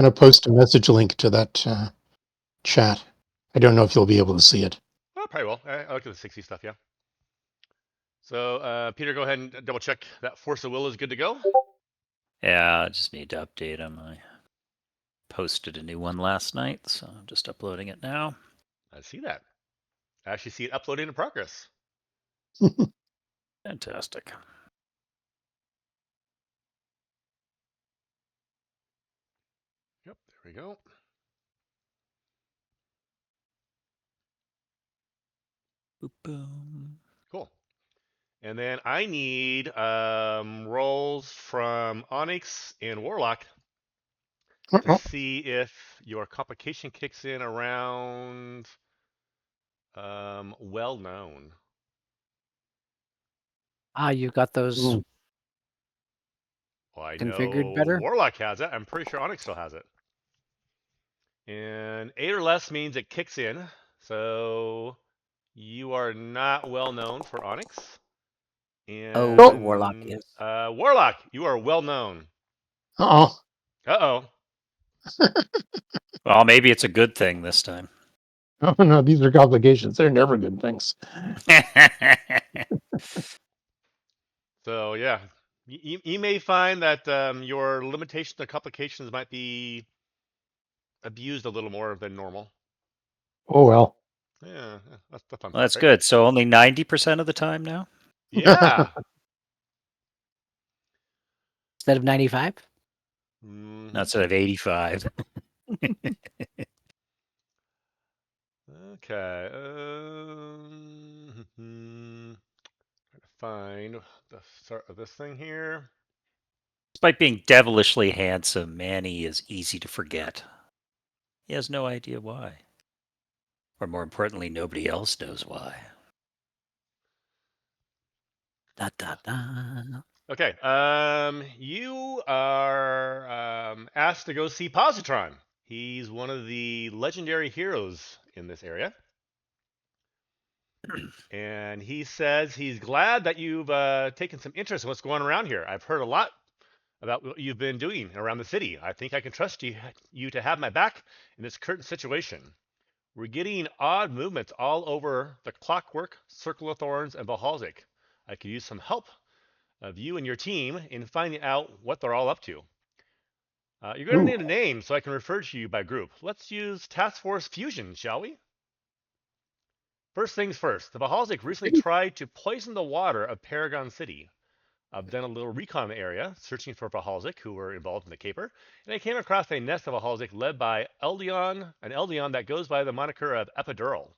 going to post a message link to that chat. I don't know if you'll be able to see it. Well, probably will. I look at the 60 stuff, yeah. So, Peter, go ahead and double check that Force of Will is good to go. Yeah, I just need to update them. I posted a new one last night, so I'm just uploading it now. I see that. I actually see it uploading in progress. Fantastic. Yep, there we go. Boop, boom. Cool. And then I need rolls from Onyx and Warlock to see if your complication kicks in around well known. You got those Ooh. Well, I configured know better? Warlock has it. I'm pretty sure Onyx still has it. And 8 or less means it kicks in. So you are not well known for Onyx. And Oh, Warlock is. Warlock, you are well known. Uh-oh. Uh-oh. Well, maybe it's a good thing this time. Oh, no, these are complications. They're never good things. So, yeah. You may find that your limitation to complications might be abused a little more than normal. Oh, well. Yeah, that's the fun Well, that's part, right? good. So only 90% of the time now? Yeah. Instead of 95? Not instead of 85. Okay. Trying to find the start of this thing here. Despite being devilishly handsome, Manny is easy to forget. He has no idea why. Or more importantly, nobody else knows why. Da, da, da. Okay. You are asked to go see Positron. He's one of the legendary heroes in this area. And he says he's glad that you've taken some interest in what's going on around here. I've heard a lot about what you've been doing around the city. I think I can trust you to have my back in this current situation. We're getting odd movements all over the Clockwork, Circle of Thorns, and Valhalsic. I could use some help of you and your team in finding out what they're all up to. You're going to need a name so I can refer to you by group. Let's use Task Force Fusion, shall we? First things first, the Valhalsic recently tried to poison the water of Paragon City. I've done a little recon in the area, searching for Valhalsic who were involved in the caper, and I came across a nest of Valhalsic led by an Eldion that goes by the moniker of Epidural.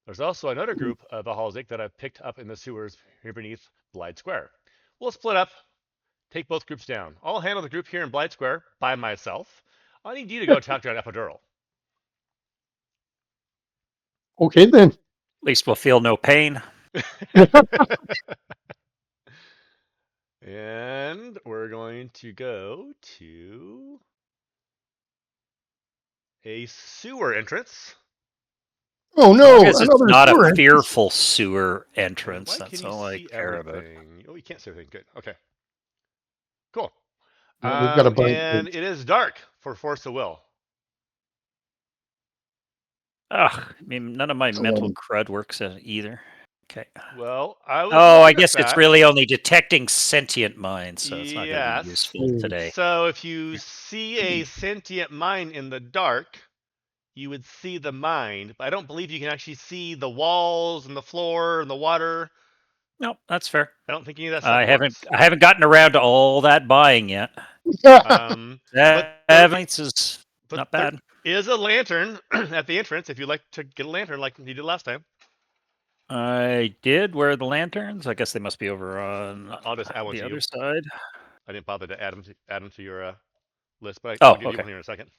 There's also another group of Valhalsic that I've picked up in the sewers here beneath Blythe Square. We'll split up, take both groups down. I'll handle the group here in Blythe Square by myself. I need you to go talk to an Epidural. Okay, then. At least we'll feel no pain. And we're going to go to a sewer entrance. Oh, no. Because it's not a fearful sewer entrance. Why That's can all I you see care about. everything? Oh, you can't see everything. Good. Okay. Cool. Yeah, we've got a blank and page. it is dark for Force of Will. Ugh, I mean, none of my mental crud works either. Okay. Well, I guess it's really only detecting sentient minds, so it's not going to be useful today. So if you see a sentient mind in the dark, you would see the mind, but I don't believe you can actually see the walls and the floor and the water. No, that's fair. I don't think any of that stuff works. I haven't gotten around to all that buying yet. But evidence is not bad. There is a lantern at the entrance if you'd like to get a lantern like you did last time. I did. Where are the lanterns? I guess they must be over on I'll just add one the to other side. I didn't bother to add them to your list, but I'll give you one here in a second.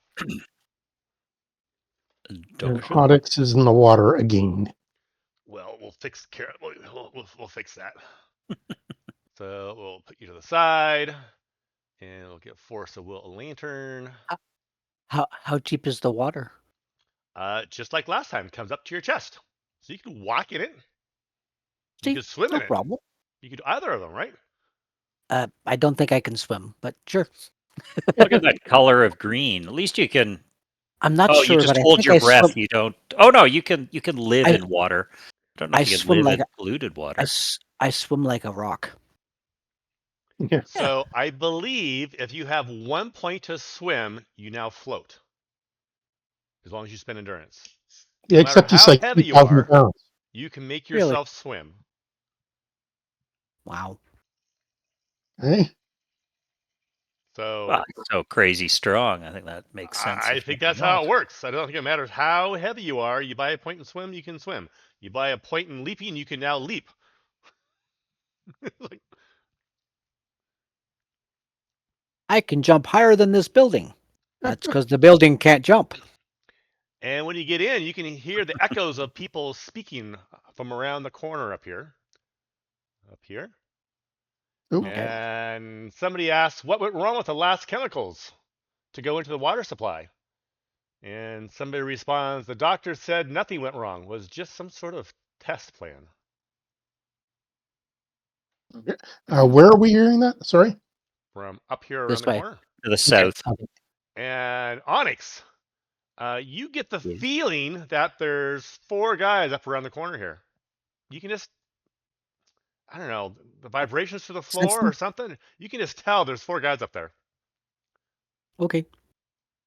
Onyx is in the water again. Well, we'll fix we'll fix that. So we'll put you to the side, and we'll get Force of Will a lantern. How deep is the water? Just like last time, it comes up to your chest, so you can walk in it. You can swim in it. No problem. You could do either of them, right? I don't think I can swim, but sure. Look at that color of green. At least you can. I'm not Oh, sure, you just but I hold think your I breath. swim. You don't. Oh no, you can live I in water. I don't know I if you can swim live like in polluted water. I swim like a rock. Yeah. So I believe if you have 1 point to swim, you now float. As long as you spend endurance. Yeah, No matter except he's how like heavy you 3,000 are, pounds. you can make Really? yourself swim. Wow. Hey, So Well, it's so crazy strong. I think that makes sense. I If think you're that's how not. it works. I don't think it matters how heavy you are. You buy a point in swim, you can swim. You buy a point in leaping, you can now leap. Like, I can jump higher than this building. That's because the building can't jump. and when you get in, you can hear the echoes of people speaking from around the corner up here. Up here. oop, Okay. And somebody asks, what went wrong with the last chemicals to go into the water supply? And somebody responds, the doctor said nothing went wrong, was just some sort of test plan. where are we hearing that? Sorry. From up here around This the way. corner. To the south. Okay. And Onyx, you get the Yes. feeling that there's 4 guys up around the corner here. You can just, I don't know, the vibrations to the Sense floor them? or something. You can just tell there's 4 guys up there. Okay.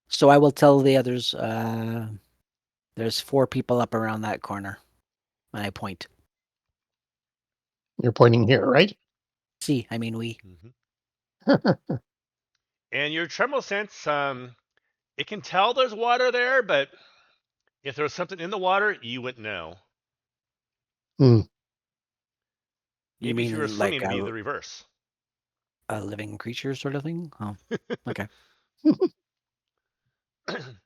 So I will tell the others. There's 4 people up around that corner. And I point. You're pointing here, right? See, I mean we. And your tremor sense, it can tell there's water there, but if there was something in the water, you wouldn't know. Hmm. You Maybe if you were mean like swimming, it'd be the reverse. a living creature sort of thing? Oh, okay.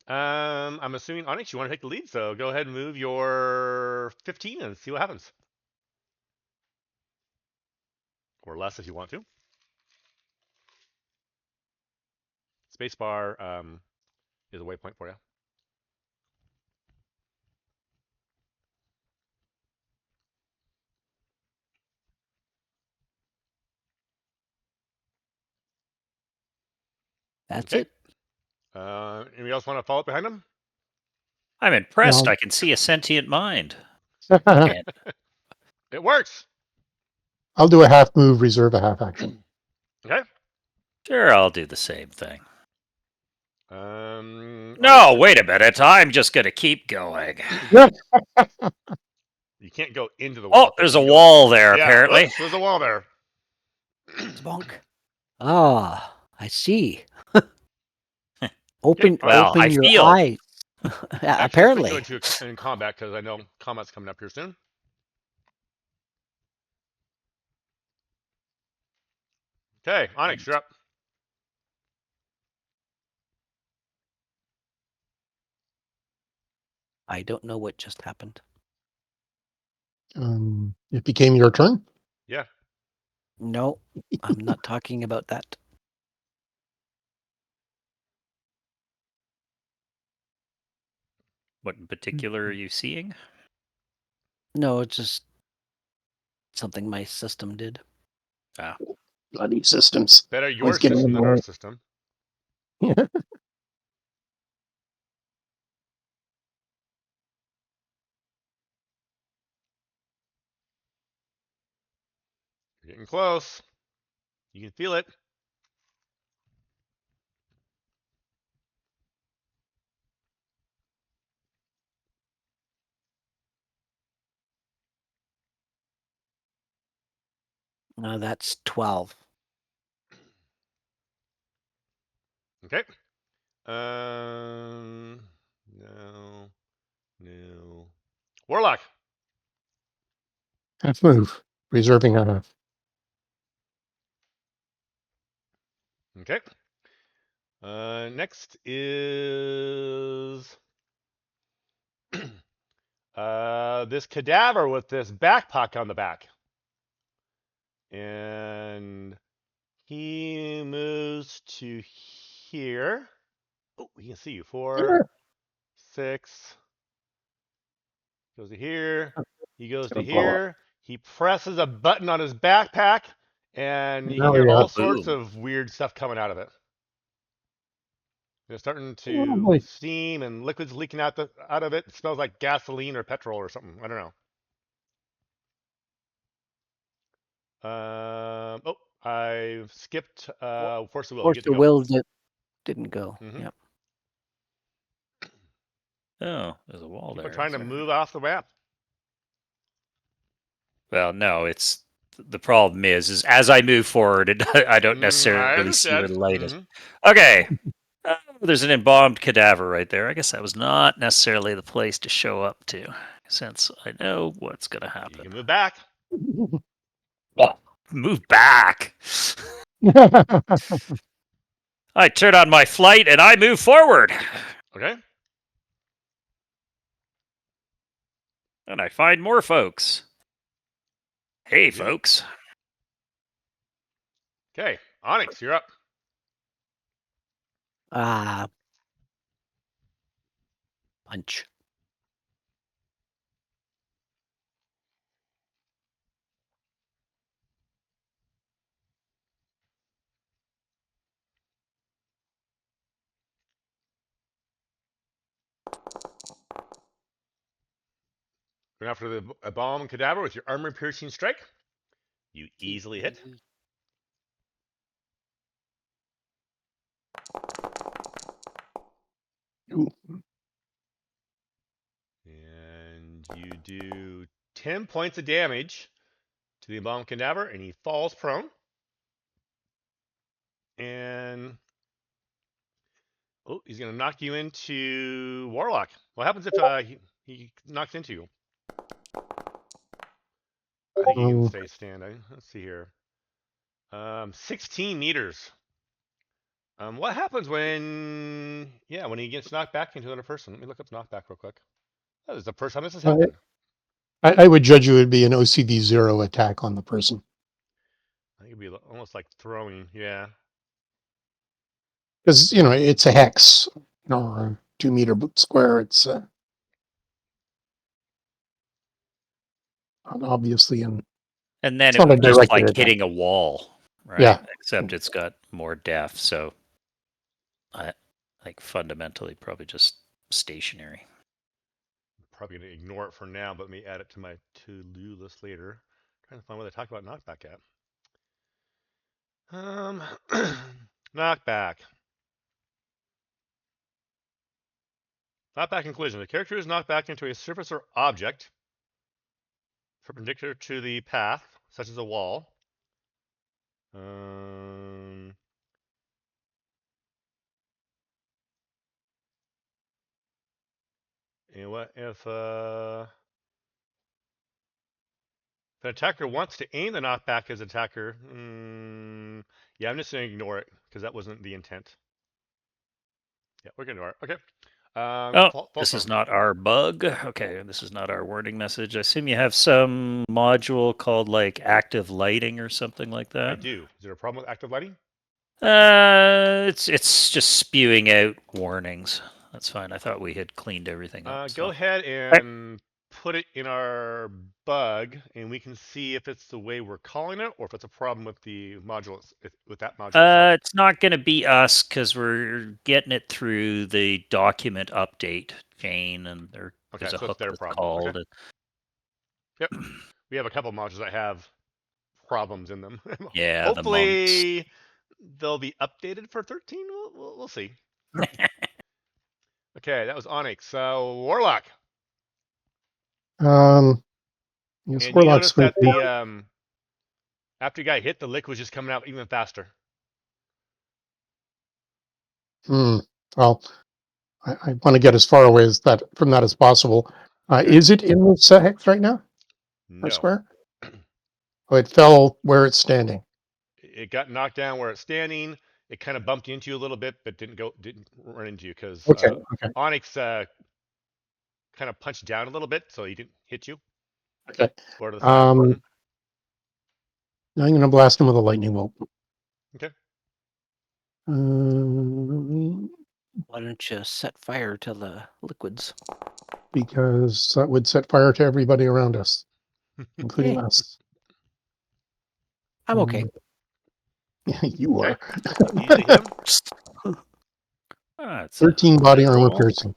I'm assuming Onyx, you want to take the lead, so go ahead and move your 15 and see what happens. Or less if you want to. Spacebar is a waypoint for you. That's Okay. it. Anybody else want to follow up behind him? I'm impressed. No. I can see a sentient mind. I'll Can't. It works. do a half move, reserve a half action. Okay. Sure, I'll do the same thing. Onyx, No, wait a minute. I'm just going to keep going. you can't go into the Oh, wall. there's You a can go, wall there, yeah, apparently. oops, there's a wall there. Bonk. Ah, I see. Okay, Open Well, I your feel. eyes. actually, let's put you Apparently. in combat because I know combat's coming up here soon. Okay, Onyx, you're up. I don't know what just happened. It became your turn. Yeah. No, I'm not talking about that. What in particular are you seeing? No, it's just something my system did. Ah, Bloody systems. Better Always your getting system in the than our way. system. Yeah. You're getting close. You can feel it. That's 12. Okay. No. Warlock. Half move, reserving a half. Okay. Next is this cadaver with this backpack on the back. And he moves to here. Oh, he can see you. 4, 6. Goes to here. He goes It's to gonna blow up. here. He presses a button on his backpack, and you Now hear we all got sorts boom. of weird stuff coming out of it. It's starting Oh, to boy. steam and liquids leaking out of it. It smells like gasoline or petrol or something. I don't know. Oh, I skipped Force of Will. You Force get to the go. will didn't go. Mhm. Yep. Oh, there's a wall People there. are trying to Sorry. move off the map. Well, no, it's the problem is as I move forward, I don't I necessarily see where understand. the light is. Okay. There's an embalmed cadaver right there. I guess that was not necessarily the place to show up to, since I know what's going to You happen. can move back. Move back. I turn on my flight and I move forward. Okay. And I find more folks. Hey, You do. folks. Okay. Onyx, you're up. Punch. Going after the embalmed cadaver with your armor-piercing strike. You easily hit. Ooh. And you do 10 points of damage to the embalmed cadaver, and he falls prone. And oh, he's going to knock you into Warlock. What happens if he knocks into you? I think he can stay standing. Let's see here. 16 meters. What happens when he gets knocked back into another person? Let me look up knockback real quick. That is the first time this has happened. I would judge it would be an OCD 0 attack on the person. I think it'd be almost like throwing. Yeah. Because, it's a hex, or a 2-meter square. It's obviously And then it's it not a was just directed like attack. hitting a wall, right? Yeah. Except it's got more depth, so I like fundamentally probably just stationary. Probably going to ignore it for now, but let me add it to my to-do list later. Trying to find where they talk about knockback at. Knockback. Knockback inclusion. The character is knocked back into a surface or object perpendicular to the path, such as a wall. And what if an attacker wants to aim the knockback as attacker? Yeah, I'm just going to ignore it because that wasn't the intent. Yeah, we're going to ignore it. Okay. This is not our bug. Okay, this is not our warning message. I assume you have some module called like active lighting or something like that. I do. Is there a problem with active lighting? It's just spewing out warnings. That's fine. I thought we had cleaned everything up. Go ahead and put it in our bug, and we can see if it's the way we're calling it, or if it's a problem with the module, with that module itself. It's not going to be us because we're getting it through the document update chain, and there's a hook that's called. Okay. Yep, we have a couple modules that have problems in them. Yeah, hopefully they'll be updated for 13. We'll see. Okay, that was Onyx. Warlock. Yes, And Warlock's you notice that going to the after you got hit, the liquid was just coming out even faster. Well, I want to get as far away from that as possible. Is it in this hex right now? No. Square? Oh, it fell where it's standing. It got knocked down where it's standing. It kind of bumped into you a little bit, but didn't run into you because Okay. Onyx kind of punched down a little bit, so he didn't hit you. Okay. Go to the side of the button. Now I'm going to blast him with a lightning bolt. Okay. Why don't you set fire to the liquids? Because that would set fire to everybody around us, including us. I'm okay. Yeah, you are. Easily hit him. It's 13 body good armor roll. piercing.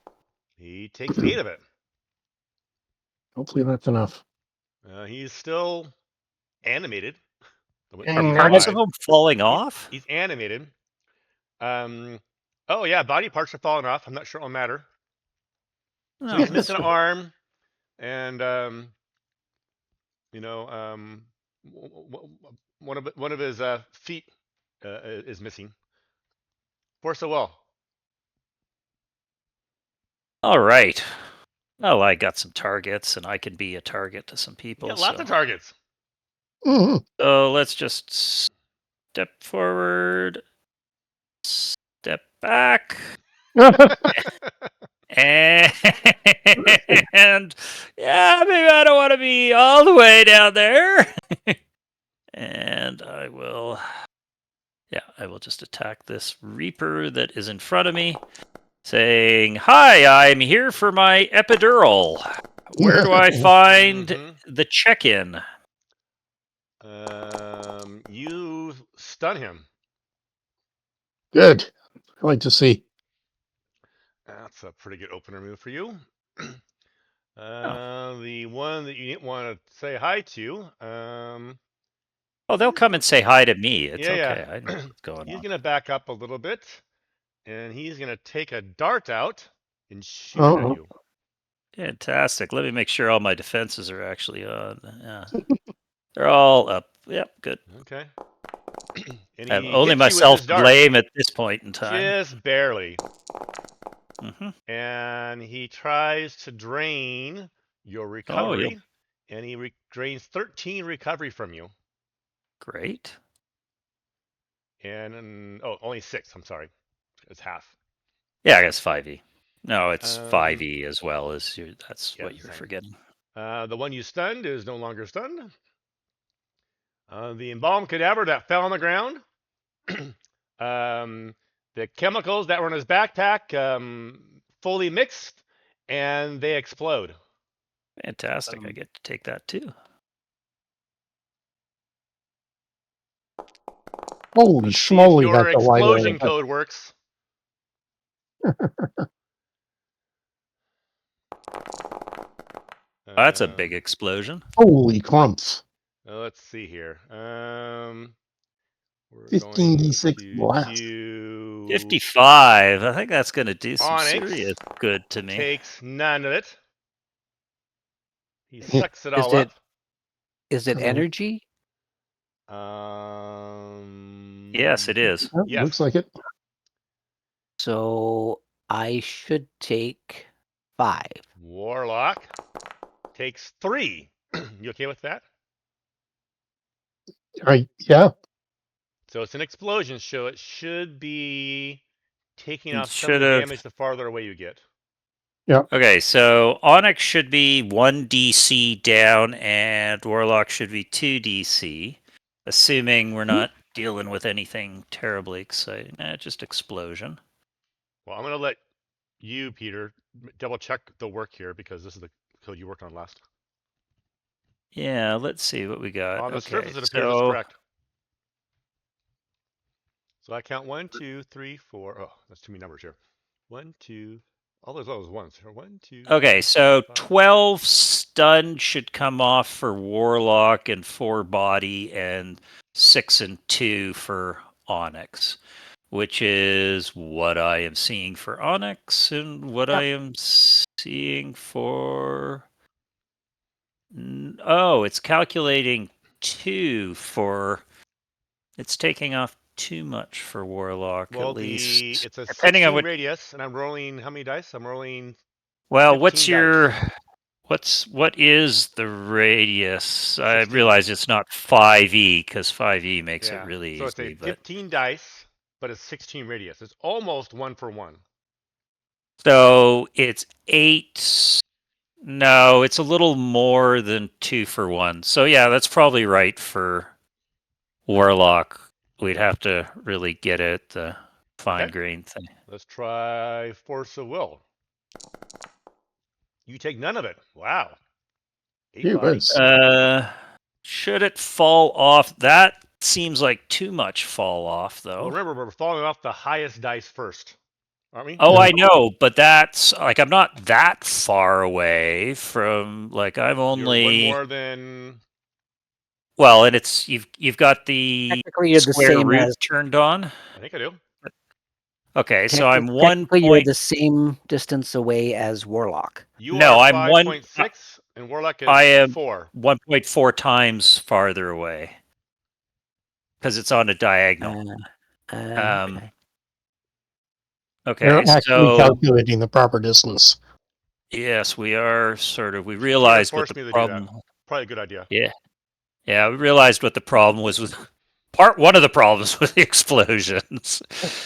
He takes 8 of it. Hopefully that's enough. He's still animated. And Parts that's- of him falling off? He's animated. Oh yeah, body parts are falling off. I'm not sure it'll matter. So No. he's missing an arm, and one of his feet is missing. For so well. All right. Well, I got some targets, and I can be a target to some You people. got lots so. of targets. Mhm. So let's just step forward, step back, and yeah, maybe I don't want to be all the way down there. And I will just attack this Reaper that is in front of me, saying, "Hi, I'm here for my epidural. Where do I find the check-in?" You stun him. Good. I like to see. That's a pretty good opener move for you. The one that you want to say hi to. Oh, they'll come and say hi to me. It's Yeah, okay. yeah. I know what's going He's on. gonna back up a little bit, and he's gonna take a dart out and shoot it at you. Fantastic. Let me make sure all my defenses are actually on. Yeah. They're all up. Yep, good. Okay. And I have he only hits you with myself his to dart. blame at this point in time. Just barely. Mhm. And he tries to drain your recovery, and he drains 13 recovery from you. Great. And only 6. I'm sorry, it's half. Yeah, I guess 5e. No, it's 5e as well as you. That's yeah, what you're same. forgetting. The one you stunned is no longer stunned. The embalmed cadaver that fell on the ground. The chemicals that were in his backpack fully mixed, and they explode. Fantastic. I get to take that too. Holy See if schmoly, your that's a wide explosion area. code works. That's a big explosion. Holy crumps. Let's see here. We're 15d6 blast. do 55. I think that's going to do some Onyx serious good to me. takes none of it. He sucks it all up. Is it energy? Yes, it is. Oh, Yes. looks like it. So I should take 5. Warlock takes 3. You okay with that? Yeah. So it's an explosion, so it should be taking It off some of the should've- damage the farther away you get. Okay, so Onyx should be 1 DC down, and Warlock should be 2 DC, assuming we're not dealing with anything terribly exciting. Just explosion. Well, I'm going to let you, Peter, double check the work here because this is the code you worked on last. Yeah, let's see what we got. On the Okay, surface, it appears it's correct. So I count 1, 2, 3, 4. Oh, that's too many numbers here. 1, 2. All those ones. 1, 2. Okay, 3, so 4, 5. 12 stun should come off for Warlock and 4 body, and 6 and 2 for Onyx, which is what I am seeing for Onyx and what I am seeing for. Oh, it's calculating 2 for. It's taking off too much for Warlock, Well, at least. it's a Depending 16 on what. radius, and I'm rolling how many dice? I'm rolling. Well, 15 what's your. dice. What is the radius? I 16. realize it's not 5e because 5e makes it Yeah. really So easy. it's a 15 dice, but it's 16 radius. It's almost 1 for 1. So it's 8. No, it's a little more than 2 for 1. So yeah, that's probably right for Warlock. We'd have to really get at the fine grain thing. Let's try Force of Will. You take none of it. Wow. 8 Gee body. whiz. Should it fall off? That seems like too much fall off, though. Well, remember, we're falling off the highest dice first. aren't we? Oh, Yeah. I know, but that's like I'm not that far away from like I'm You're one only more than. well, and it's you've got the Technically, you're the square same root as. turned on. I think I do. Okay, so I'm Technically, you're 1 the same distance away as Warlock. You No, are I'm 5.6, and Warlock I is am 4. 1.4 times farther away because it's on a diagonal. Okay. Okay, They're actually so calculating the proper distance. yes, we are sort of. We You're gonna realized what force the me to do that. problem. Probably a good idea. Yeah, we realized what the problem was with one of the problems with the explosions.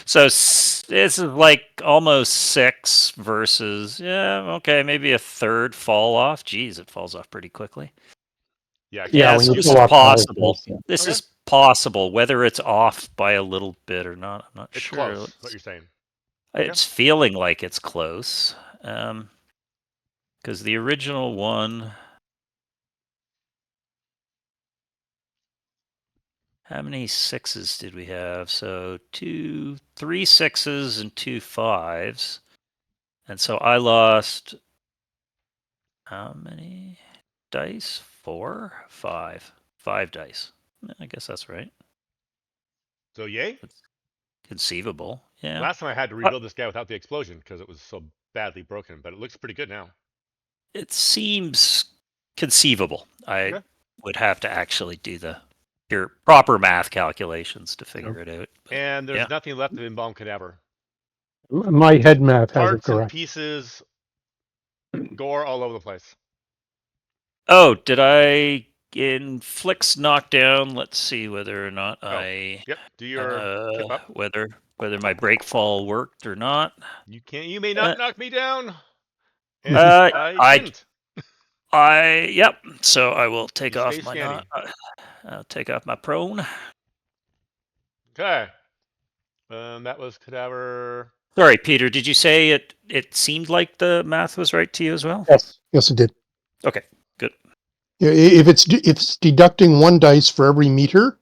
So this is like almost 6 versus okay, maybe a third fall off. Geez, it falls off pretty quickly. Yeah. Yeah, Yeah, when so you this pull is off the higher possible. space, yeah. This Okay. is possible. Whether it's off by a little bit or not, I'm not It's sure. close. What you're saying? It's feeling like it's close. Because the original one. How many 6s did we have? So 3 6s and 2 5s. And so I lost how many dice? 4? 5. 5 dice. I guess that's right. So yay. It's conceivable. Yeah. Last time I had to rebuild this guy without the explosion because it was so badly broken, but it looks pretty good now. It seems conceivable. I Okay. would have to actually do the proper math calculations to figure it out. But And there's yeah. nothing left of Embalmed Cadaver. My head math has it Parts and correct. pieces, gore all over the place. Oh, did I inflicts knockdown? Let's see whether or not Yep. Do your tip up. whether my break fall worked or not. You can't. You may not knock me down. And I I didn't. yep. So I will take You off stay my standing. I'll take off my prone. Okay. That was Cadaver. Sorry, Peter. Did you say it seemed like the math was right to you as well? Yes, it did. Okay, good. If it's deducting 1 dice for every meter,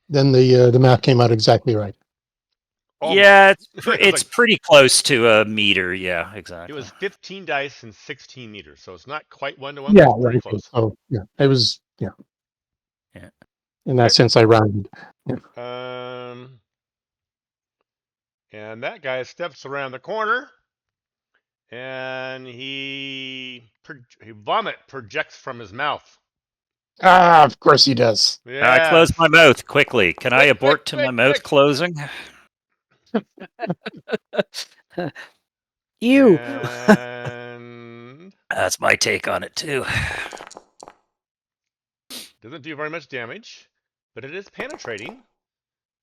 then the math came out exactly right. Almost. Yeah, it's Like, pretty close to a meter. Yeah, exactly. it was 15 dice and 16 meters, so it's not quite 1-to-1, Yeah, but it's pretty right. close. So yeah, it was Yeah. In that sense, I rounded. And that guy steps around the corner, and vomit projects from his mouth. Ah, of course he does. Yeah. I closed my mouth quickly. Can I abort to my mouth quick. closing? You. And That's my take on it too. doesn't do very much damage, but it is penetrating.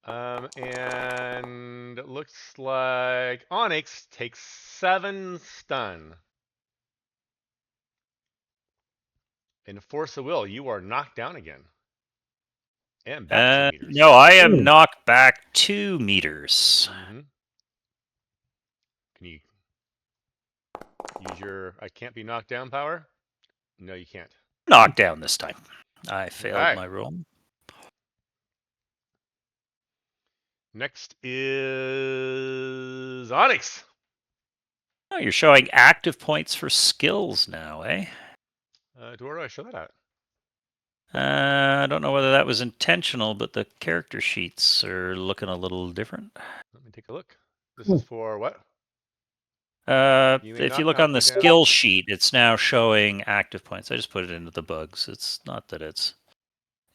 And it looks like Onyx takes 7 stun. And force of will, you are knocked down again. And back 2 meters. No, I am knocked back 2 meters. Can you use your I can't be knocked down power? No, you can't. Knocked down this time. I failed my roll. Next is Onyx. Oh, you're showing active points for skills now, eh? Where do I show that at? I don't know whether that was intentional, but the character sheets are looking a little different. Let me take a look. This is for what? If you look on the skill sheet, it's now showing active points. I just put it into the bugs. It's not that it's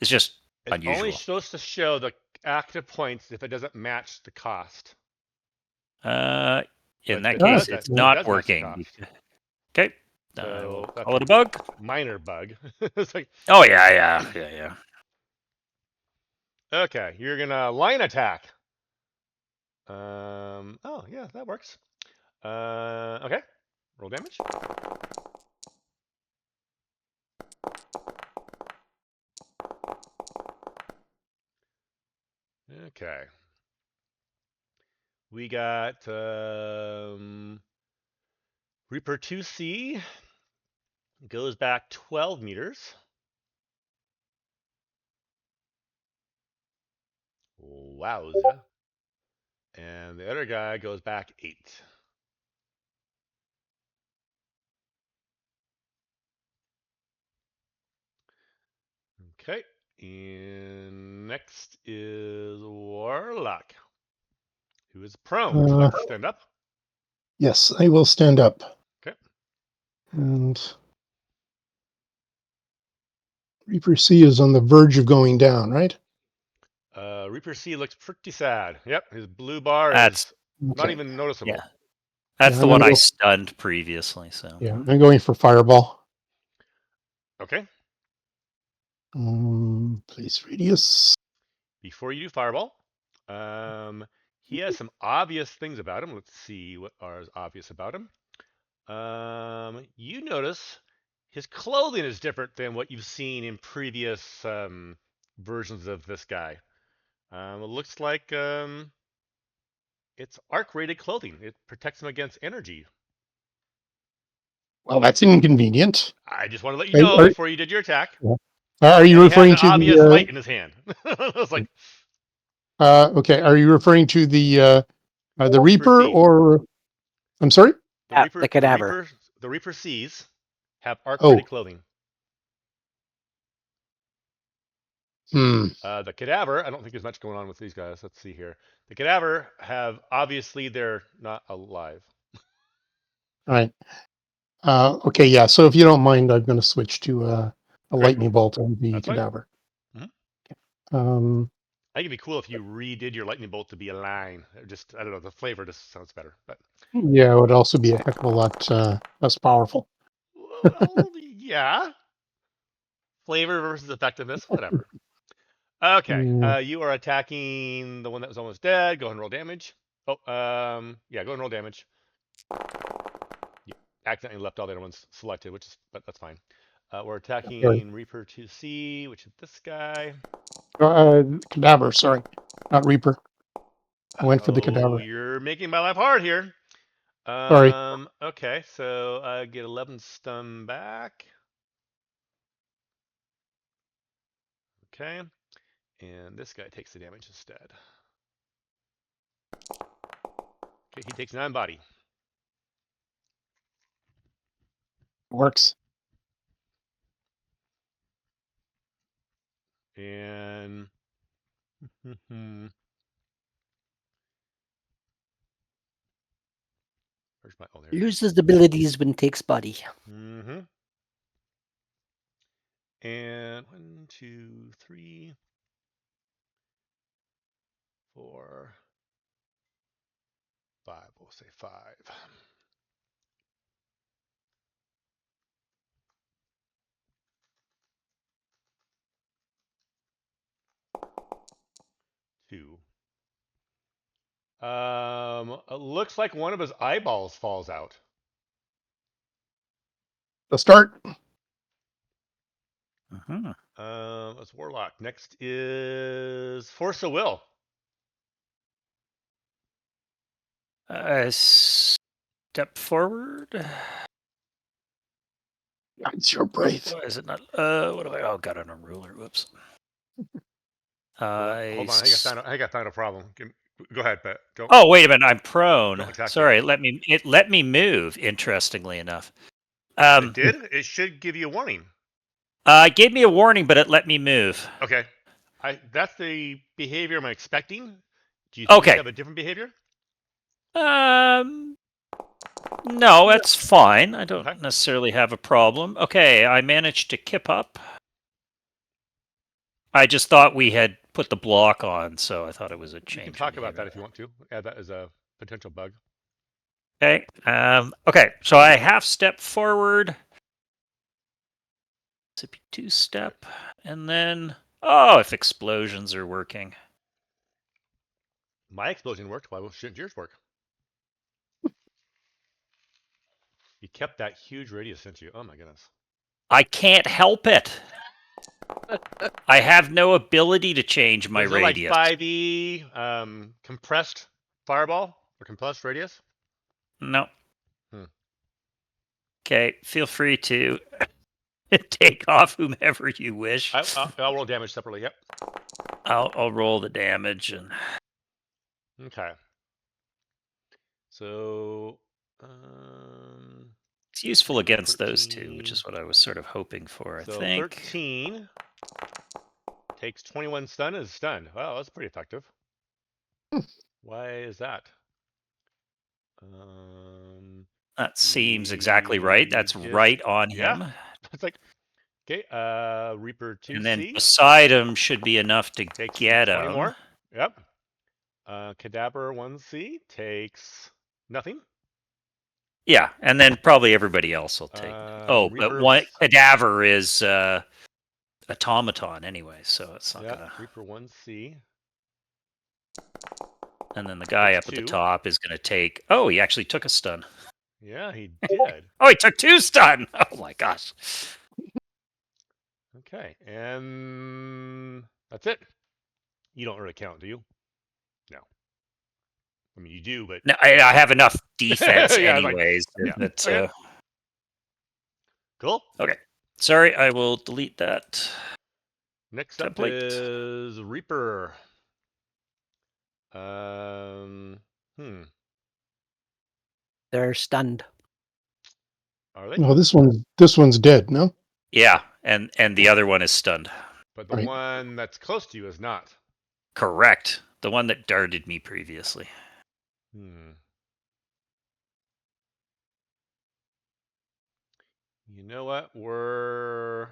just unusual. It's only supposed to show the active points if it doesn't match the cost. In that case, it's not working. Okay. So call it a bug. Minor bug. It's like, oh yeah. Okay, you're gonna line attack. Oh yeah, that works. Okay, roll damage. Okay. We got Reaper 2C goes back 12 meters. Wowza. And the other guy goes back 8. Okay. And next is Warlock, who is prone. Would you like to stand up? Yes, I will stand up. Okay. And Reaper C is on the verge of going down, right? Reaper C looks pretty sad. Yep, his blue bar That's is not even noticeable. yeah. That's Yeah, the I'm one gonna I go- stunned previously. So Yeah, I'm going for Fireball. Okay. Place radius. Before you do Fireball, he has some obvious things about him. Let's see what are obvious about him. You notice his clothing is different than what you've seen in previous versions of this guy. It looks like it's arc-rated clothing. It protects him against energy. Well, that's inconvenient. I just want to let you know before you did your attack. Are you And referring he has an to obvious the? light in his hand. I was like, Okay, are you referring to the Reaper C. or? I'm sorry. The Cadaver. The Reaper C's have arc-rated Oh. clothing. Hmm. The Cadaver, I don't think there's much going on with these guys. Let's see here. The Cadaver have, obviously, they're not alive. All right. Okay, yeah. So if you don't mind, I'm going to switch to a lightning bolt on the That's fine. Cadaver. I think it'd be cool if you redid your lightning bolt to be a line. Just, I don't know, the flavor just sounds better. But Yeah, it would also be a heck of a lot less powerful. well, yeah. Flavor versus effectiveness, whatever. Okay, Yeah. you are attacking the one that was almost dead. Go ahead and roll damage. Oh, yeah, go ahead and roll damage. You accidentally left all the other ones selected, but that's fine. We're attacking Reaper 2C, which is this guy. Cadaver, sorry, not Reaper. I went for the Oh, Cadaver. you're making my life hard here. Sorry. Okay, so I get 11 stun back. Okay, and this guy takes the damage instead. Okay, he takes 9 body. Works. And where's my? Oh, there it is. Loses abilities when takes body. Mm-hmm. And 1, 2, 3, 4, 5. We'll say 5. 2. It looks like one of his eyeballs falls out. The start. That's Warlock. Next is Force of Will. Step forward. It's your brave. Why is it not? What do I? Oh, got it on a ruler. Whoops. Hold on. I think I found a problem. Go ahead, but don't. Oh, wait a minute. I'm prone. Don't attack Sorry. me. It let me move. Interestingly enough. It did. It should give you a warning. It gave me a warning, but it let me move. Okay. That's the behavior I'm expecting. Do you think you have a different behavior? No, that's fine. I don't necessarily have a problem. Okay, I managed to kip up. I just thought we had put the block on, so I thought it was a change. You can talk about that if you want to. Add that as a potential bug. Okay. Okay, so I half step forward. Zippy 2-step, and then if explosions are working. My explosion worked. Why shouldn't yours work? You kept that huge radius, didn't you? Oh my goodness. I can't help it. I have no ability to change my radius. Like 5e compressed fireball or compressed radius? No. Okay, feel free to take off whomever you wish. I'll roll damage separately. Yep. I'll roll the damage and. Okay. So, It's useful against those two, 13. which is what I was sort of hoping for, I So think. 13 takes 21 stun and is stunned. Wow, that's pretty effective. Why is that? That seems exactly right. That's right on him. Yeah. It's like, okay, Reaper 2C. And then beside him should be enough to takes get 20 him. more. Yep. Cadaver 1C takes nothing. Yeah, and then probably everybody else will take. Oh, but Reaper, one Cadaver is automaton anyway, so it's not gonna. Reaper 1C. And then the guy Takes up at the 2. top is gonna take. Oh, he actually took a stun. Yeah, he did. Oh, he took 2 stun. Oh my gosh. Okay, and that's it. You don't really count, do you? No. I mean, you do, but No, I have enough defense Yeah, I was like, anyways. yeah, That, okay. Cool. Okay. Sorry, I will delete that. Next up template. is Reaper. They're stunned. Are they? No, this one's dead. No. Yeah, and the other one is stunned. But the Right. one that's close to you is not. Correct. The one that darted me previously. You know what? We're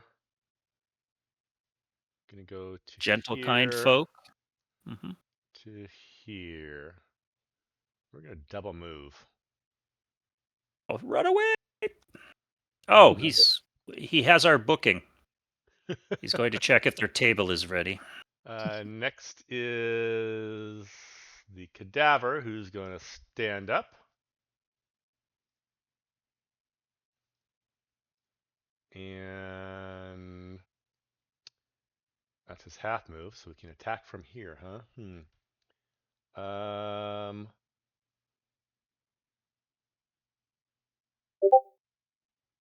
gonna go to Gentle here, kind folk. Mm-hmm. to here. We're gonna double move. Oh, run away! Oh, he has our booking. He's going to check if their table is ready. Next is the Cadaver, who's going to stand up. And that's his half move, so we can attack from here, huh? Oh,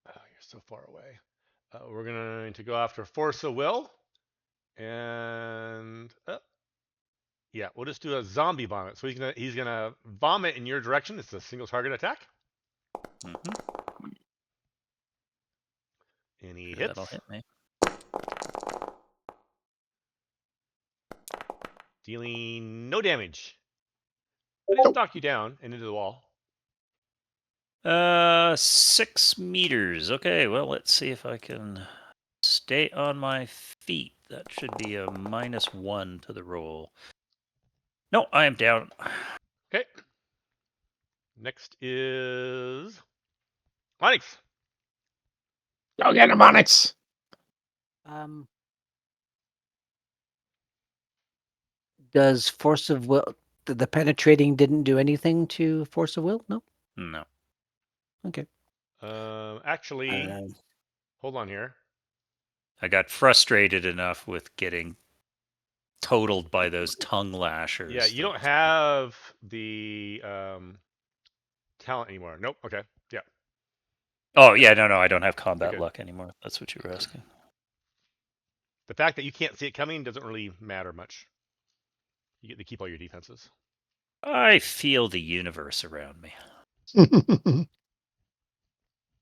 you're so far away. We're going to go after Force of Will. And yeah, we'll just do a zombie vomit. So he's gonna vomit in your direction. It's a single target attack. Mm-hmm. And he hits. That'll hit me. Dealing no damage. But it'll knock you down and into the wall. 6 meters. Okay, well, let's see if I can stay on my feet. That should be a -1 to the roll. No, I am down. Okay. Next is Onyx. Go get him, Onyx. Does force of will, the penetrating didn't do anything to force of will? No. No. Okay. Actually, hold on here. I got frustrated enough with getting totaled by those tongue lashers. Yeah, you don't have the talent anymore. Nope. Okay. Yeah. Oh, yeah, no, I don't have combat Okay. luck anymore. That's what you were asking. The fact that you can't see it coming doesn't really matter much. You get to keep all your defenses. I feel the universe around me.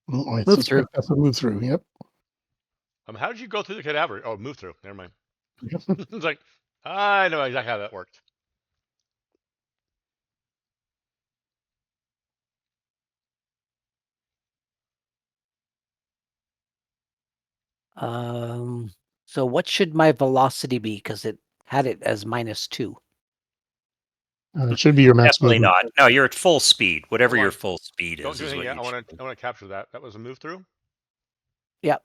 Move through. That's a move through. Yep. How did you go through the Cadaver? Oh, move through. Never mind. It's like, I know exactly how that worked. So what should my velocity be? Because it had it as -2. It should be your max Definitely movement. not. No, you're at full speed. Whatever Hold your on. full speed Don't is. do Is anything what yet. you I want to capture that. That was a move through. Yep.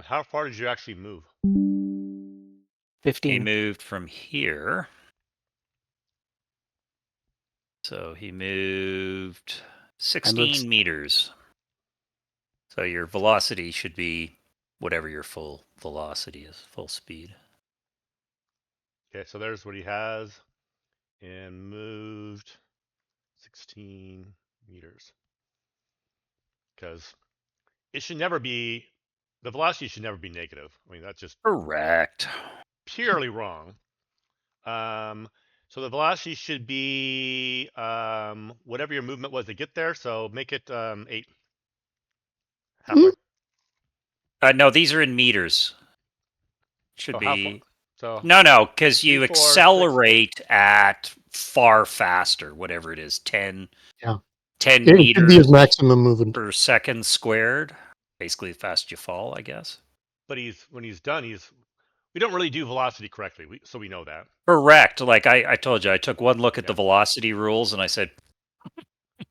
How far did you actually move? 15. He moved from here. So he moved 16 meters. So your velocity should be whatever your full velocity is, full speed. Okay, so there's what he has. And moved 16 meters. Because it should never be, the velocity should never be negative. I mean, that's just Correct. purely wrong. So the velocity should be whatever your movement was to get there. So make it 8. Halfway. No, these are in meters. Should Oh, be. so No, because you 3, 4, 6, 8. accelerate at far faster, whatever it is, 10, Yeah. 10 It should be meters his maximum movement. per second squared. Basically, the faster you fall, I guess. But when he's done, we don't really do velocity correctly, so we know that. Correct. Like I told you, I took one look at the Yeah. velocity rules, and I said,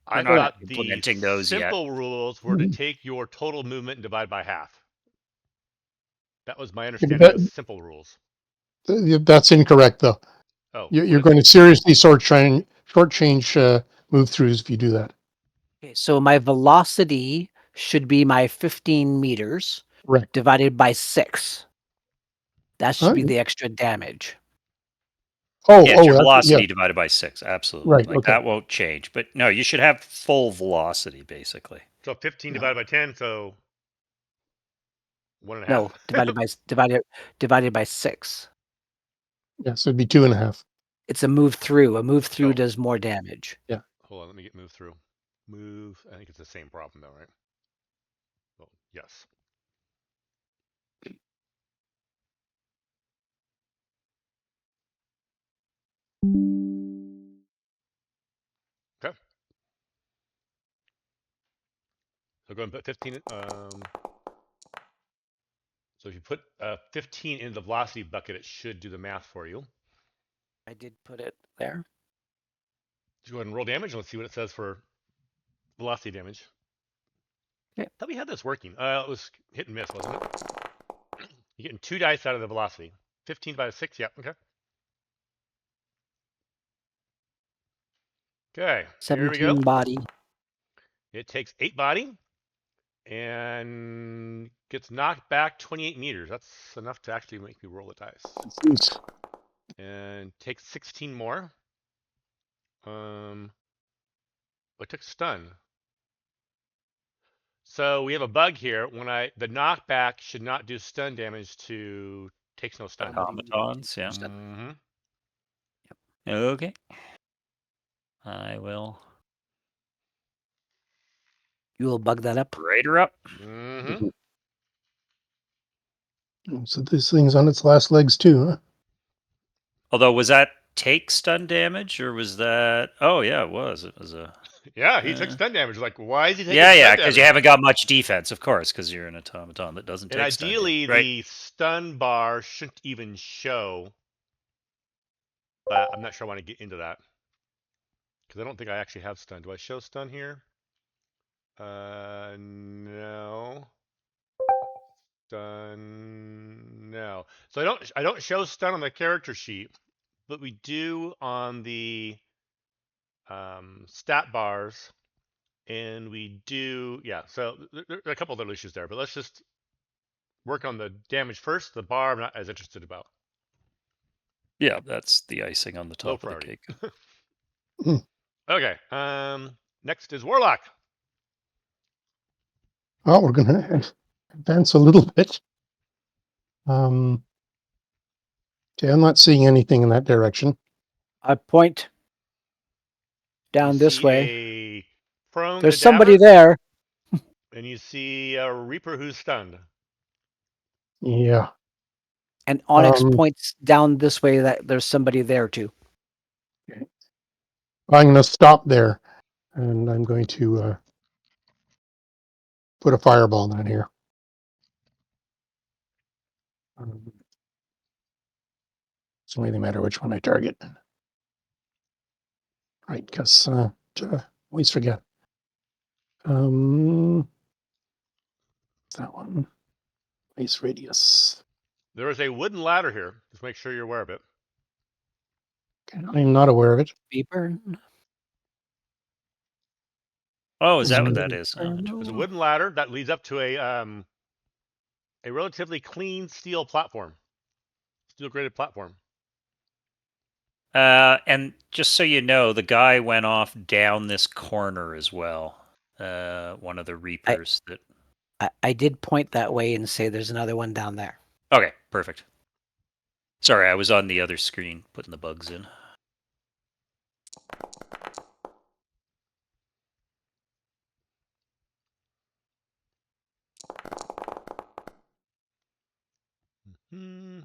I not thought the implementing those yet. simple rules were to take your total movement and divide by half. That was my understanding of simple rules. That's incorrect, though. Oh, You're going to seriously shortchange move throughs if you do that. Okay, so my velocity should be my 15 meters Correct. divided by 6. That should be Okay. the extra damage. Oh, Yeah, it's your that's- velocity yeah. divided by 6. Absolutely. Right, Like okay. that won't change. But no, you should have full velocity, basically. So 15 Yeah. divided by 10, so 1.5. No, divided by 6. Yes, it'd be 2.5. It's a move through. A move through Oh. does more damage. Hold on, let me get move through. Move. I think it's the same problem though, right? Well, yes. Okay. So go and put 15. So if you put 15 in the velocity bucket, it should do the math for you. I did put it there. Just go ahead and roll damage and let's see what it says for velocity damage. Okay. Thought we had this working. It was hit and miss, wasn't it? You're getting 2 dice out of the velocity. 15 by 6, yeah, okay. Okay, here we 17 go. body. It takes 8 body and gets knocked back 28 meters. That's enough to actually make me roll the dice. Jeez. And takes 16 more. It took stun. So we have a bug here. The knockback should not do stun damage to takes no stun. Automatons, yeah. Mm-hmm. Okay. I will You will bug that up. rate her up. Mm-hmm. So this thing's on its last legs too, huh? Although, was that take stun damage, or was that... Oh, yeah, it was. It was a... Yeah, he took stun damage. Like, why is he taking Yeah, stun because you damage? haven't got much defense, of course, because you're an automaton that doesn't And take stun ideally, damage, right? the stun bar shouldn't even show. But I'm not sure I want to get into that. Because I don't think I actually have stun. Do I show stun here? No. Stun, no. So I don't show stun on the character sheet, but we do on the stat bars, and we do, yeah. So there are a couple other issues there, but let's just work on the damage first. The bar I'm not as interested about. Yeah, that's the icing on the Low top of the priority. cake. Okay. Next is Warlock. Oh, we're going to advance a little bit. Okay, I'm not seeing anything in that direction. I point down You this see way. a prone There's somebody cadaver, there. and you see a Reaper who's stunned. Yeah. And Onyx points down this way that there's somebody there too. Okay. I'm going to stop there, and I'm going to put a fireball down here. Doesn't really matter which one I target. Right, because always forget. That one. Base radius. There is a wooden ladder here. Just make sure you're aware of it. Okay, I'm not aware of it. Beeper. Oh, is that what that is? Oh, There's a wooden ladder that leads up to a relatively clean steel platform, steel graded platform. And just so you know, the guy went off down this corner as well. One of the Reapers that... I did point that way and say there's another one down there. Okay, perfect. Sorry, I was on the other screen putting the bugs in. Hmm.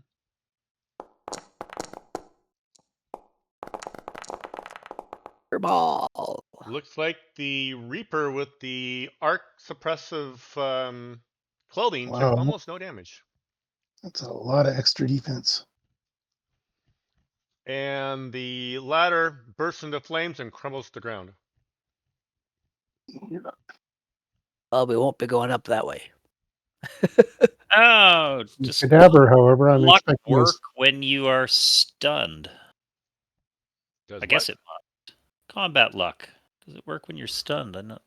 Ball. Looks like the Reaper with the arc suppressive clothing took Wow. almost no damage. That's a lot of extra defense. And the ladder bursts into flames and crumbles to the ground. Well, we won't be going up that way. Oh, just Cadaver, however, I'm luck expecting work this. when you are stunned. Does I guess what? it must. Combat luck. Does it work when you're stunned? I'm not.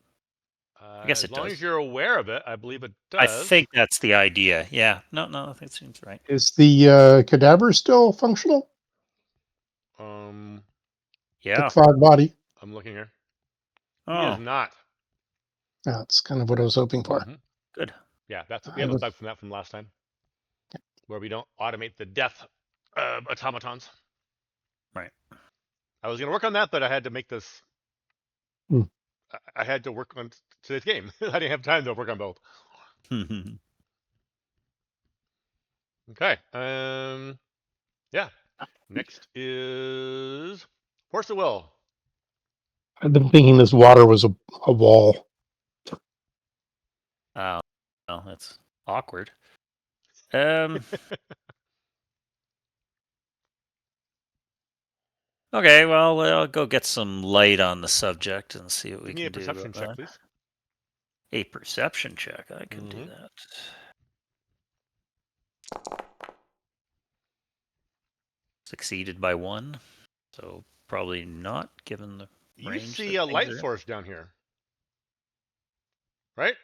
I guess As it long does. as you're aware of it, I believe it I does. think that's the idea. Yeah. No, that seems right. Is the cadaver still functional? Yeah. Took 5 body. I'm looking here. He Oh, is not. That's kind of what I was hoping for. Mhm. good. Yeah, we I have a was- bug from last time, where we don't automate the death of automatons. Right. I was gonna work on that, but I had to make this. Hmm. I had to work on today's game. I didn't have time to work on both. Okay. Yeah. Next is Force of Will. I've been thinking this water was a wall. Oh, well, that's awkward. Okay, well, I'll go get some light on the subject and see what we Give me a can do perception about check, that. please. A perception check. I can do Mhm. that. Succeeded by 1, so probably not given the You range. see that a things light are in. source down here, right?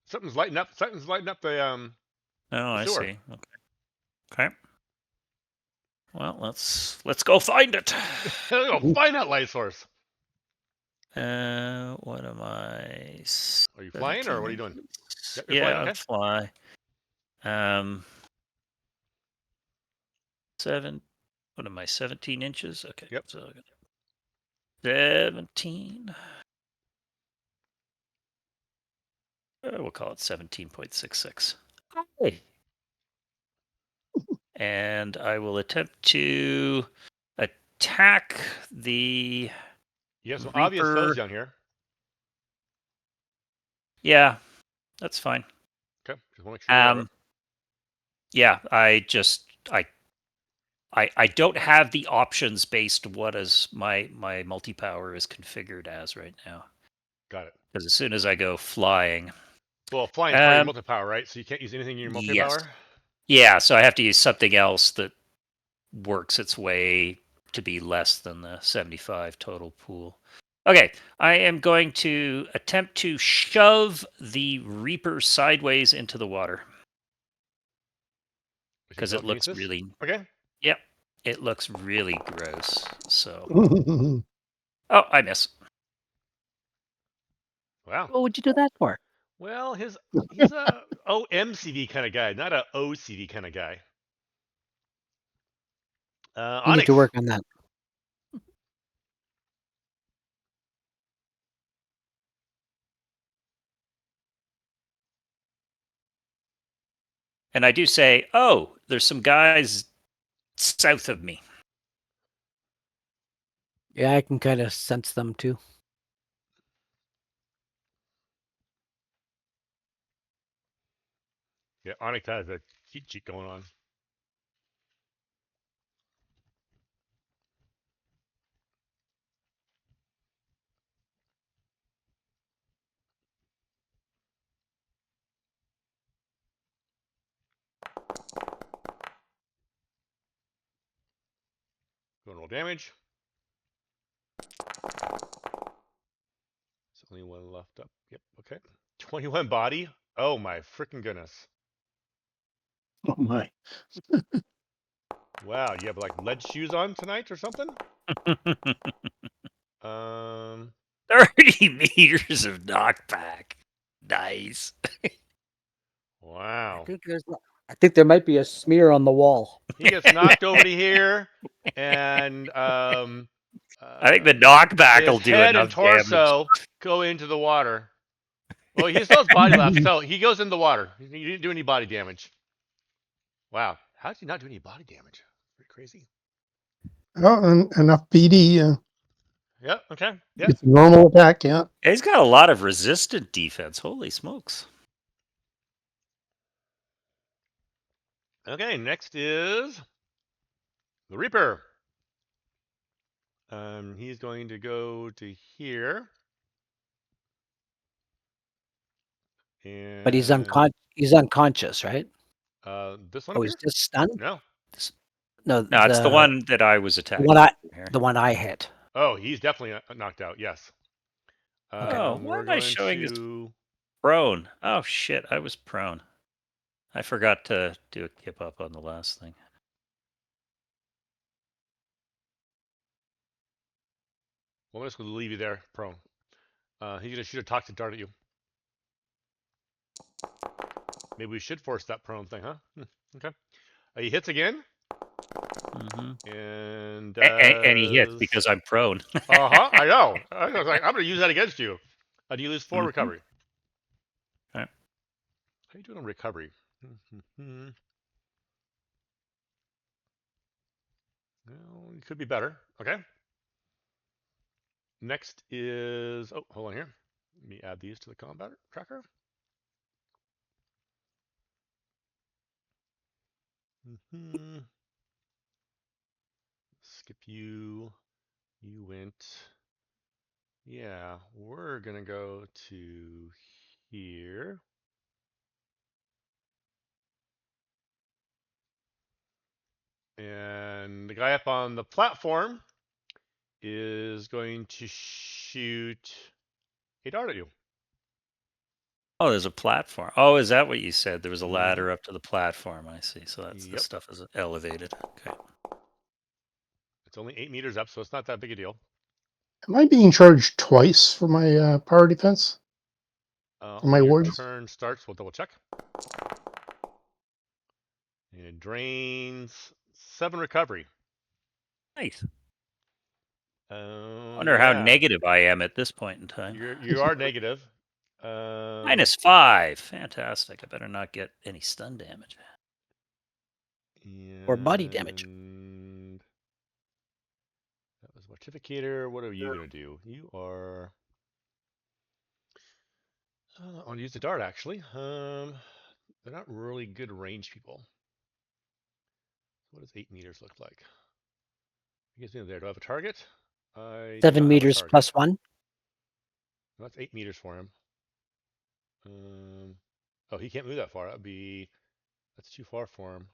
Something's lighting up. Something's lighting up the Oh, I sewer. see. Okay. Well, let's go find it. Go find that light source. What am I? Are you flying or what are you doing? inches? Yep, you're Yeah, flying, I'll okay. fly. What am I? 17 inches. Okay. Yep. So 17. We'll call it 17.66. Hey. And I will attempt to attack the You have some obvious Reaper. foes down here. Yeah, that's fine. Okay, just want to make sure you're aware of it. Yeah, I don't have the options based what is my multi-power is configured as right now. Got it. Because as soon as I go flying, Well, flying is part of your multi-power, right? So you can't use anything in your multi-power? yes. Yeah, so I have to use something else that works its way to be less than the 75 total pool. Okay, I am going to attempt to shove the Reaper sideways into the water. Because it looks really... Okay. Yep, it looks really gross. So... Well, Oh, I miss. Wow. What would you do that for? Well, he's a OMCV kind of guy, not a OCV kind of guy. You need Onyx. to work on that. And I do say, oh, there's some guys south of me. Yeah, I can kind of sense them too. Yeah, Onyx has a cheat sheet going on. Going to roll damage. There's only one left up. Yep, okay. 21 body. Oh my freaking goodness. oh my. Wow, you have like lead shoes on tonight or something? 30 meters of knockback. Nice. Wow. I think there's I think there might be a smear on the wall. He gets knocked over to here, and I think the knockback will his do head and enough damage. torso go into the water. Well, he still has body left, so he goes in the water. He didn't do any body damage. Wow, how did he not do any body damage? Pretty crazy. Oh, and enough BD. Yeah. Okay. Yeah. It's a normal attack. Yeah. He's got a lot of resistant defense. Holy smokes. Okay. Next is the Reaper. He's going to go to here. And But he's unconscious, right? this one Oh, up he's here? just stunned? No. No, No, it's the one that I was attacking. the one I hit. Oh, he's definitely knocked out. Yes. Oh, why we're am I going showing this to... prone? Oh shit, I was prone. I forgot to do a kip up on the last thing. Well, I'm just going to leave you there, prone. He's going to shoot a toxic dart at you. Maybe we should force that prone thing, huh? Okay. He hits again. Mm-hmm. And he hits because I'm prone. I know. I was like, I'm going to use that against you. Do you lose 4 recovery? Okay. How you doing on recovery? Well, it could be better. Okay. Next is... Oh, hold on here. Let me add these to the combat tracker. Skip you. You went... Yeah, we're going to go to here. And the guy up on the platform is going to shoot a dart at you. Oh, there's a platform. Oh, is that what you said? There was a ladder up to the platform. I see. So that's the stuff is elevated. Okay. It's only 8 meters up, so it's not that big a deal. Am I being charged twice for my power defense? For my Your wards? turn starts. We'll double check. And it drains 7 recovery. Nice. Wonder how negative I am at this point in time. You are negative. -5. Fantastic. I better not get any stun damage. Or body damage. That was Mortificator. What are you going to do? You are... I'll use the dart, actually. They're not really good range people. What does 8 meters look like? You guys there. Do I have a target? 7 meters plus 1. That's 8 meters for him. Oh, he can't move that far. That's too far for him.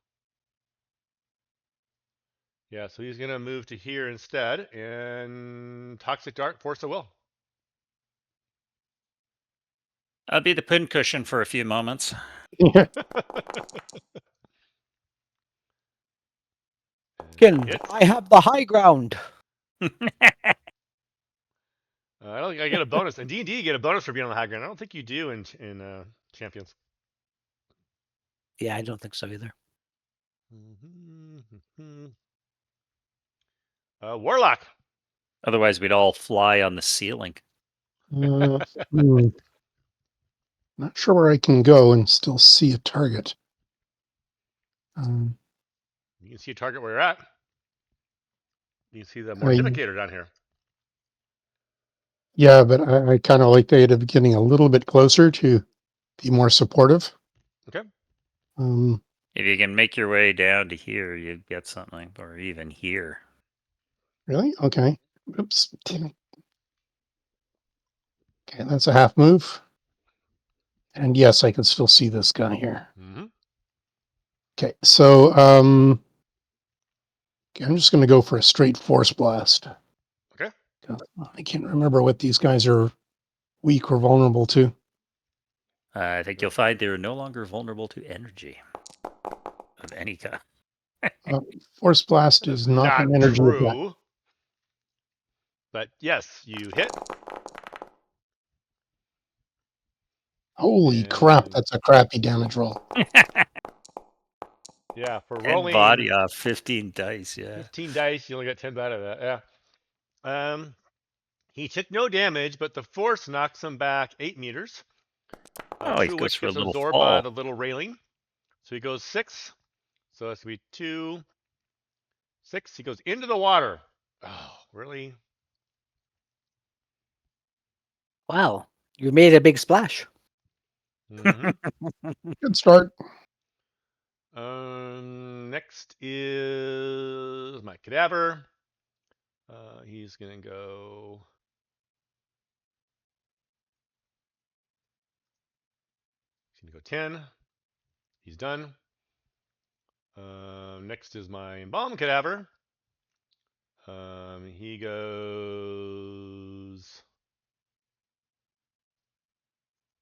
Yeah, so he's going to move to here instead, and Toxic Dart, Force of Will. I'll be the pincushion for a few moments. I have the high ground. I don't think I get a bonus. In D&D, you get a bonus for being on the high ground. I don't think you do in Champions. Yeah, I don't think so either. Warlock. Otherwise, we'd all fly on the ceiling. Not sure where I can go and still see a target. You can see a target where you're at. You can see the Mortificator down here. Yeah, but I kind of like the idea of getting a little bit closer to be more supportive. Okay. If you can make your way down to here, you'd get something, or even here. Really? Okay. Oops. Okay, that's a half move. And yes, I can still see this guy here. Okay, so I'm just going to go for a straight force blast. Okay. I can't remember what these guys are weak or vulnerable to. I think you'll find they're no longer vulnerable to energy of any kind. Force blast is not an energy true. But yes, you hit. Holy crap, that's a crappy damage roll. Yeah, for 10 rolling body off 15 dice. Yeah. 15 dice, you only got 10 out of that. Yeah. He took no damage, but the force knocks him back 8 meters. Oh, he True goes Witch for a gets little absorbed by fall. the little railing. So he goes 6. So that's going to be 2, 6. He goes into the water. Oh, really? Wow, you made a big splash. Mm-hmm. Good start. Next is my cadaver. He's going to go... He's going to go 10. He's done. Next is my embalmed cadaver. He goes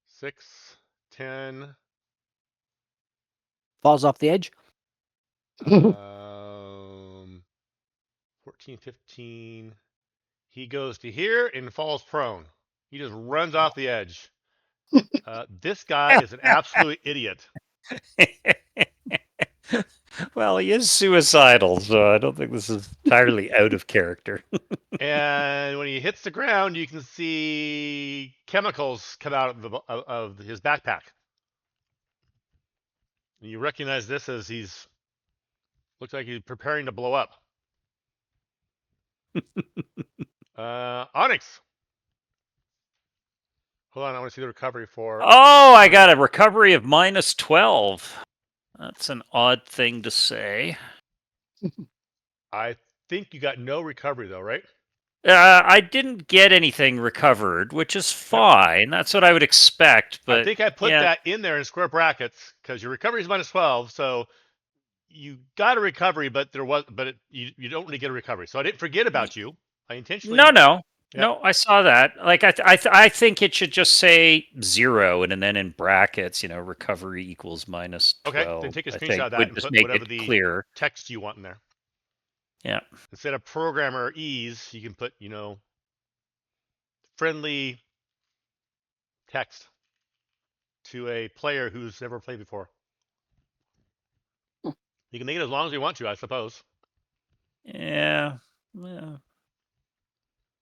6, 10, Falls off the edge. 14, 15. He goes to here and falls prone. He just runs off the edge. This guy is an absolute idiot. Well, he is suicidal, so I don't think this is entirely out of character. And when he hits the ground, you can see chemicals come out of his backpack. And you recognize this as looks like he's preparing to blow up. Onyx. Hold on, I want to see the recovery for... Oh, I got a recovery of minus 12. That's an odd thing to say. I think you got no recovery though, right? I didn't get anything recovered, which is fine. That's what I would expect. But I think I put yeah. that in there in square brackets because your recovery is minus 12, so you got a recovery, but you don't really get a recovery. So I didn't forget about you. I intentionally... No, Yep. I saw that. Like I think it should just say 0, and then in brackets, recovery equals minus 12. Okay, then take a I screenshot think of that would and just put make whatever it the clear. text you want in there. Yeah. Instead of programmer ease, you can put, friendly text to a player who's never played before. You can make it as long as you want to, I suppose. Yeah.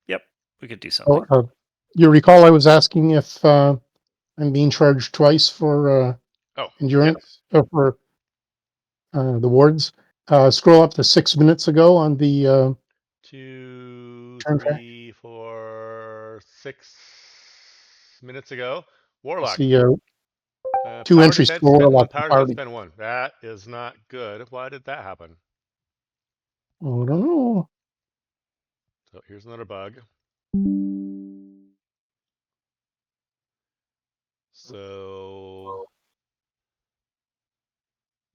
Yep. We could do something. You recall I was asking if I'm being charged twice for endurance for the wards. Scroll up to 6 minutes ago on the 2, turn track. 3, 4, 6 minutes ago. I Warlock. see 2 power entries defense, for spend 1. Warlock. Power defense, spend 1. That is not good. Why did that happen? Oh, I don't know. So here's another bug. So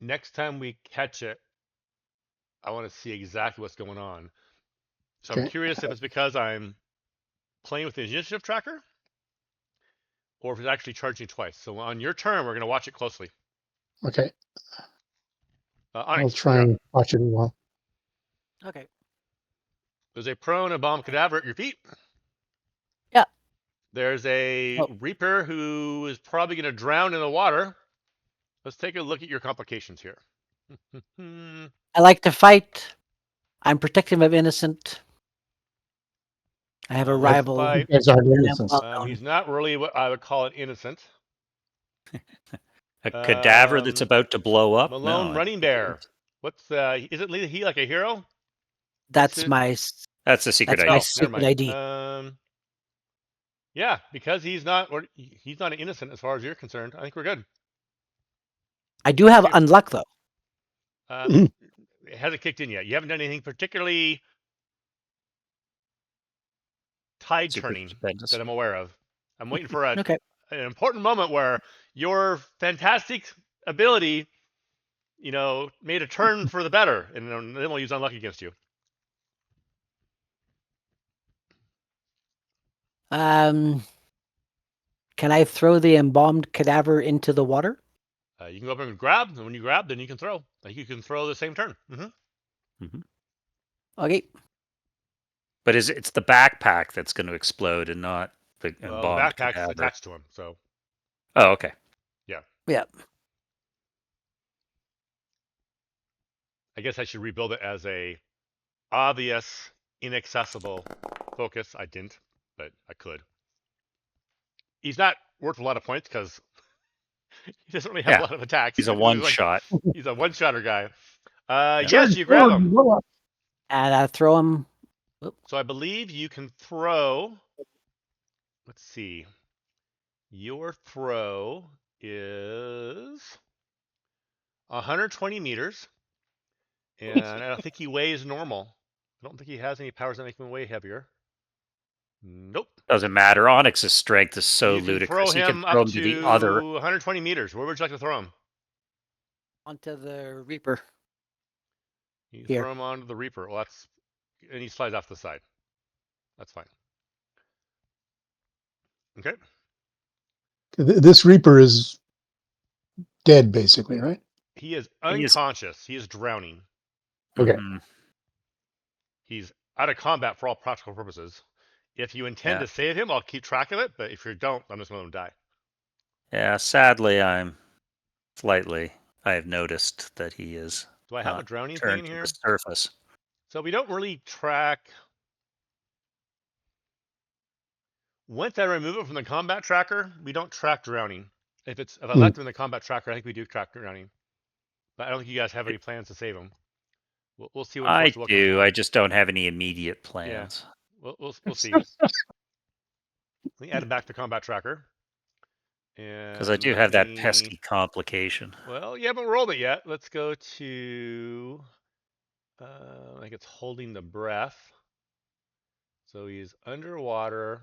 next time we catch it, I want to see exactly what's going on. So I'm curious if it's because I'm playing with the initiative tracker or if it's actually charging twice. So on your turn, we're going to watch it closely. Okay. Onyx, I'll try and watch it a while. Okay. There's a prone and bomb cadaver at your feet. Yeah. There's a Reaper who is probably going to drown in the water. Let's take a look at your complications here. I like to fight. I'm protective of innocent. I have a rival. You guys aren't innocent. He's not really what I would call an innocent. A cadaver that's about to blow up? Malone Running Bear. Isn't he like a hero? That's the secret that's ID. my secret ID. Yeah, because he's not an innocent as far as you're concerned. I think we're good. I do have unluck though. It hasn't kicked in yet. You haven't done anything particularly tide turning that I'm aware of. I'm waiting for an important moment where your fantastic ability, made a turn for the better, and then we'll use unluck against you. Can I throw the embalmed cadaver into the water? You can go up and grab, and when you grab, then you can throw. Like you can throw the same turn. Okay. But it's the backpack that's going to explode and not the embalmed backpack's cadaver. attached to him, so. Oh, okay. Yeah. Yeah. I guess I should rebuild it as a obvious, inaccessible focus. I didn't, but I could. He's not worth a lot of points because he doesn't really have a lot of attacks. He's a one-shot. He's a one-shotter guy. Yeah. Yes, you grab him. And throw him. So I believe you can throw. Let's see. Your throw is 120 meters, and I don't think he weighs normal. I don't think he has any powers that make him way heavier. Nope. Doesn't matter. Onyx's strength is so You can ludicrous. throw He can him throw up him to to the other. 120 meters. Where would you like to throw him? Onto the Reaper. You Here. throw him onto the Reaper. Well, that's and he slides off the side. That's fine. Okay. This Reaper is dead, basically, right? He is He is- unconscious. He is drowning. Okay. Mhm. He's out of combat for all practical purposes. If you intend Yeah. to save him, I'll keep track of it. But if you don't, I'm just going to let him die. Yeah, sadly, I have noticed that he is Do I have a drowning thing turned in to here? the surface. So we don't really track. Once I remove it from the combat tracker, we don't track drowning. If I left him in the combat tracker, I think we do track drowning. But I don't think you guys have any plans to save him. We'll see when I Force Will comes do. along. I just don't have any immediate plans. We'll see. Let me add him back to combat tracker. Because I do have that pesky complication. Well, you haven't rolled it yet. Let's go to. I think it's holding the breath. So he's underwater.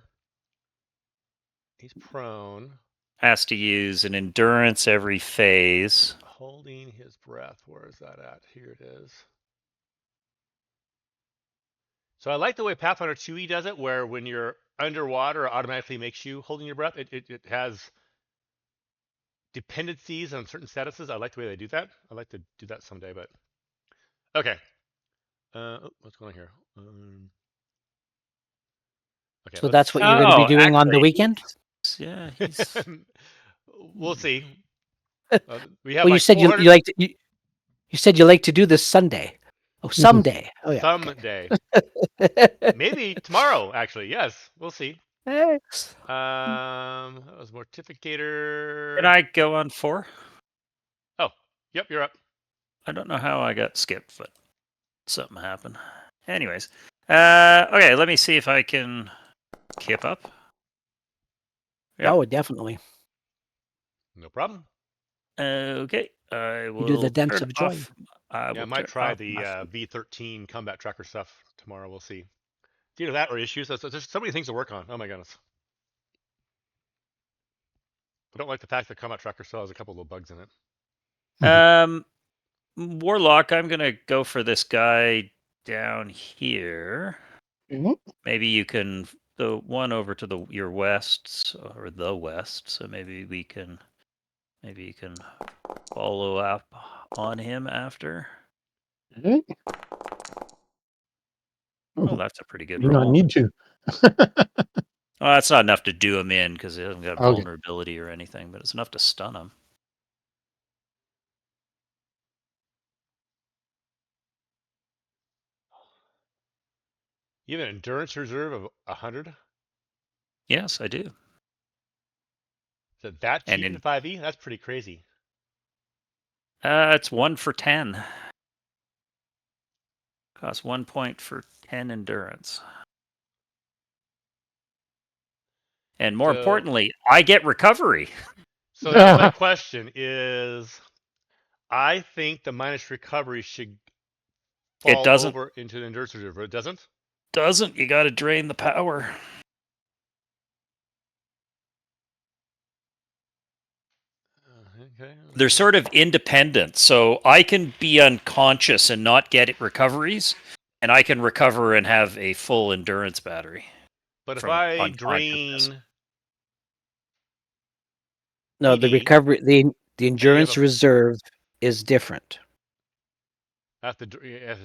He's prone. Has to use an endurance every phase. Holding his breath. Where is that at? Here it is. So I like the way Pathfinder 2e does it, where when you're underwater, it automatically makes you holding your breath. It has dependencies on certain statuses. I like the way they do that. I'd like to do that someday, but okay. What's going on here? Okay. So that's what you're going to be doing on the actually, weekend? Yeah. We'll see. We have Well, you like said you 400 like to, you said you like to do this Sunday. Oh, someday. Oh yeah. someday. Okay. Maybe tomorrow, actually. Yes, we'll see. Hey. That was Mortificator. Can I go on 4? Oh, yep, you're up. I don't know how I got skipped, but something happened. Anyways. Okay, let me see if I can keep up. Yep. Oh, definitely. No problem. Okay, I will do the dance turn of joy. off- I will might turn try off the my- V13 combat tracker stuff tomorrow. We'll see. It's either that or issues. There's so many things to work on. Oh my goodness. I don't like the fact that combat tracker still has a couple little bugs in it. Warlock, I'm gonna go for this guy down here. Mhm. Maybe you can the one over to your west or the west. So maybe you can follow up on him after. Okay. Oh, that's a pretty good You don't roll. need to. Oh, that's not enough to do him in because he hasn't got Okay. vulnerability or anything, but it's enough to stun him. You have an endurance reserve of 100? Yes, I do. Is it that And cheap in 5e? That's pretty crazy. It's 1 for 10. Costs 1 point for 10 endurance. And more So- importantly, I get recovery. So that's my question is, I think the minus recovery should fall doesn't. over into the endurance reserve, but it doesn't? Doesn't, you got to drain the power. Okay. They're sort of independent. So I can be unconscious and not get recoveries, and I can recover and have a full endurance battery. But if from I unconsciousness. drain... No, the ED, recovery, the endurance a- reserve is different. I have to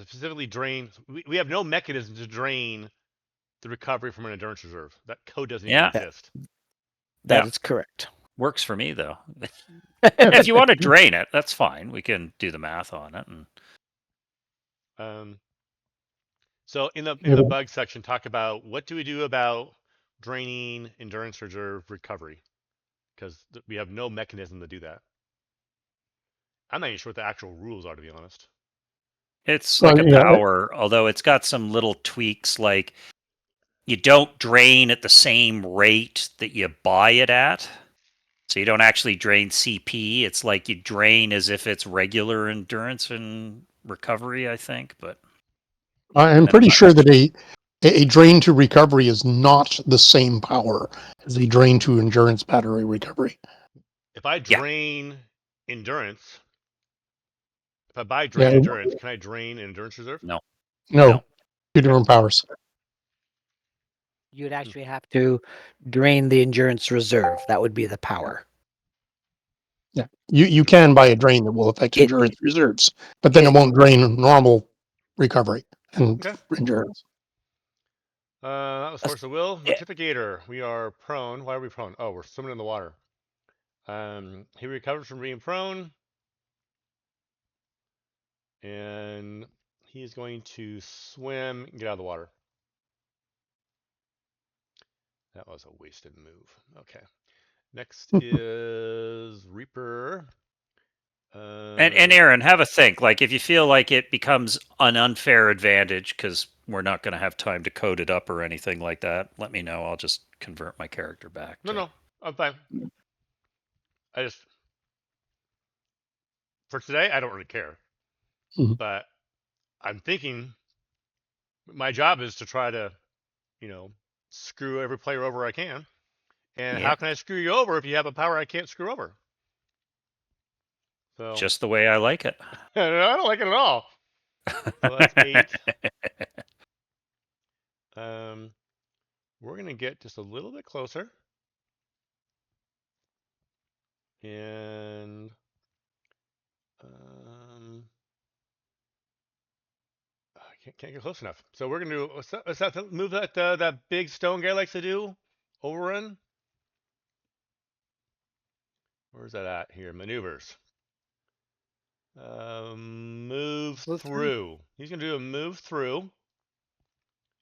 specifically drain... We have no mechanism to drain the recovery from an endurance reserve. That code doesn't even Yeah. exist. That Yeah. is correct. Works for me, though. If you want to drain it, that's fine. We can do the math on it. And So in the Yeah. bug section, talk about what do we do about draining endurance reserve recovery, because we have no mechanism to do that. I'm not even sure what the actual rules are, to be honest. It's Well, like a yeah, power, although it's got some little tweaks, like you don't drain at the same rate that you buy it at. So you don't actually drain CP. It's like you drain as if it's regular endurance and recovery, I think. But I'm then pretty sure that a drain to recovery is not the same power as a drain to endurance battery recovery. If I drain endurance, if I buy drain Yeah, endurance, can I drain an endurance reserve? no. no, 2 different powers. You'd actually have to drain the endurance reserve. That would be the power. Yeah, you can buy a drain that will affect It- endurance reserves, but then it it- won't drain normal recovery and Okay. endurance. That was Force of Will. Mortificator. We are prone. Why are we prone? Oh, we're swimming in the water. He recovers from being prone. And he's going to swim and get out of the water. That was a wasted move. Okay. Next is Reaper. And Aaron, have a think. Like if you feel like it becomes an unfair advantage because we're not going to have time to code it up or anything like that, let me know. I'll just convert my character back. No, I'm fine. I just, for today, I don't really care. Mhm. But I'm thinking my job is to try to, screw every player over I can. And Yeah. how can I screw you over if you have a power I can't screw over? So Just the way I like it. I don't like it at all. So that's 8. We're gonna get just a little bit closer, and I can't get close enough. So we're gonna do what's that move that that big stone guy likes to do? Overrun. Where's that at here? Maneuvers. Move Move through. through. He's gonna do a move through.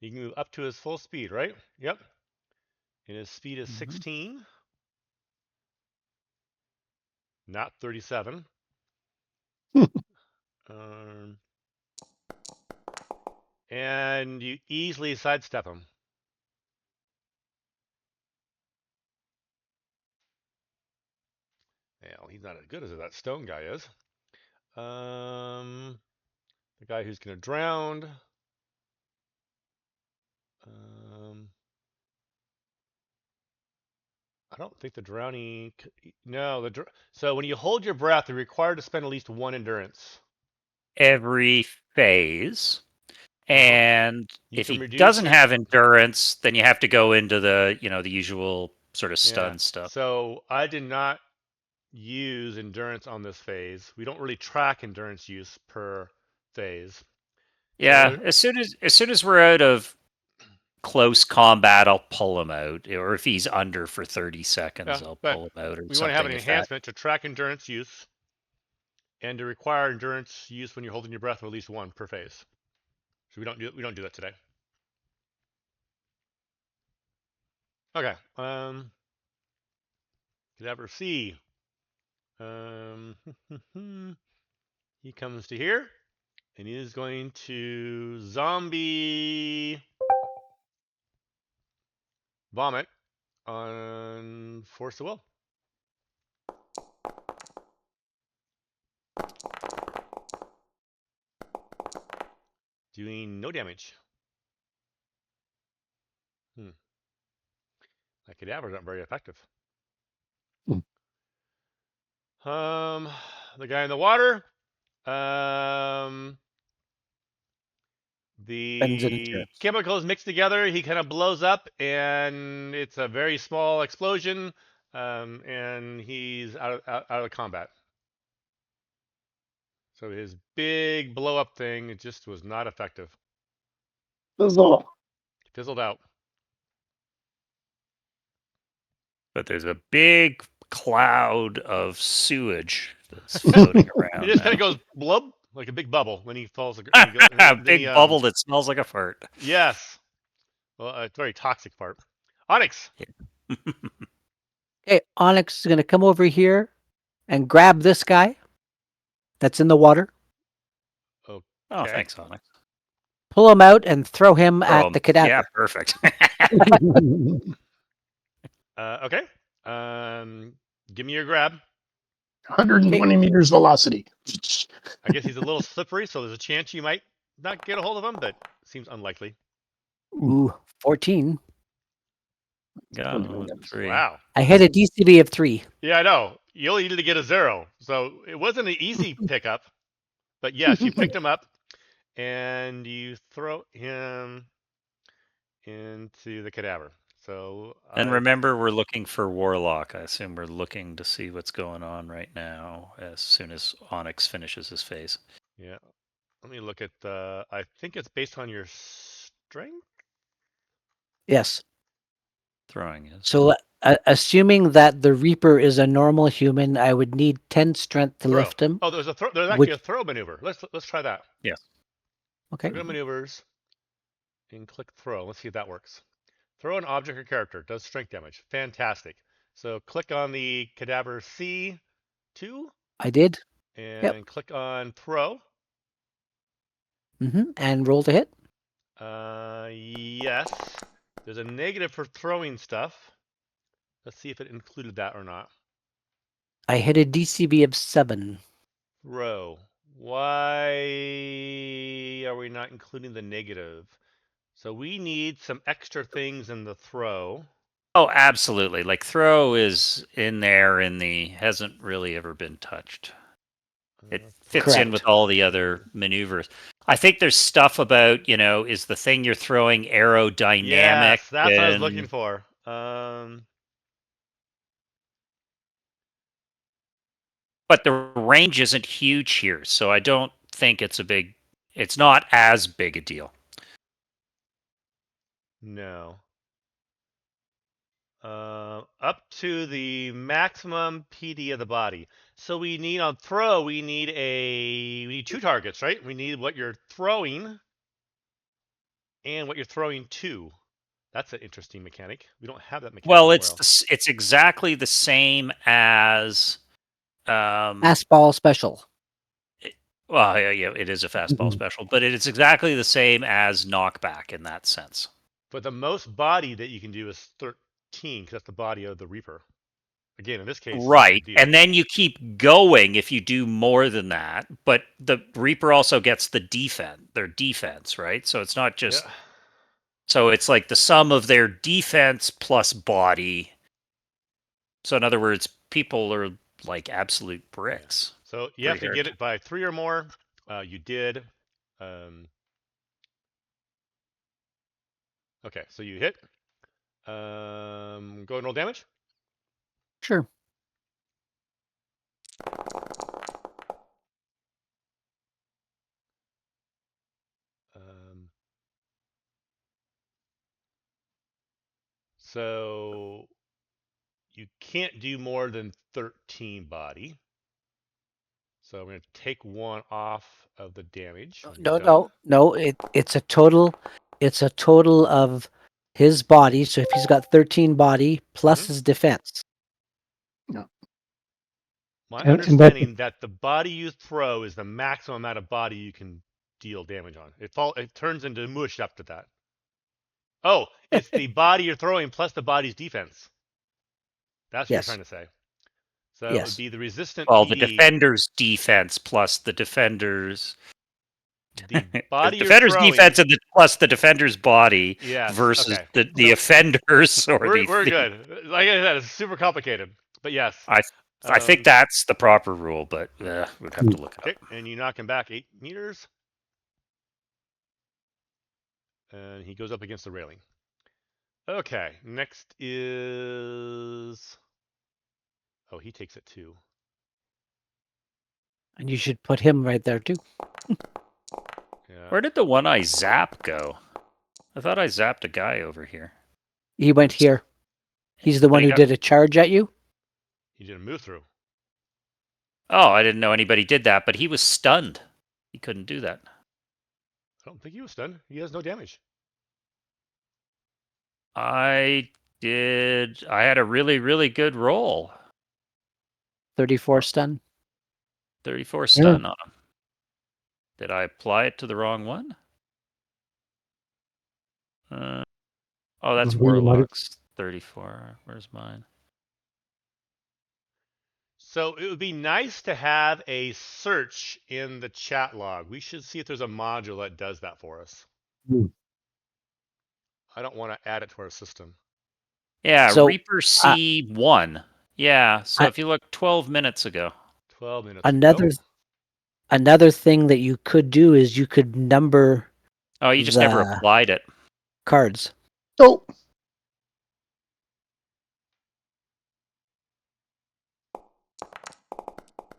He can move up to his full speed, right? Yep. And his speed is 16, not 37. And you easily sidestep him. Well, he's not as good as that stone guy is. The guy who's gonna drown. I don't think the drowning. No, so when you hold your breath, you're required to spend at least 1 endurance. Every phase. And You if can he reduce doesn't it. have endurance, then you have to go into the, the usual sort of stun stuff. So I did not use endurance on this phase. We don't really track endurance use per phase. Yeah, So as soon as we're out of close combat, I'll pull him out. Or if he's under for 30 seconds, I'll pull him out or we something. want to have an enhancement to track endurance use and to require endurance use when you're holding your breath, or at least 1 per phase. So we don't do that today. Okay. Cadaver C. He comes to here, and he is going to zombie vomit on Force of Will. Doing no damage. My cadavers aren't very effective. The guy in the water. The chemicals mixed together, he kind of blows up, and it's a very small explosion, and he's out of combat. So his big blow up thing, it just was not effective. Fizzled out. But there's a big cloud of sewage that's floating around. It just kind of goes blub, like a big bubble when he falls. When he A big bubble that smells like a fart. Yes. Well, it's very toxic fart. Onyx. Okay, Onyx is going to come over here and grab this guy that's in the water, Okay. Oh, thanks, Onyx. pull him out, and throw him Throw at 'em. the cadaver. Yeah, perfect. Okay. Give me your grab. 120 meters velocity. I guess he's a little slippery, so there's a chance you might not get a hold of him, but seems unlikely. Ooh, 14. Go 3. Wow. I hit a DCB of 3. Yeah, I know. You only needed to get a 0, so it wasn't an easy pickup. But yes, you picked him up, and you throw him into the cadaver. So And remember, we're looking for Warlock. I assume we're looking to see what's going on right now as soon as Onyx finishes his phase. Yeah. Let me look at the. I think it's based on your strength. Yes. Throwing is. So, assuming that the Reaper is a normal human, I would need 10 strength to Throw. lift him. Oh, there's actually a throw maneuver. Let's try that. Yes. Okay. Go to maneuvers and click throw. Let's see if that works. Throw an object or character. Does strength damage. Fantastic. So click on the cadaver C2. I did. And click on throw. And roll to hit. Yes. There's a negative for throwing stuff. Let's see if it included that or not. I hit a DCB of 7. Throw. Why are we not including the negative? So we need some extra things in the throw. Oh, absolutely. Like throw is in there hasn't really ever been touched. It fits in with all the other maneuvers. I think there's stuff about, is the thing you're throwing aerodynamic? Yes, that's what I was looking for. But the range isn't huge here, so I don't think it's not as big a deal. No. Up to the maximum PD of the body. So we need on throw, we need 2 targets, right? We need what you're throwing and what you're throwing to. That's an interesting mechanic. We don't have that mechanic. Well, it's exactly the same as fastball special. Well, yeah, it is a fastball special, but it is exactly the same as knockback in that sense. But the most body that you can do is 13, because that's the body of the Reaper. Again, in this case, right, and then you keep going if you do more than that. But the Reaper also gets their defense, right? So it's not just. Yeah. So it's like the sum of their defense plus body. So in other words, people are like absolute bricks. Yeah. So you have to get it by 3 or more. You did. Okay, so you hit. Go ahead and roll damage. Sure. So you can't do more than 13 body. So I'm going to take 1 off of the damage. No. It's a total. It's a total of his body. So if he's got 13 body plus his defense. No. My understanding that the body you throw is the maximum amount of body you can deal damage on. It turns into mush after that. Oh, it's the body you're throwing plus the body's defense. That's what you're trying to say. So it would be the resistant. Well, the defender's defense plus the defender's. The body the defender's defense and plus the defender's body versus the offenders or we're good. Like I said, it's super complicated. But yes. I think that's the proper rule, but we'd have to look it up. And you knock him back 8 meters. And he goes up against the railing. Okay, next is... Oh, he takes it too. And you should put him right there too. Yeah. Where did the one-eye zap go? I thought I zapped a guy over here. He went here. He's the one who did a charge at you? He did a move through. Oh, I didn't know anybody did that, but he was stunned. He couldn't do that. I don't think he was stunned. He has no damage. I did. I had a really, really good roll. 34 stun. 34 stun on him. Did I apply it to the wrong one? Oh, that's Maybe you might have- Warlock's 34. Where's mine? So it would be nice to have a search in the chat log. We should see if there's a module that does that for us. Hmm. I don't want to add it to our system. Yeah, So, Reaper C1. Yeah, so I- if you look 12 minutes ago. 12 minutes Another ago. another thing that you could do is you could number Oh, you just never the applied it. cards. Oh,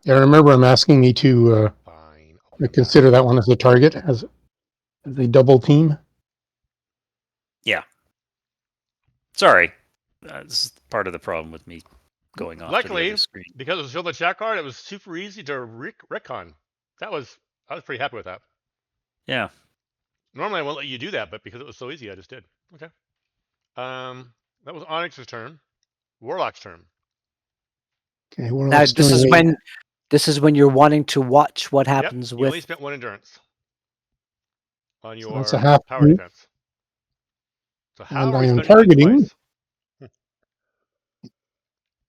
yeah. Remember, I'm asking me to Fine. I'll put it consider back. that one as a target, as a double team. Sorry. This is part of the problem with me going off to the Luckily, other screen. because it was still the chat card, it was super easy to retcon. I was pretty happy with that. Yeah. Normally I won't let you do that, but because it was so easy, I just did. Okay. That was Onyx's turn. Warlock's turn. Okay, Now Warlock's this is doing when you're wanting to watch what Yep. happens You with only spent 1 endurance on your that's a half power point. defense. So how And are I we am spending it targeting. twice?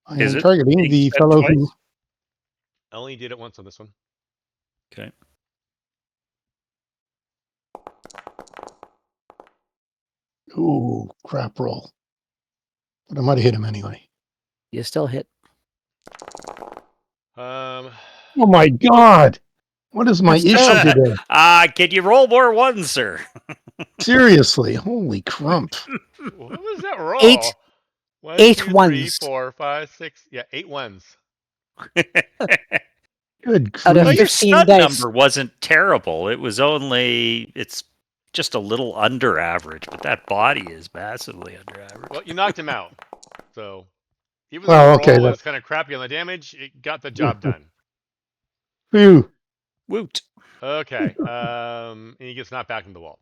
I Is am it targeting being the spent fellow twice? who. I only did it once on this one. Okay. Ooh, crap roll. But I might have hit him anyway. you still hit. Um, Oh my God! What is my issue today? Can you roll more ones, sir? Seriously, holy crump! what was that roll? Eight- 1, eight 2, 3, ones. 4, 5, 6. Yeah, 8 ones. Good Out of Well, grief! your 15 stun dice. number wasn't terrible. It's just a little under average, but that body is massively under average. Well, you knocked him out. So even Well, though the okay, roll that- is kind of crappy on the damage, it got the job done. Phew. Woot. Okay. And he gets knocked back into the wall.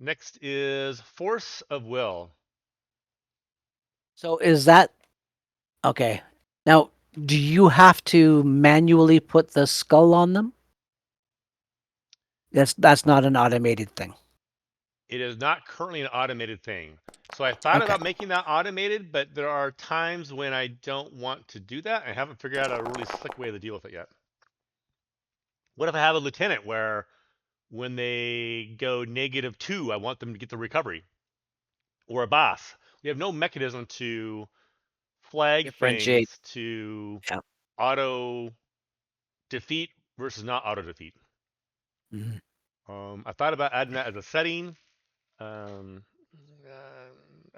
Next is Force of Will. So is that okay? Now, do you have to manually put the skull on them? That's not an automated thing. It is not currently an automated thing. So I thought Okay. about making that automated, but there are times when I don't want to do that. I haven't figured out a really slick way to deal with it yet. What if I have a lieutenant where when they go -2, I want them to get the recovery? Or a boss. We have no mechanism to flag Differentiate. things to Yeah. auto defeat versus not auto defeat. Mhm. I thought about adding that as a setting. I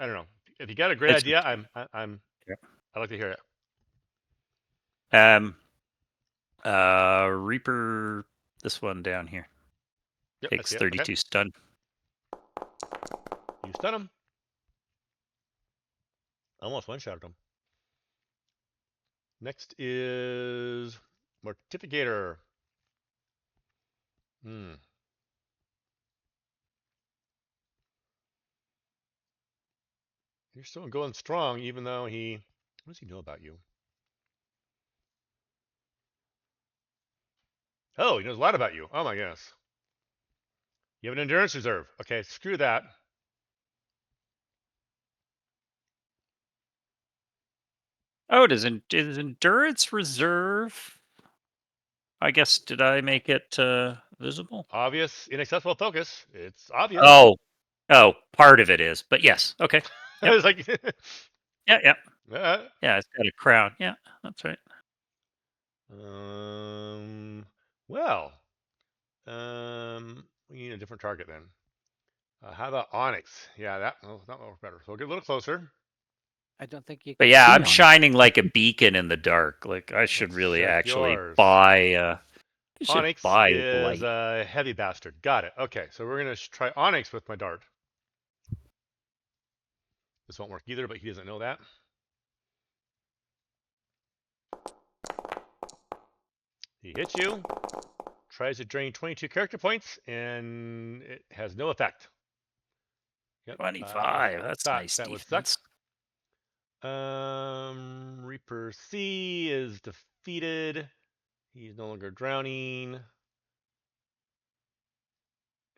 don't know. If you got a great It's- idea, Yeah. I'd like to hear it. Reaper, this one down here Yep, I takes see it. 32 Okay. stun. You stun him. Almost one-shotted him. Next is Mortificator. You're still going strong, even though he... What does he know about you? Oh, he knows a lot about you. Oh my goodness. You have an endurance reserve. Okay, screw that. Oh, does endurance reserve? I guess, did I make it visible? Obvious, inaccessible focus. It's obvious. Oh, part of it is, but yes, okay. I was like, Yeah, it's got a crown. Yeah, that's right. well, we need a different target then. How about Onyx? Yeah, that will work better. So we'll get a little closer. I don't think you. But Can yeah, see I'm on. shining like a beacon in the dark. Like I should Let's really check actually yours. buy. Onyx buy is light. a heavy bastard. Got it. Okay, so we're gonna try Onyx with my dart. This won't work either, but he doesn't know that. He hits you. Tries to drain 22 character points, and it has no effect. Yep, 25. That's thought nice that would suck. defense. Reaper C is defeated. He's no longer drowning.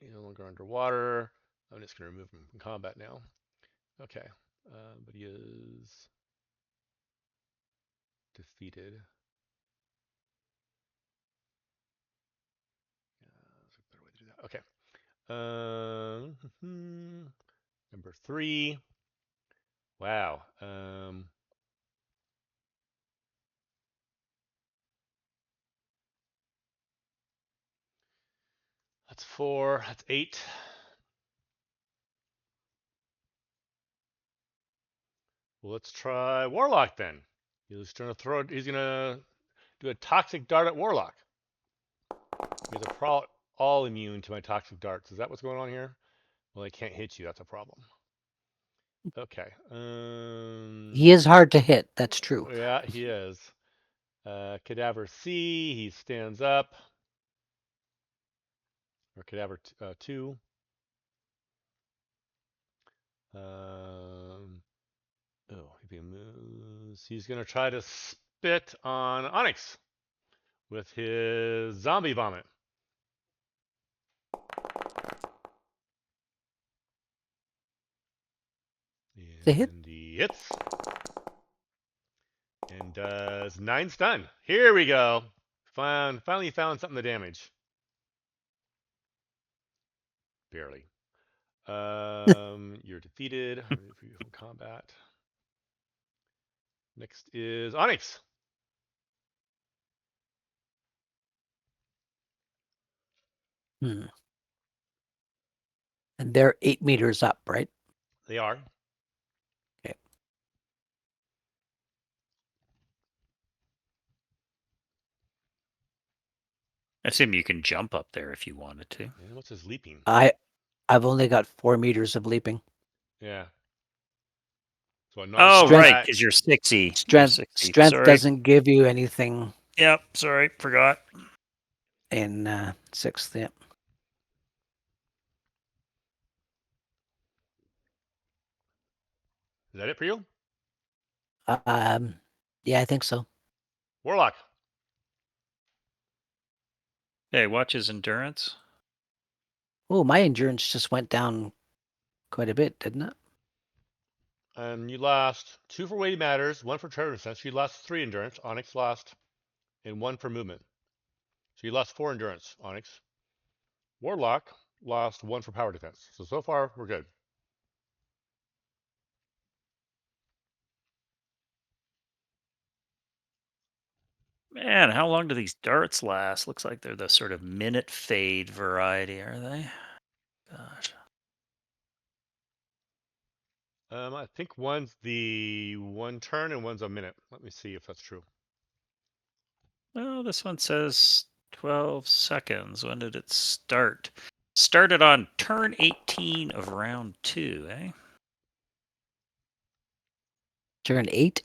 He's no longer underwater. I'm just going to remove him from combat now. Okay, but he is defeated. There's a better way to do that. Okay. Number 3. Wow. That's 4. That's 8. Well, let's try Warlock then. He's gonna do a toxic dart at Warlock. He's all immune to my toxic darts. Is that what's going on here? Well, they can't hit you. That's a problem. Okay. He is hard to hit. That's true. Yeah, he is. Cadaver C. He stands up. Or Cadaver 2. If he moves, he's gonna try to spit on Onyx with his zombie vomit. The hit? And he hits. And does 9 stun. Here we go. Finally found something to damage. Barely. You're defeated. Remove you from combat. Next is Onyx. And they're 8 meters up, right? They are. Okay. I assume you can jump up there if you wanted to. And what's his leaping? I've only got 4 meters of leaping. Yeah. So right, because you're 60. Strength doesn't give you anything. Yep, sorry, forgot. In 6th, yeah. Is that it for you? Yeah, I think so. Warlock. Okay, watch his endurance. Oh, my endurance just went down quite a bit, didn't it? And you lost 2 for weighty matters, 1 for tremor defense. You lost 3 endurance. Onyx lost, and 1 for movement. So you lost 4 endurance, Onyx. Warlock lost 1 for power defense. So far, we're good. Man, how long do these darts last? Looks like they're the sort of minute fade variety, are they? Gosh. I think one's the 1 turn and one's a minute. Let me see if that's true. Well, this one says 12 seconds. When did it start? Started on turn 18 of round 2, eh? Turn 8?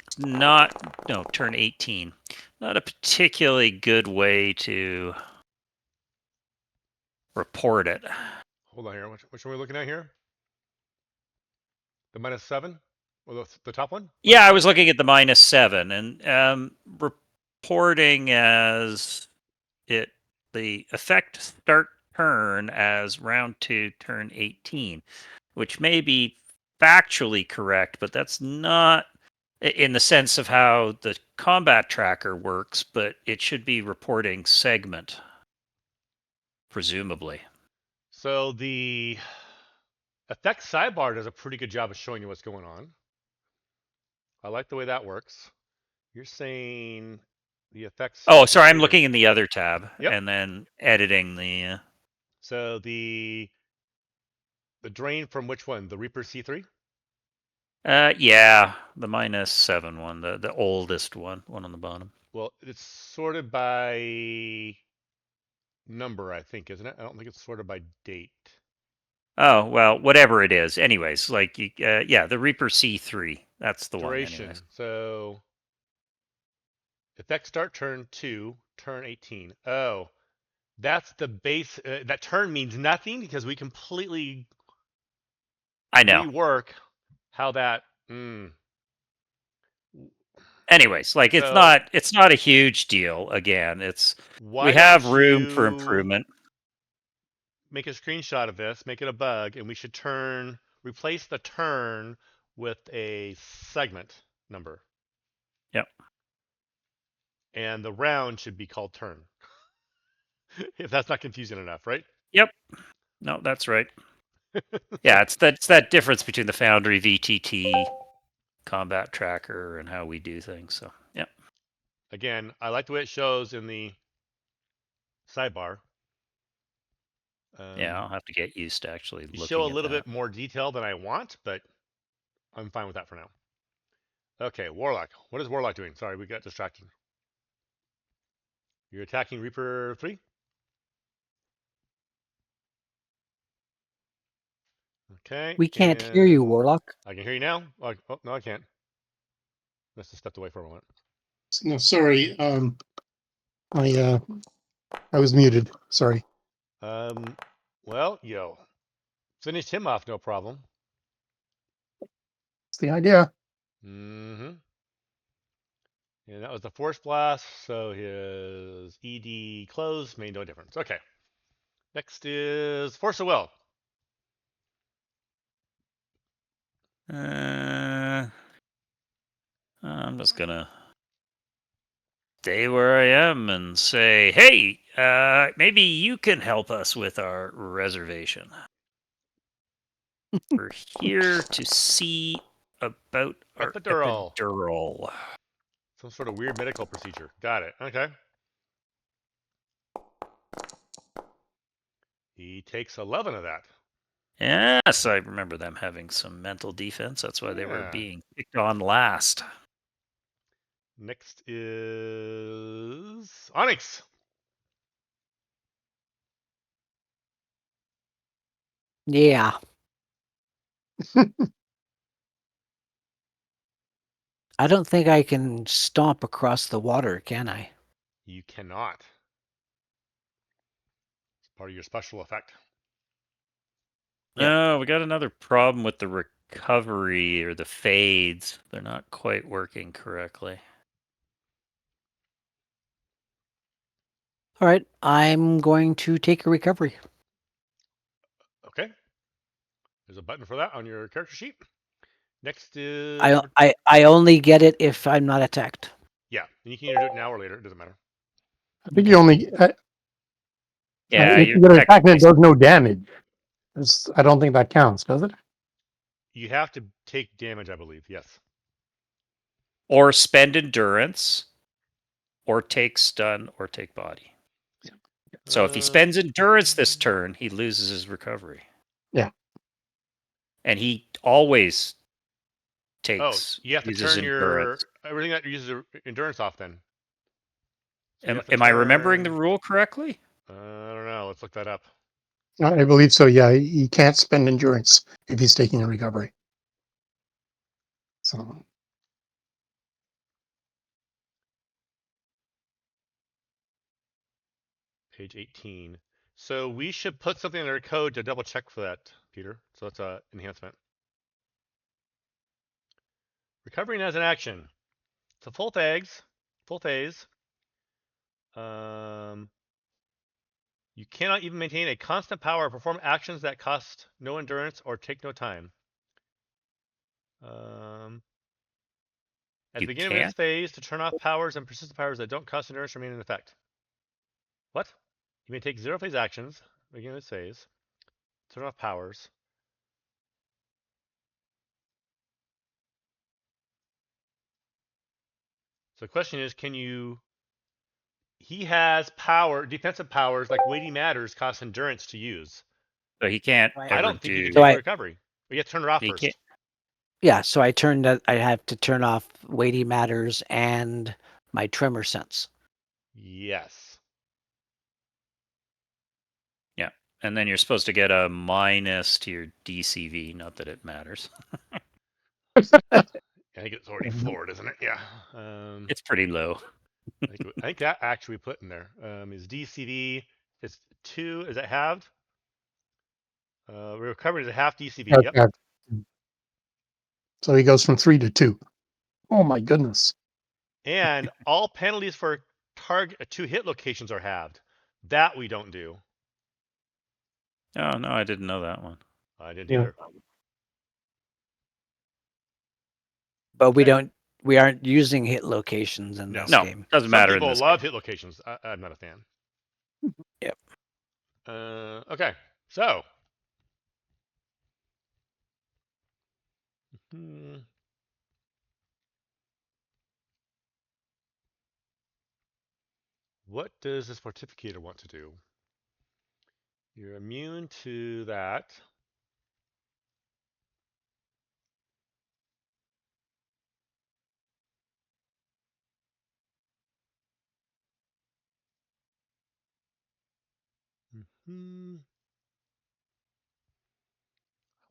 Turn 18. Not a particularly good way to report it. Hold on here. Which one are we looking at here? The -7? Or the top one? Yeah, I was looking at the -7 and reporting as the effect start turn as round 2, turn 18, which may be factually correct, but that's not in the sense of how the combat tracker works, but it should be reporting segment, presumably. So the effect sidebar does a pretty good job of showing you what's going on. I like the way that works. You're saying the effects. Oh, sorry, I'm looking in the other tab Yep. and then editing the. So the drain from which one? The Reaper C3? Yeah, the -7 one, the oldest one on the bottom. Well, it's sorted by number, I think, isn't it? I don't think it's sorted by date. Oh, well, whatever it is. Anyways, like, yeah, the Reaper C3. That's the Duration. one, anyways. So effect start turn 2, turn 18. Oh, That's the base. That turn means nothing because we completely I know. rework how that. Anyways, like So it's not a huge deal. Again, why we have don't room for you improvement. make a screenshot of this, make it a bug, and we should replace the turn with a segment number. Yep. And the round should be called turn. If that's not confusing enough, right? Yep. No, that's right. Yeah, it's that difference between the Foundry VTT combat tracker and how we do things. So, yeah. Again, I like the way it shows in the sidebar. Yeah, I'll have to get used to actually looking Show a at little that. bit more detail than I want, but I'm fine with that for now. Okay, Warlock. What is Warlock doing? Sorry, we got distracted. You're attacking Reaper 3? Okay. We can't hear you, Warlock. I can hear you now. Oh, no, I can't. Must have stepped away for a moment. No, sorry. I was muted. Sorry. Well, finished him off, no problem. It's the idea. Mm-hmm. And that was the Force Blast, so his ED close made no difference. Okay. Next is Force of Will. I'm just gonna stay where I am and say, hey, maybe you can help us with our reservation. We're here to see about our Epidural. epidural. Some sort of weird medical procedure. Got it. Okay. He takes 11 of that. Yes, I remember them having some mental defense. That's why they were being picked on last. Next is Onyx. Yeah. I don't think I can stomp across the water, can I? You cannot. It's part of your special effect. Yep. No, we got another problem with the recovery or the fades. They're not quite working correctly. All right, I'm going to take a recovery. Okay. There's a button for that on your character sheet. Next is I only get it if I'm not attacked. yeah. You can either do it now or later. It doesn't matter. I think you only. Yeah, if you get attacked and it does no damage. I don't think that counts, does it? You have to take damage, I believe. Yes. Or spend endurance, or take stun, or take body. So if he spends endurance this turn, he loses his recovery. Yeah. And he always takes. You have to turn everything that uses endurance off then. So am I remembering the rule correctly? I don't know. Let's look that up. I believe so. Yeah, he can't spend endurance if he's taking a recovery. So. Page 18. So we should put something in our code to double check for that, Peter. So that's an enhancement. Recovering as an action. So full phase. You cannot even maintain a constant power or perform actions that cost no endurance or take no time. At the beginning of this phase, to turn off powers and persistent powers that don't cost endurance remain in effect. What? You may take 0 phase actions at the beginning of this phase. Turn off powers. So the question is, can you... He has defensive powers like weighty matters cost endurance to use. So he can't I don't think you can So take a recovery. But you have to turn it off first. Yeah, so I have to turn off weighty matters and my tremor sense. Yes. Yeah, and then you're supposed to get a minus to your DCV. Not that it matters. I think it's already floored, isn't it? Yeah. It's pretty low. I think that actually we put in there is DCV It's 2. Is it halved? Recovery is a half DCB. Yeah, Yep. yeah. So he goes from 3 to 2. Oh my goodness. And all penalties for target 2 hit locations are halved. That we don't do. Oh no, I didn't know that one. I didn't Yeah. either. But we Okay. aren't using hit locations in No. this No, game. doesn't Some matter in people this love game. hit locations. I'm not a fan. Yep. Okay. So. What does this Mortificator want to do? You're immune to that. I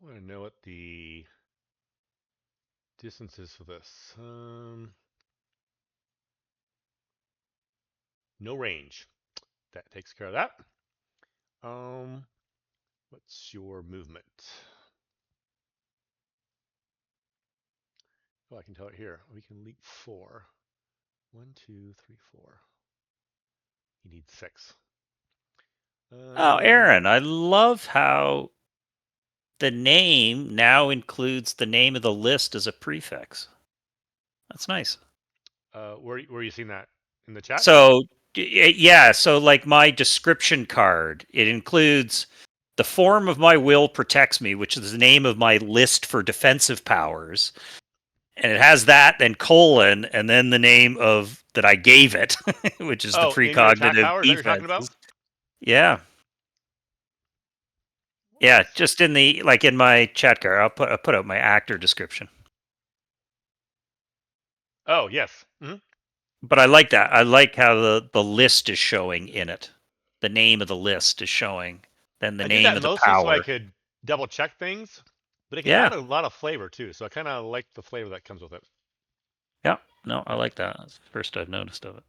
want to know what the distance is for this. No range. That takes care of that. What's your movement? Oh, I can tell it here. We can leap 4. 1, 2, 3, 4. You need 6. Oh, Aaron, I love how the name now includes the name of the list as a prefix. That's nice. Where are you seeing that? In the chat? So, yeah, so like my description card, it includes the form of my will protects me, which is the name of my list for defensive powers. And it has that, then colon, and then the name of that I gave it, which is the in your attack precognitive power? Is that what you're talking about? defenses. Yeah. Yeah, just in the in my chat card, I'll put out my actor description. Oh, yes. But I like that. I like how the list is showing in it. The name of the list is showing. Then the I did name that of the mostly so I power. could double check things, but it can Yeah. add a lot of flavor too. So I kind of like the flavor that comes with it. Yeah. No, I like that. That's the first I've noticed of it.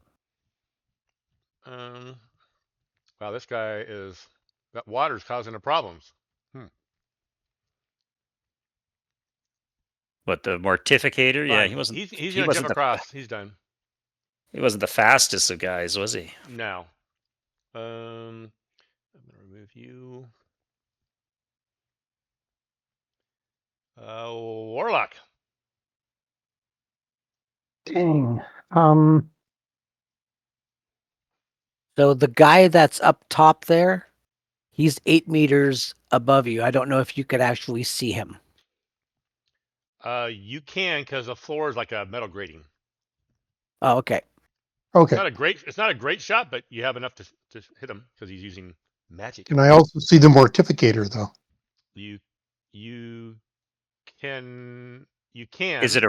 Wow, this guy is that water's causing the problems. But the Mortificator, yeah, Fine. he wasn't. He's He gonna jump wasn't the. across. He's done. He wasn't the fastest of guys, was he? Now, I'm gonna remove you. Warlock. Dang. So the guy that's up top there, he's 8 meters above you. I don't know if you could actually see him. You can because the floor is like a metal grating. Oh, okay. Okay. It's not a great shot, but you have enough to hit him because he's using magic. Can I also see the Mortificator though? You can. Is it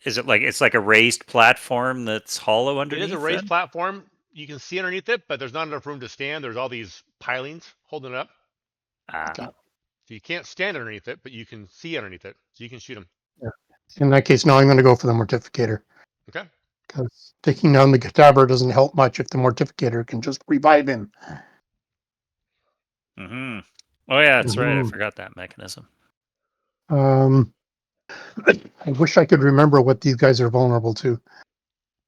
it's like a raised platform that's hollow underneath? It is a raised platform. You can see underneath it, but there's not enough room to stand. There's all these pilings holding it up. Okay. So you can't stand underneath it, but you can see underneath it. So you can shoot him. Yeah. In that case, now I'm going to go for the Mortificator. Okay. Because taking down the Cadaver doesn't help much if the Mortificator can just revive him. Mm-hmm. Oh yeah, that's right. I forgot that mechanism. I wish I could remember what these guys are vulnerable to,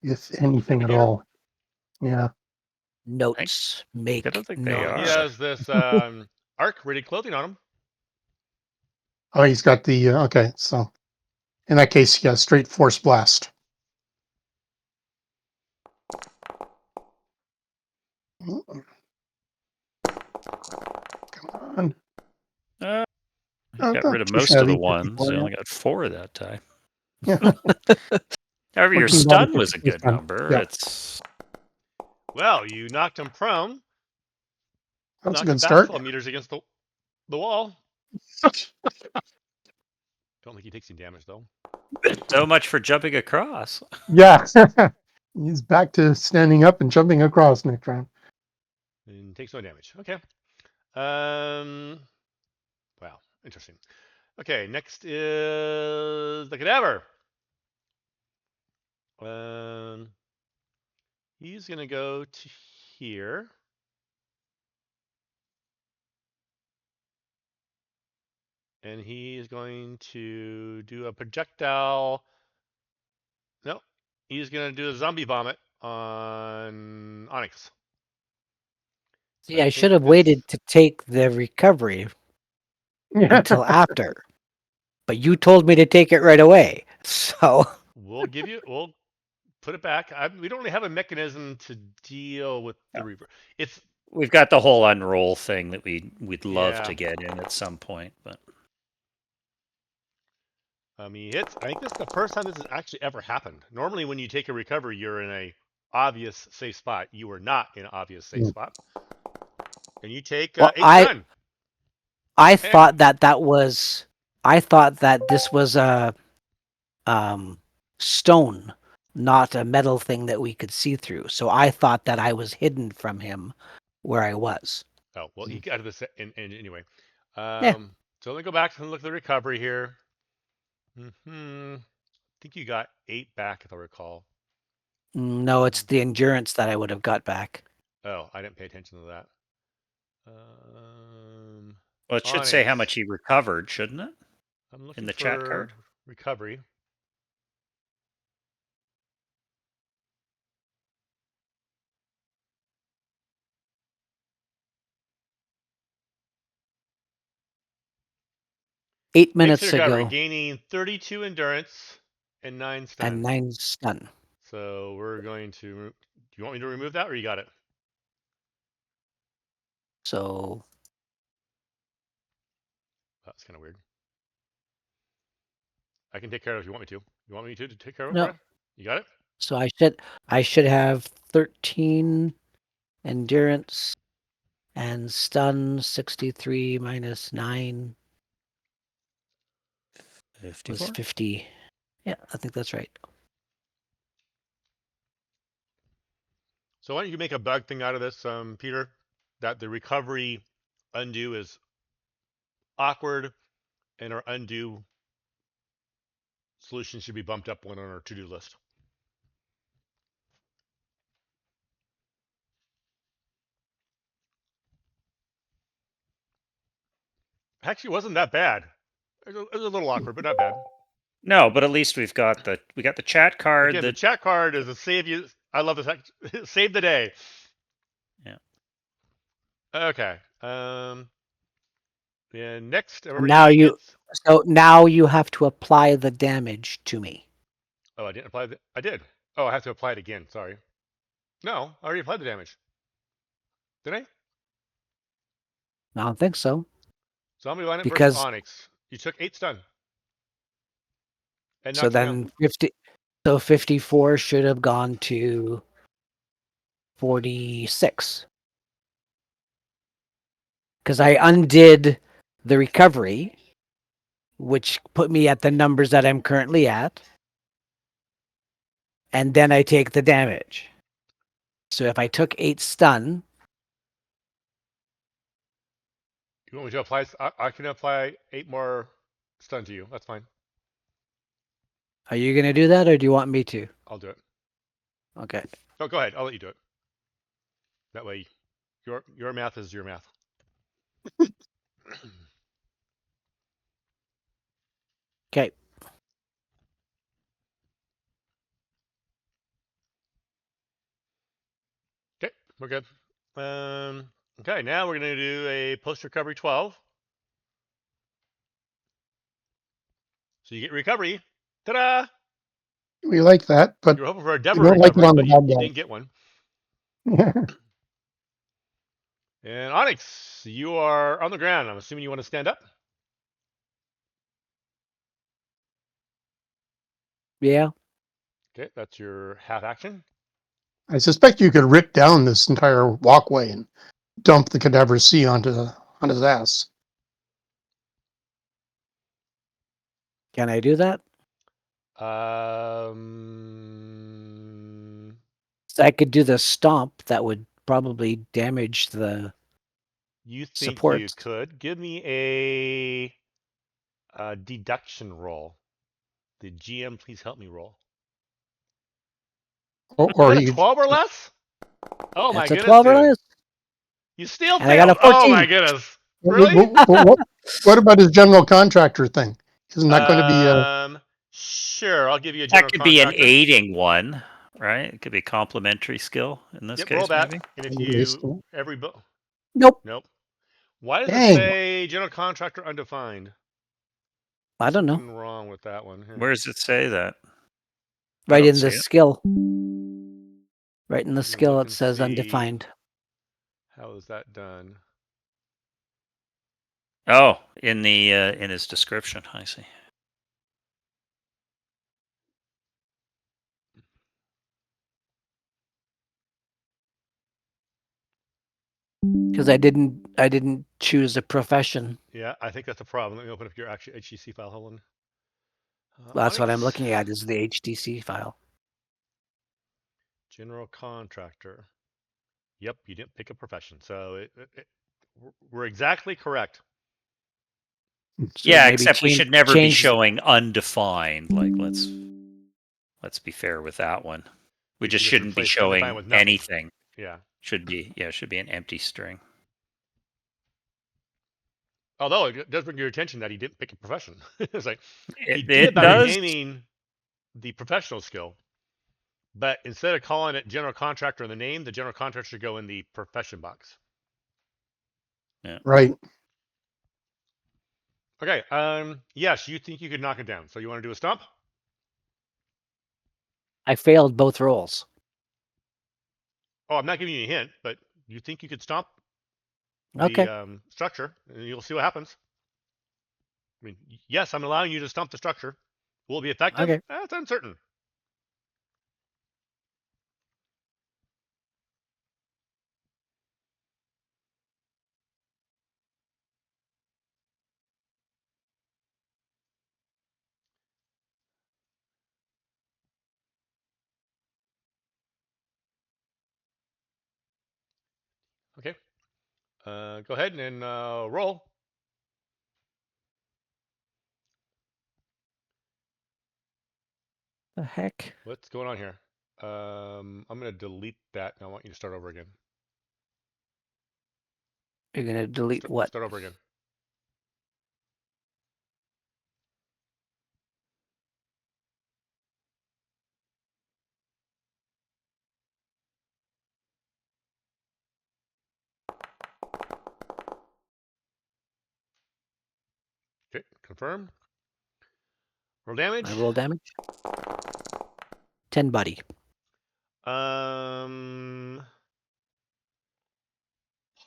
if anything at all. Yeah. Notes. Make I don't think they notes. He are. has this arc-rated clothing on him. Oh, he's got the, okay, so in that case, yeah, straight force blast. Come on. Got rid of Too most of the shabby. ones. 54, I yeah. only got 4 that time. Yeah. However, your 14 stun was a this good time. number. Yeah. It's Well, you knocked him prone. That's a Knocked him good back start. 12 meters against the wall. Don't think he takes any damage though. so much for jumping across. Yeah. He's back to standing up and jumping across next round. And takes no damage. Okay. Wow, interesting. Okay, next is the Cadaver. He's gonna go to here. And he is going to do a projectile. No, he's going to do a zombie vomit on Onyx. See, I think should have this- waited to take the recovery until after. But you told me to take it right away. So We'll put it back. We don't really have a mechanism to deal with the reverse. We've got the whole unroll thing that we'd love Yeah. to get in at some point, but He hits. I think this is the first time this has actually ever happened. Normally, when you take a recovery, you're in a obvious safe spot. You are not in an obvious safe spot, and you take Well, 8 stun. I thought that was. I thought that this was a stone, not a metal thing that we could see through. So I thought that I was hidden from him where I was. Oh well, he got to this anyway. Yeah. So let me go back and look at the recovery here. I think you got 8 back, if I recall. No, it's the endurance that I would have got back. Oh, I didn't pay attention to that. well, it should say how Onyx. much he recovered, shouldn't it? I'm looking the for chat card? recovery. Minutes recovery, ago. Gaining 32 endurance and 9 stun. And 9 stun. So we're going to. Do you want me to remove that, or you got it? So That's kind of weird. I can take care of it if you want me to. You want me to take care of it? No. Brad? You got it? So I should have 13 endurance and stun 63 minus 9 was 54? 50. Yeah, I think that's right. So why don't you make a bug thing out of this, Peter? That the recovery undo is awkward, and our undo solution should be bumped up one on our to-do list. Actually, it wasn't that bad. It was a little awkward, but not bad. No, but at least we got the chat card. Again, the chat card is a save you. I love this. Save the day. Yeah. Okay. Yeah. Next. Now you have to apply the damage to me. Oh, I didn't apply. I did. Oh, I have to apply it again. Sorry. No, I already applied the damage. Did I? I don't think so. Zombie lineup Because- versus Onyx. You took 8 stun. And So knocked him then out. 54 should have gone to 46. Because I undid the recovery, which put me at the numbers that I'm currently at. And then I take the damage. So if I took 8 stun, You want me to apply? I can apply 8 more stun to you. That's fine. are you going to do that or do you want me to? I'll do it. Okay. Oh, go ahead. I'll let you do it. That way, your math is your math. Okay. Okay, we're good. Okay, now we're going to do a post-recovery 12. So you get recovery. Ta-da! We like that, but You were hoping for a we devil don't like it recovery, on the but bad you guy. didn't get one. And Onyx, you are on the ground. I'm assuming you want to stand up. Yeah. Okay, that's your half action. I suspect you could rip down this entire walkway and dump the cadaver C on his ass. Can I do that? So I could do the stomp. That would probably damage the You think you supports. could give me a deduction roll? The GM, please help me roll. Or Is he that a 12 or less? Oh my That's a goodness, 12 or dude. less. You still And I got a failed. Oh 14. my goodness. Really? What about his general contractor thing? Isn't that going to be Sure, I'll give you a That general could be an contractor. aiding one, right? It could be a complementary skill in this Yep, case, roll that. maybe. And if a you skill? Nope. nope. Why does it Dang. say general contractor undefined? I don't know. Something wrong with that one. Here. Where does it say that? Right don't in the see it. skill. Right in the Let me skill, look it and says see. undefined. How is that done? Oh, in the in his description, I see. Because I didn't choose a profession. Yeah, I think that's a problem. Let me open up your actual HDC file. Hold on. That's what I'm Onyx, looking at, is the HDC file. general contractor. Yep, you didn't pick a profession, so we're exactly correct. So Yeah, maybe except we should never be change- showing undefined. Like, let's be fair with that one. We just should shouldn't be replace undefined showing with nothing. anything. Yeah. Should be an empty string. Although it does bring your attention that he didn't pick a profession. It's like he It did by does. renaming the professional skill, but instead of calling it general contractor in the name, the general contractor should go in the profession box. Yeah. right? Okay. Yes, you think you could knock it down. So you want to do a stomp? I failed both rolls. Oh, I'm not giving you a hint, but you think you could stomp Okay. the structure, and you'll see what happens. I mean, yes, I'm allowing you to stomp the structure. Will it be effective? Okay. That's uncertain. Okay. Go ahead and roll. The heck? What's going on here? I'm going to delete that, and I want you to start over again. You're gonna delete what? Start over again. Okay, confirm. Roll damage. I roll damage. 10 buddy.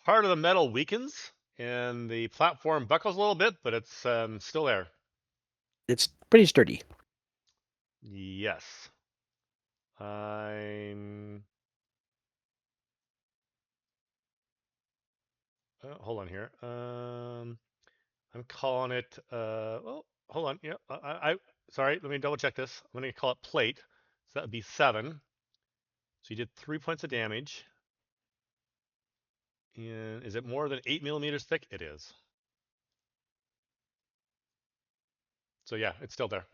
Part of the metal weakens, and the platform buckles a little bit, but it's still there. It's pretty sturdy. Yes. I'm. Hold on here. I'm calling it. Well, hold on. Yeah. Sorry. Let me double check this. I'm going to call it plate. So that would be 7. So you did 3 points of damage. And is it more than 8 millimeters thick? It is. So yeah, it's still there.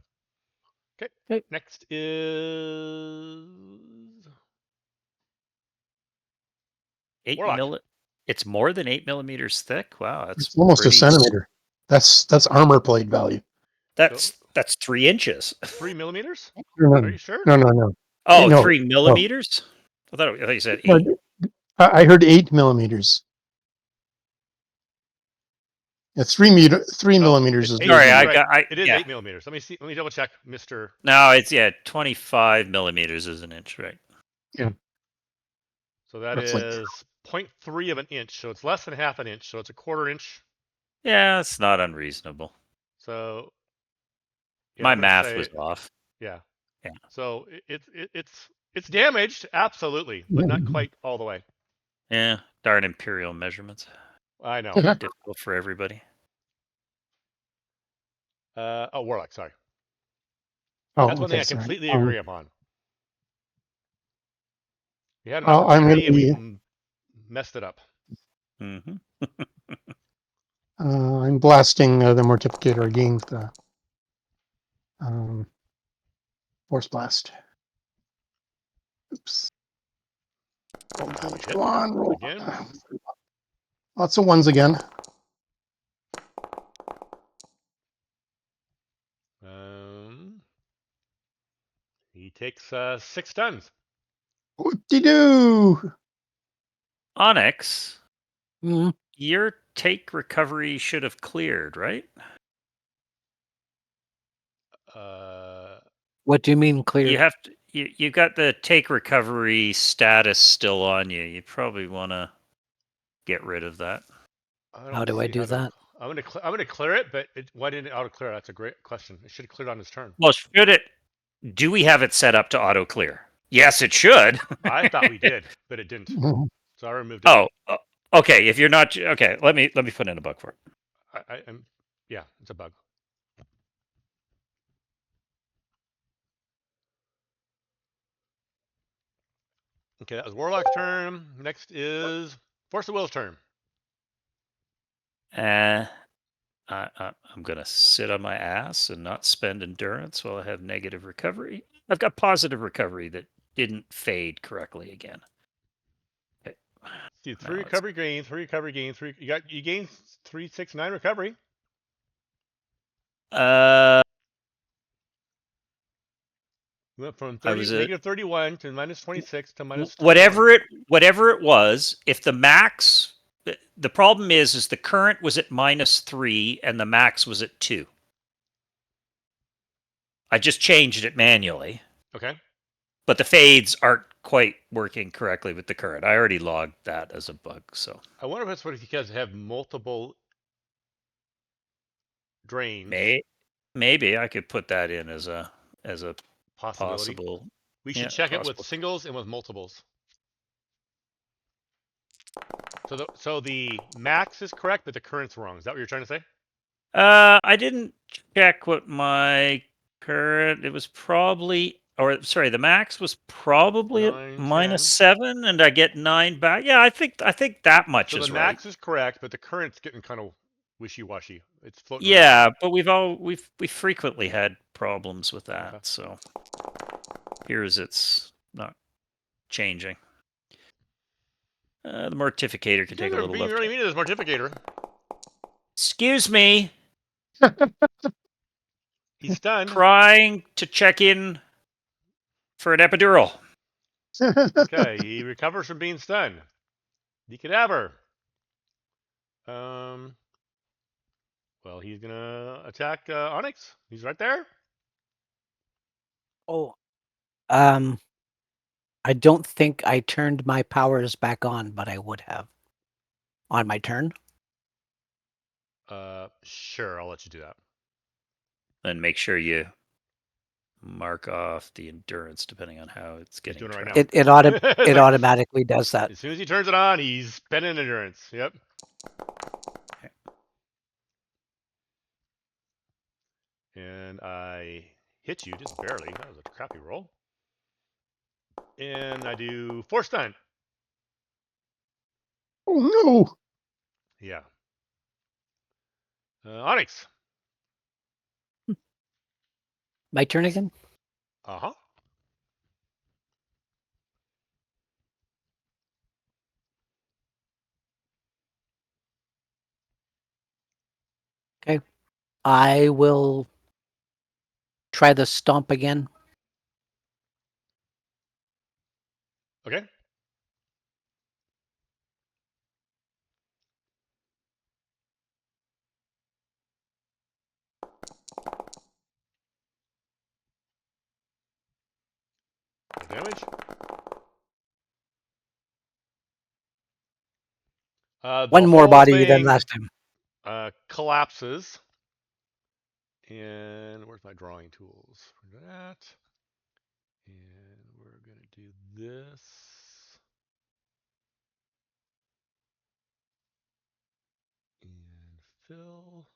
Okay. Next is 8 Warlock. It's more than 8 millimeters thick. Wow, that's It's almost a pretty centimeter. That's armor plate value. That's 3 inches. 3 millimeters? No, Are you sure? no. Oh, No, 3 millimeters? I thought you said 8. No, I heard 8 millimeters. Yeah, 3 millimeters is. Eight, Sorry, right. It is yeah. 8 millimeters. Let me see. Let me double check, Mr. No, it's 25 millimeters is an inch, right? Yeah. So that That's like- is 0.3 of an inch. So it's less than half an inch. So it's a quarter inch. Yeah, it's not unreasonable. So yeah, My I'm gonna math say- was off. Yeah. Yeah. So it's damaged, absolutely, but not quite all the way. Yeah, darn imperial measurements. I know. Difficult for everybody. Warlock. Sorry. Oh, That's one thing I sorry. completely agree upon. We had an I'm opportunity gonna and we messed it up. Mm-hmm. I'm blasting the Mortificator again with the Force Blast. Oops. Roll damage. Come on, roll. Again. Lots of ones again. He takes 6 stuns. Whoop-de-doo! Onyx, Mhm. your take recovery should have cleared, right? What do you mean clear? You have to. You got the take recovery status still on you. You probably want to get rid of that. How do I do that? I'm gonna clear it, but why didn't it auto clear? That's a great question. It should have cleared on his turn. Well, should it? Do we have it set up to auto clear? Yes, it should. I thought we did, but it didn't. Mhm. So I removed it. Oh, okay. If you're not okay, let me put in a bug for it. Yeah, it's a bug. Okay, that was Warlock's turn. Next is Force of Will's turn. I'm gonna sit on my ass and not spend endurance while I have negative recovery. I've got positive recovery that didn't fade correctly again. Okay. See, 3 recovery gains, 3 recovery gains, 3. You gain 3, 6, 9 recovery. We went from negative 31 to minus 26 to minus 21. Whatever it was. If the max, the problem is the current was at -3 and the max was at 2. I just changed it manually. Okay. But the fades aren't quite working correctly with the current. I already logged that as a bug. So I wonder if it's what you guys have multiple drains. Maybe I could put that in as a possibility. Possible. We should check it with singles and with multiples. So the max is correct, but the current's wrong. Is that what you're trying to say? I didn't check what my current. It was probably, or sorry, the max was probably 9, at -7, and I get 9 back. Yeah, I think that much is the right. max is correct, but the current's getting kind of wishy-washy. It's floating. Yeah, but we frequently had problems with that. Okay. So here's it's not changing. The Mortificator can take a little look. You really mean this Mortificator? Excuse me. He's stunned. Trying to check in for an epidural. Okay, he recovers from being stunned. The Cadaver. Well, he's gonna attack Onyx. He's right there. Oh, I don't think I turned my powers back on, but I would have on my turn. Sure, I'll let you do that. And make sure you mark off the endurance depending on how it's getting doing it right now. It automatically does that. As soon as he turns it on, he's spending endurance. Yep. Okay. And I hit you just barely. That was a crappy roll. And I do 4 stun. Oh no! Yeah. Onyx. My turn again? Uh-huh. Okay. I will try the stomp again. Okay. Damage. One more body than last time. Collapses. And where's my drawing tools for that? And we're going to do this. And fill.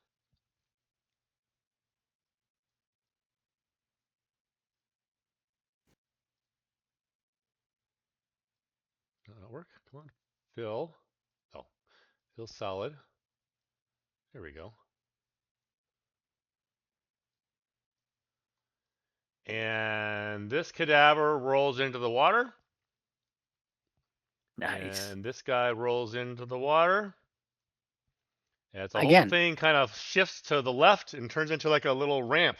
That'll work. Come on. Fill. Oh, fill solid. There we go. And this cadaver rolls into the water. Nice. And this guy rolls into the water. And the Again. whole thing kind of shifts to the left and turns into like a little ramp.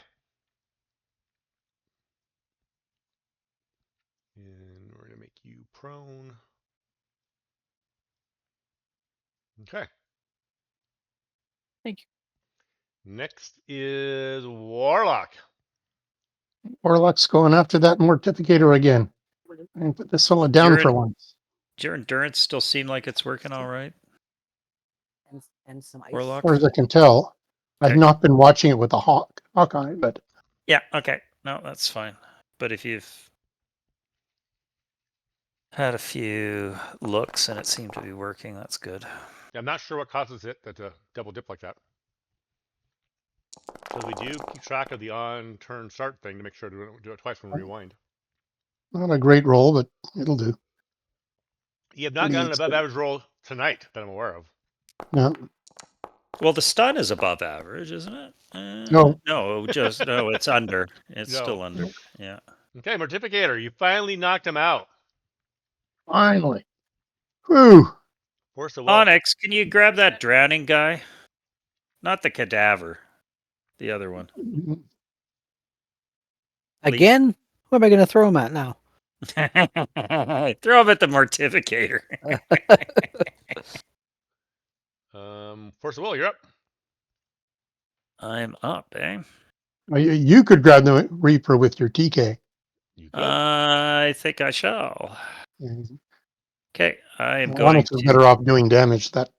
prone. Okay. Thank you. Next is Warlock. Warlock's going after that Mortificator again. And put this fella down for Jaren- once. Does your endurance still seem like it's working all right? And some ice. Warlock? As far as I can tell. I've Okay. not been watching it with a Hawkeye, but Yeah, okay. No, that's fine. But if you've had a few looks and it seemed to be working, that's good. I'm not sure what causes it to double dip like that. So we do keep track of the on turn start thing to make sure to do it twice when we rewind. not a great roll, but it'll do. You have not gotten an above average roll tonight that I'm aware of. No. Well, the stun is above average, isn't it? No. No, it's under. It's No. still under. Yeah. Okay, Mortificator, you finally knocked him out. Finally. Whew. Force of will. Onyx, can you grab that drowning guy? Not the cadaver. The other one. Again? Who am I going to throw him at now? Throw him at the Mortificator. Force of will, you're up. I'm up, eh? You could grab the Reaper with your TK. You could. I think I shall. Okay, I am going Onyx is to. better off doing damage. That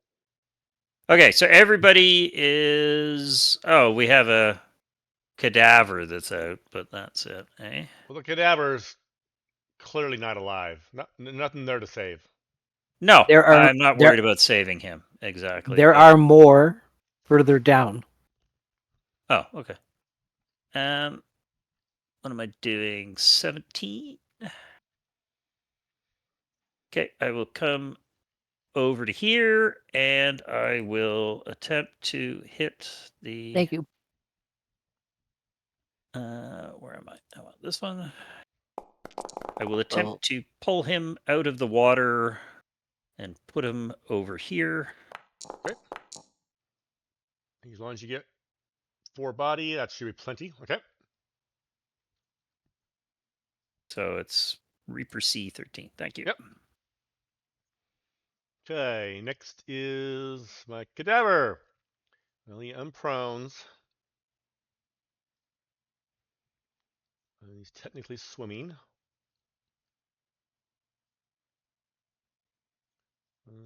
Okay, so everybody is. Oh, we have a cadaver that's out, but that's it, eh? Well, the cadaver's clearly not alive. Nothing there to save. No, There are- I'm not there- worried about saving him. Exactly. There but- are more further down. Oh, okay. What am I doing? 17? Okay, I will come over to here and I will attempt to hit the. Thank you. Where am I? I want this one. I will attempt to pull him out of the water and put him over here. Okay. As long as you get 4 body, that should be plenty. Okay. So it's Reaper C13. Thank you. Yep. Okay, next is my cadaver. Well, he unprones. He's technically swimming.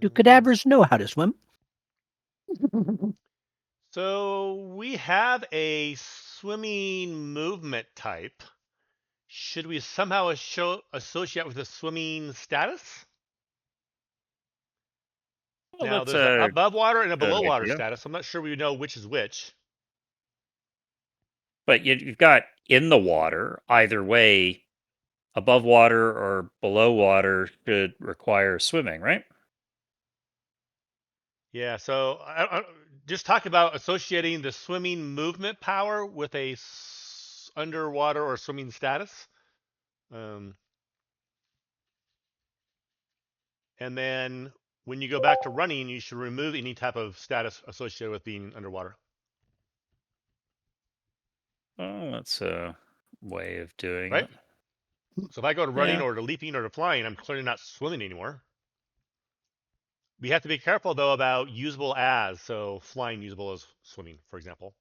Do cadavers know how to swim? So we have a swimming movement type. Should we somehow associate with a swimming status? Well, Now, that's there's an above water and a good below water idea. status. I'm not sure we know which is which. But you've got in the water, either way, above water or below water should require swimming, right? Yeah, so just talk about associating the swimming movement power with a underwater or swimming status. And then when you go back to running, you should remove any type of status associated with being underwater. Oh, that's a way of doing Right? it. So if I go to running Yeah. or to leaping or to flying, I'm clearly not swimming anymore. We have to be careful, though, about usable as. So flying usable as swimming, for example.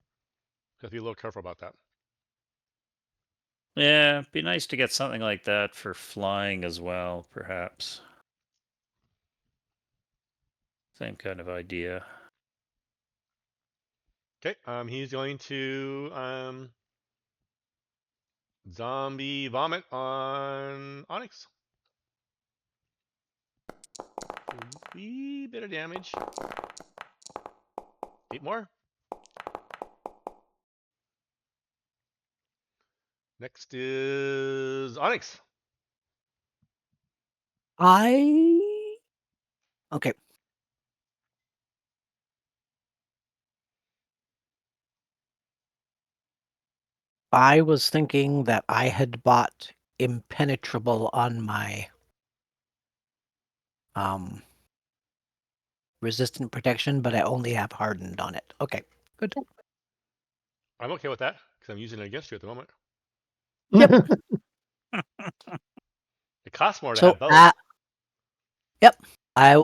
Have to be a little careful about that. Yeah, it'd be nice to get something like that for flying as well, perhaps. Same kind of idea. Okay, he's going to zombie vomit on Onyx. Wee bit of damage. 8 more. Next is Onyx. Okay. I was thinking that I had bought impenetrable on my resistant protection, but I only have hardened on it. Okay, good. I'm okay with that because I'm using it against you at the moment. Yep. It costs more to So have both. I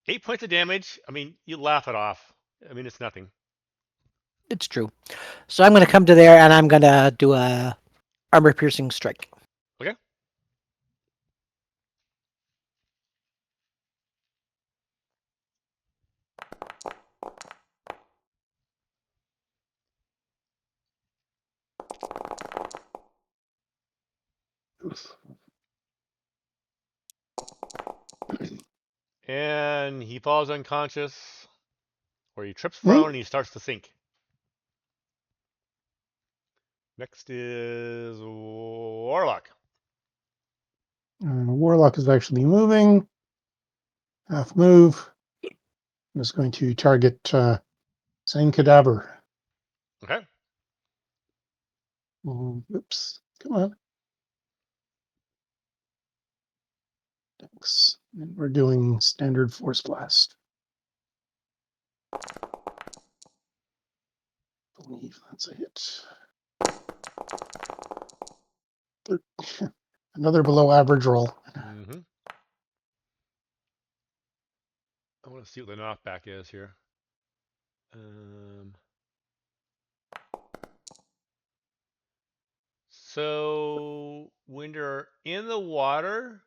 8 points of damage. I mean, you laugh it off. I mean, it's nothing. It's true. So I'm going to come to there and I'm going to do a armor piercing strike. Okay. And he falls unconscious, or he trips prone and he starts to sink. Next is Warlock. Warlock is actually moving. Half move. I'm just going to target same cadaver. Okay. Oops. Come on. Thanks. And we're doing standard force blast. I believe that's a hit. Another below average roll. Mm-hmm. I want to see what the knockback is here. So when you're in the water,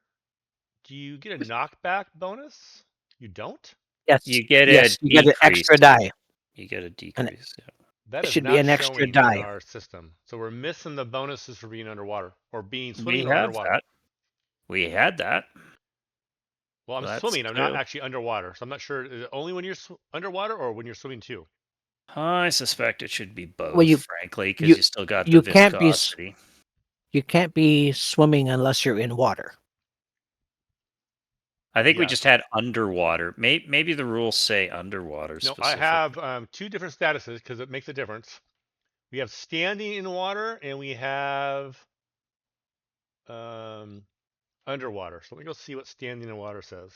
do you get a knockback bonus? You don't? Yes. You get yes, a you get an extra decrease. die. You get a decrease. Yeah. That It is should be not an extra showing die. in our system. So we're missing the bonuses for being underwater or being We swimming or have underwater. that. We had that. Well, I'm That's swimming. I'm not true. actually underwater. So I'm not sure. Is it only when you're underwater or when you're swimming too? I suspect it should be both, Well, frankly, because you you still got the you can't be viscosity. you can't be swimming unless you're in water. I think we Yes. just had underwater. Maybe the rules say underwater No, I specifically. have two different statuses because it makes a difference. We have standing in water and we have underwater. So let me go see what standing in water says.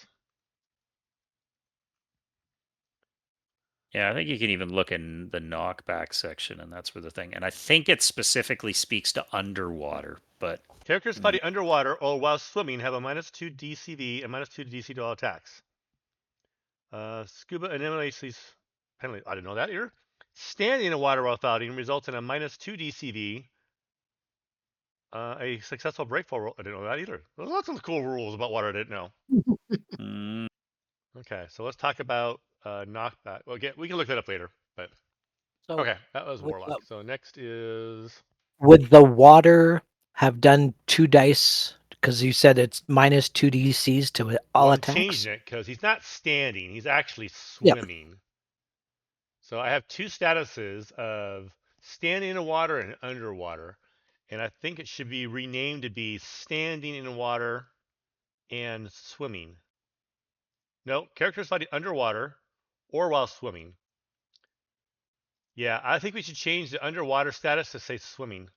Yeah, I think you can even look in the knockback section, and that's where the thing. And I think it specifically speaks to underwater, but Characters fighting underwater or while swimming have a -2 DCV and -2 DC to all attacks. Scuba anomalies penalty. I didn't know that either. Standing in water while fighting results in a -2 DCV. A successful breakfall roll. I didn't know that either. There's lots of cool rules about water I didn't know. Okay, so let's talk about knockback. Well, we can look that up later. But So okay, that was would, Warlock. So next is would the water have done 2 dice? Because you said it's -2 DCs to all I'm attacks. changing it because he's not standing; he's actually Yep. swimming. So I have two statuses of standing in water and underwater, and I think it should be renamed to be standing in water and swimming. No, characters fighting underwater or while swimming. Yeah, I think we should change the underwater status to say swimming.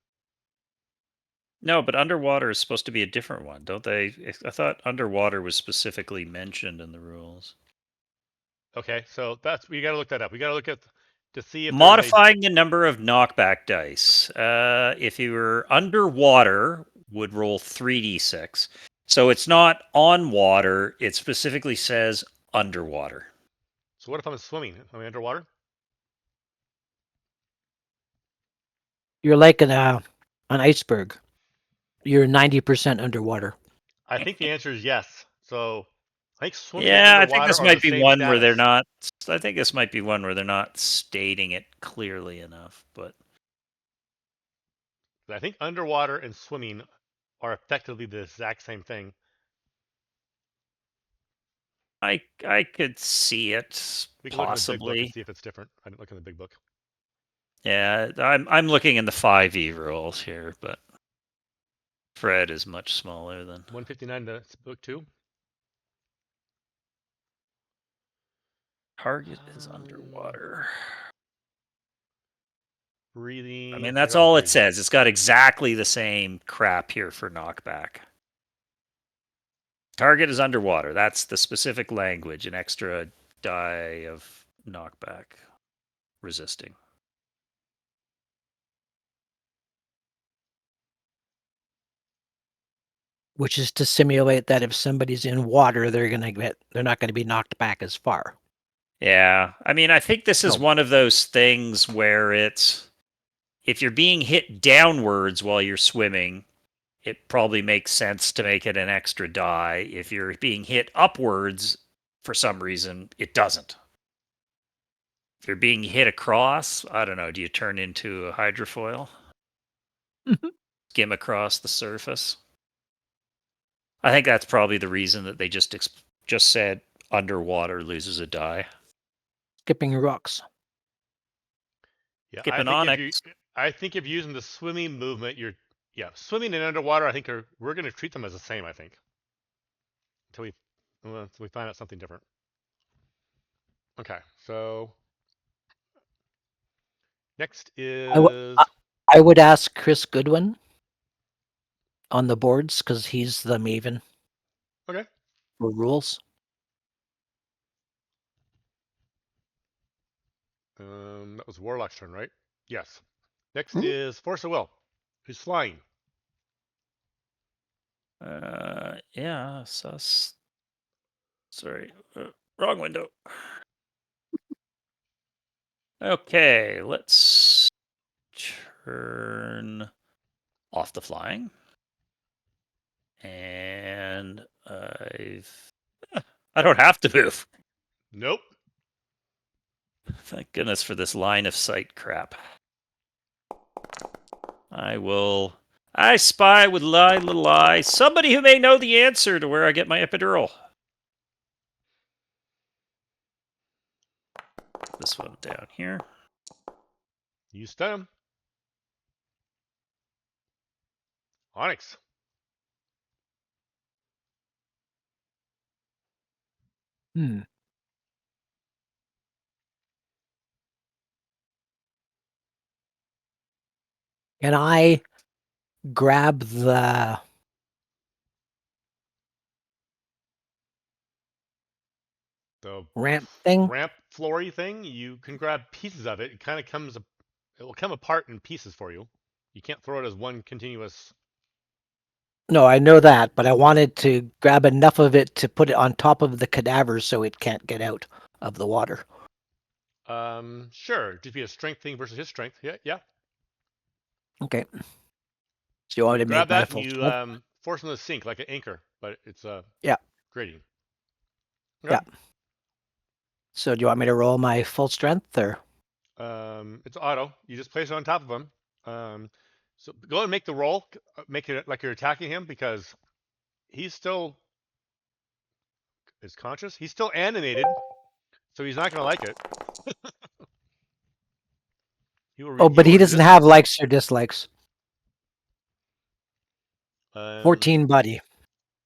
No, but underwater is supposed to be a different one, don't they? I thought underwater was specifically mentioned in the rules. Okay, so we got to look that up. We got to look at to see if Modifying the number of knockback dice. If you were underwater, would roll 3d6. So it's not on water. It specifically says underwater. So what if I'm swimming? Am I underwater? You're like an iceberg. You're 90% underwater. I think the answer is yes. So I think swimming and Yeah, I think underwater this are the might be same one where they're status. not. I think this might be one where they're not stating it clearly enough. But I think underwater and swimming are effectively the exact same thing. I could see it We can look in the big book and possibly. see if it's different. I didn't look in the big book. Yeah, I'm looking in the 5e rules here, but Fred is much smaller than 159 to book 2. target is underwater. Breathing. I mean, that's all it says. It's got exactly the same crap here for knockback. Target is underwater. That's the specific language. An extra die of knockback resisting. Which is to simulate that if somebody's in water, they're not going to be knocked back as far. Yeah, I mean, I think this is No. one of those things where it's if you're being hit downwards while you're swimming, it probably makes sense to make it an extra die. If you're being hit upwards for some reason, it doesn't. If you're being hit across, I don't know, do you turn into a hydrofoil? Skim across the surface? I think that's probably the reason that they just said underwater loses a die. Skipping rocks. Yeah, Skipping Onyx. I think if you're using the swimming movement, swimming and underwater. I think we're going to treat them as the same. I think until we find out something different. Okay, so next is I would ask Chris Goodwin on the boards because he's the maven. Okay. For rules. That was Warlock's turn, right? Yes. Next is Force of Will, who's flying. Yeah, sorry, wrong window. Okay, let's turn off the flying. And I don't have to move. Nope. Thank goodness for this line of sight crap. I spy with little eye somebody who may know the answer to where I get my epidural. This one down here. You stun him. Onyx. Hmm. Can I grab the ramp thing? Ramp floory thing. You can grab pieces of it. It kind of it will come apart in pieces for you. You can't throw it as one continuous. No, I know that, but I wanted to grab enough of it to put it on top of the cadavers so it can't get out of the water. Sure. Just be a strength thing versus his strength. Yeah. Okay. So you want me to grab make my that full and you strength? force him to sink like an anchor, but it's Yeah. gradient. Okay. Yeah. So do you want me to roll my full strength or? It's auto. You just place it on top of him. So go ahead and make the roll. Make it like you're attacking him because he's still is conscious. He's still animated, so he's not going to like it. But he doesn't have likes or dislikes. 14, buddy.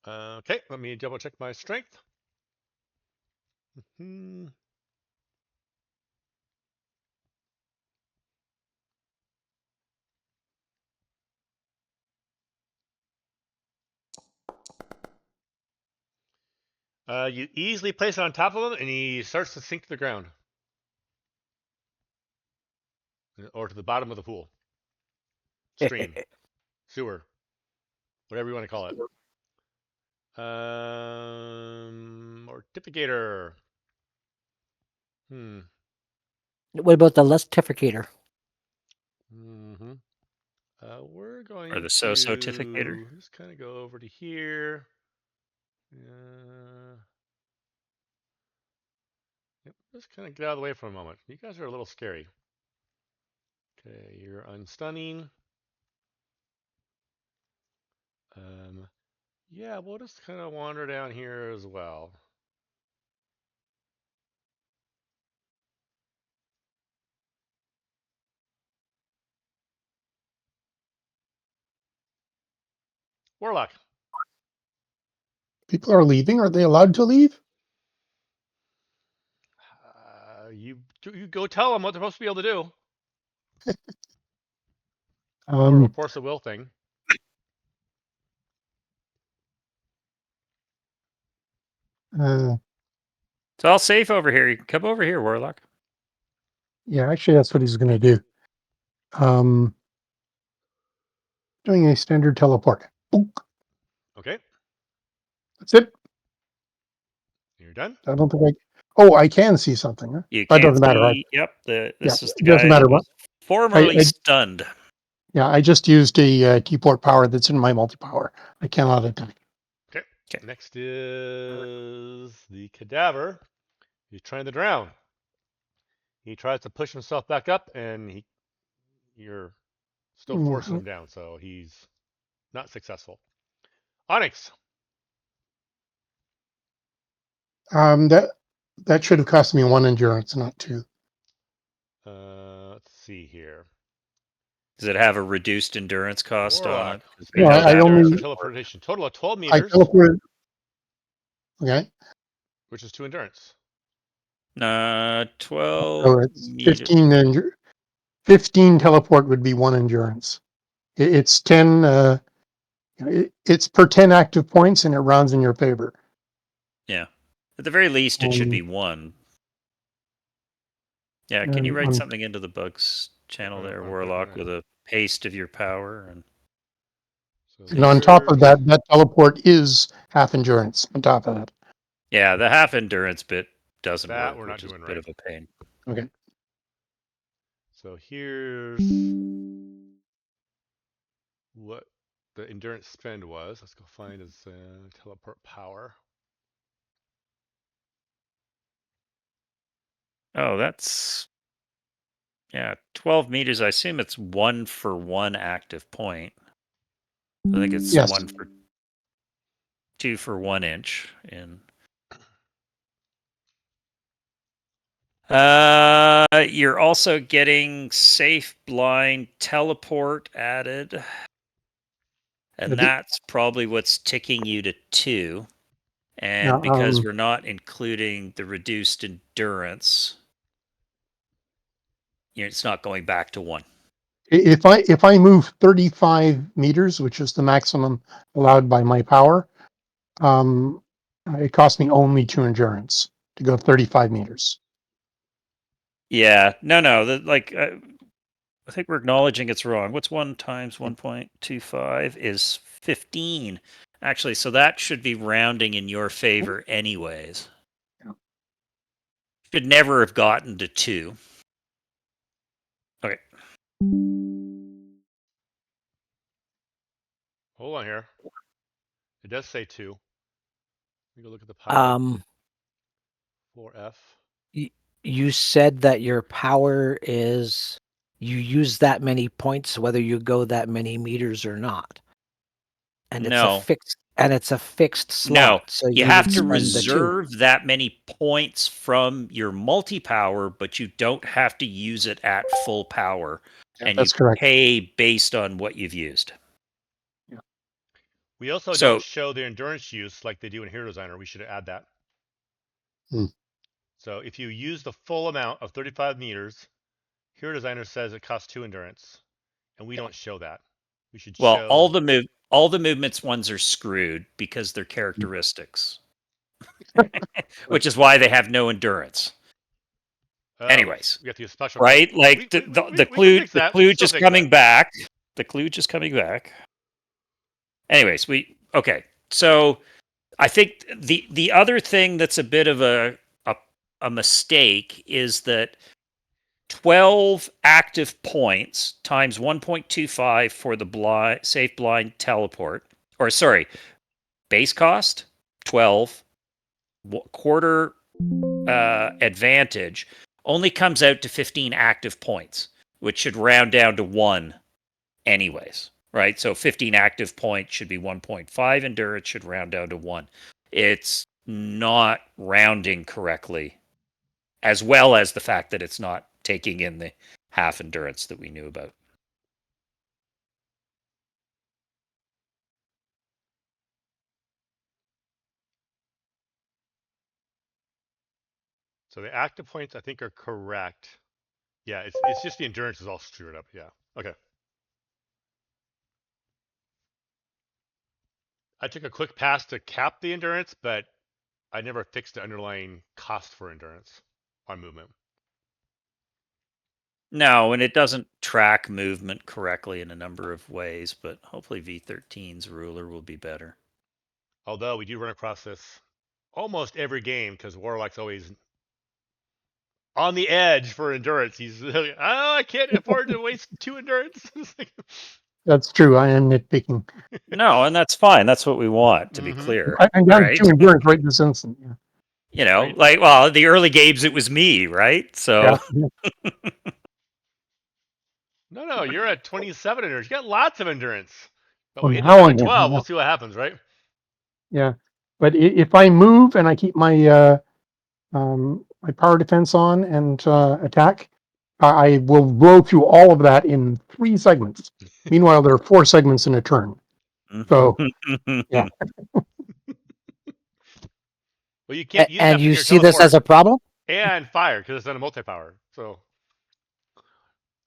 Okay, let me double check my strength. You easily place it on top of him, and he starts to sink to the ground. Or to the bottom of the pool. Stream. Sewer. Whatever you want to call it. Mortificator. What about the Lustificator? We're going or the to so-so-tificator. just kind of go over to here. Yep, just kind of get out of the way for a moment. You guys are a little scary. Okay, you're unstunning. Yeah, we'll just kind of wander down here as well. Warlock. People are leaving. Are they allowed to leave? You go tell them what they're supposed to be able to do. Um, More of a force of will thing. It's all safe over here. You can come over here, Warlock. Yeah, actually, that's what he's going to do. Doing a standard teleport. Boop. Okay. That's it. You're done. I don't think I can see something. Huh? You That can't doesn't matter. Right? see. Yep. Yeah, This is the it doesn't guy matter that what. was formerly I stunned. Yeah, I just used a keyport power that's in my multi-power. I cannot attack. Okay. Okay. Next is the cadaver. He's trying to drown. He tries to push himself back up, and you're still forcing him down, so he's not successful. Onyx. That should have cost me 1 endurance, not 2. Let's see here. Does it have a reduced endurance cost on Warlock. it? 'Cause we No, know I that endurance only for teleportation. Total of 12 I meters, teleported. Okay, which is 2 endurance. 12 so it's meters. 15 teleport would be 1 endurance. It's 10. It's per 10 active points, and it rounds in your favor. Yeah. At the very least, it should be Um, 1. Yeah. Can you and write something into the bugs channel there, Warlock, Yeah. with a paste of your power? And on top of that, that teleport is half endurance. On top of that. Yeah, the half endurance bit doesn't that work, we're not which is a doing bit right. of a pain. Okay. So here's what the endurance spend was. Let's go find his teleport power. Oh, that's 12 meters. I assume it's 1 for 1 active point. I think it's Yes. 1 for 2 for 1 inch in. You're also getting safe blind teleport added, and that's probably what's ticking you to 2. And Yeah, because we're not including the reduced endurance, it's not going back to 1. If I move 35 meters, which is the maximum allowed by my power, it costs me only 2 endurance to go 35 meters. Yeah, no. I think we're acknowledging it's wrong. What's 1 times 1.25 is 15. Actually, so that should be rounding in your favor anyways. Yeah. Should never have gotten to 2. Okay. Hold on here. It does say 2. Let me go look at the power. 4F. You said that your power is you use that many points whether you go that many meters or not. And it's a fixed slot. No, so you have would to spend the 2. reserve that many points from your multi-power, but you don't have to use it at full power. Yeah, and that's you correct. pay based on what you've used. Yeah. We also don't show the endurance use like they do in Hero Designer. We should add that. So if you use the full amount of 35 meters, Hero Designer says it costs 2 endurance, and we don't show that. We should show all the movements ones are screwed because they're characteristics, which is why they have no endurance. Anyways, we have to use special, right? Like the clue just coming back. The clue just coming back. Anyways, okay. So I think the other thing that's a bit of a mistake is that 12 active points times 1.25 for the safe blind teleport, or sorry, base cost 12, quarter advantage only comes out to 15 active points, which should round down to 1 anyways, right? So 15 active points should be 1.5 endurance, should round down to 1. It's not rounding correctly, as well as the fact that it's not taking in the half endurance that we knew about. So the active points I think are correct. Yeah, it's just the endurance is all screwed up. Yeah. Okay. I took a quick pass to cap the endurance, but I never fixed the underlying cost for endurance on movement. No, and it doesn't track movement correctly in a number of ways, but hopefully V13's ruler will be better. Although we do run across this almost every game because Warlock's always on the edge for endurance. He's like, oh, I can't afford to waste 2 endurance. That's true. I am nitpicking. No, and that's fine. That's what we want, to be clear. I'm down right? to 2 endurance right this instant. Yeah. You know, Right. like, well, the early games, it was me, right? So, Yeah. No, you're at 27 endurance. You got lots of endurance. But Well, we hit now you I'm at here. 12. Yeah. We'll see what happens, right? Yeah. But if I move and I keep my my power defense on and attack, I will blow through all of that in 3 segments. Meanwhile, there are 4 segments in a turn. So, yeah. Well, you can't use And that for you your see this teleport as a problem? and fire because it's not a multi-power. So,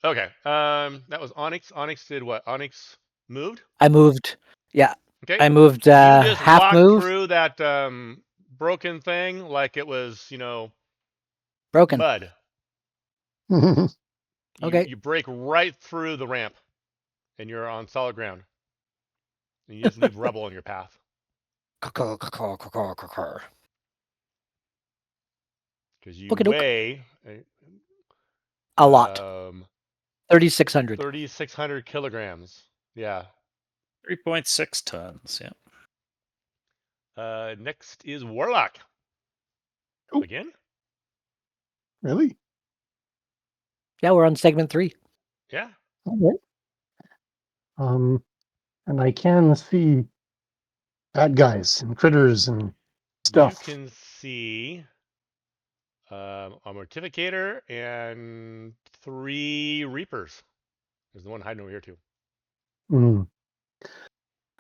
okay. That was Onyx. Onyx did what? Onyx moved. I moved. Yeah, Okay. I moved You just half walk move. through that broken thing like it was, Broken. mud. Okay. You break right through the ramp, and you're on solid ground. And you just leave rubble in your path. Because you Okey-doke. weigh A lot. 3,600. 3,600 kilograms. Yeah. 3.6 tons. Yeah. Next is Warlock. Oh. Again? Really? Yeah, we're on segment 3. Yeah. Okay. And I can see bad guys and critters and stuff. You can see a Mortificator and 3 Reapers. There's the one hiding over here, too. Mm.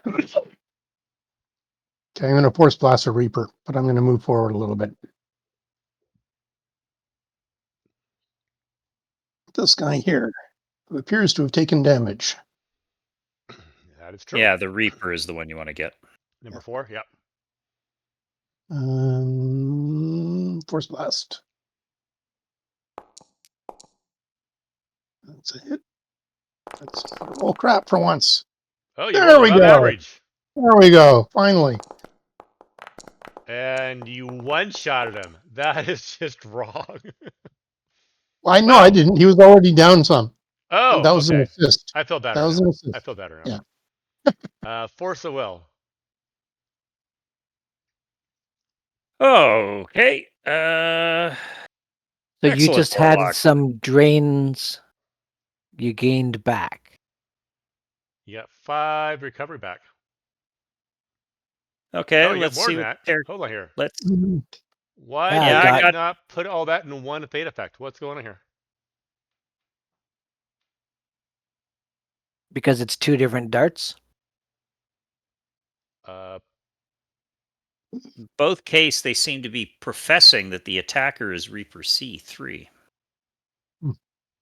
Okay, I'm going to force blast a Reaper, but I'm going to move forward a little bit. This guy here, who appears to have taken damage. That is true. Yeah, the Reaper is the one you want to get. Number 4, yep. Force blast. That's a hit. That's roll crap for once. Oh, you There rolled we above go. average. There we go. Finally. And you one-shotted him. That is just wrong. I know Wow. I didn't. He was already down some. Oh, That was an okay. assist. I feel better That was now. an assist. I feel better Yeah. now. Force of will. Okay. So you Excellent, just had Warlock. some drains you gained back. You got 5 recovery back. Okay, Oh, you got let's more see than what that. Hold on here. let's. Why Yeah, did I I got- not put all that in one fate effect? What's going on here? Because it's 2 different darts. Both case, they seem to be professing that the attacker is Reaper C3.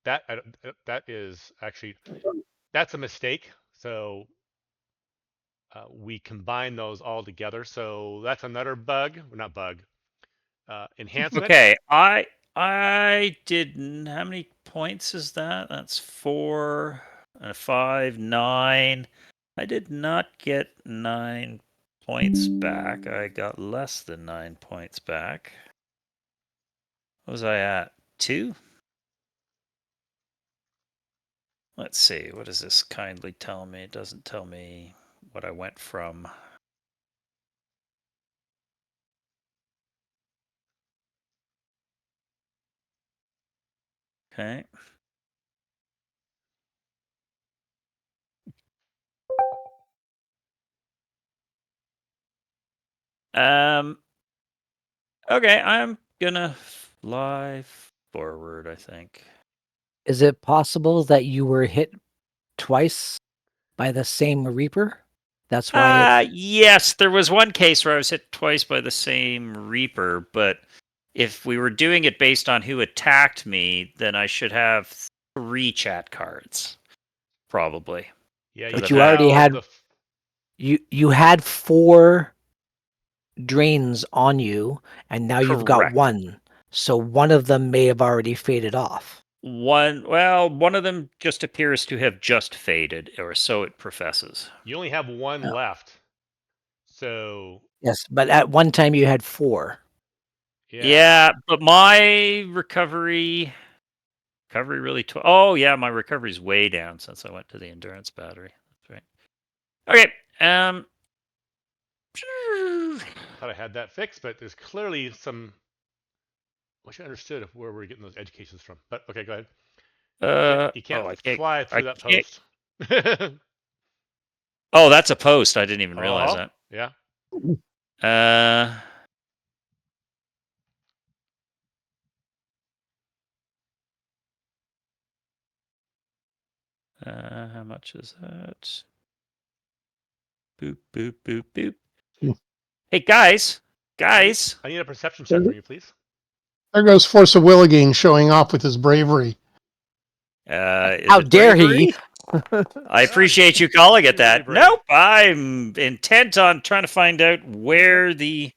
That is actually, that's a mistake. So we combine those all together. So that's another bug. Not bug. Enhancement. Okay, I did. How many points is that? That's 4, 5, 9. I did not get 9 points back. I got less than 9 points back. What was I at? 2? Let's see. What does this kindly tell me? It doesn't tell me what I went from. Okay. Okay, I'm gonna fly forward, I think. Is it possible that you were hit twice by the same Reaper? That's why Yes, there was one case where I was hit twice by the same Reaper, but if we were doing it based on who attacked me, then I should have 3 chat cards. Probably. Yeah, But you already failed had- the you had 4 drains on you, and now you've got Correct. 1. So one of them may have already faded off. One of them just appears to have just faded, or so it professes. You only have 1 Oh. left. So Yes, but at one time you had 4. Yeah, but my recovery really. Oh yeah, my recovery's way down since I went to the endurance battery. That's right. Okay. Thought I had that fixed, but there's clearly some. I wish I understood where we're getting those educations from. But okay, go ahead. You can't I can't. fly through I that can't. post. Oh, that's a post. I didn't even realize Uh-huh. Yeah. that. How much is that? Boop, boop, boop, boop. Hmm. Hey, guys. Guys. I need a perception check from you, please. There goes Force of Will again, showing off with his bravery. Is How it dare bravery? he? I appreciate you calling it Really that. brave. Nope. I'm intent on trying to find out where the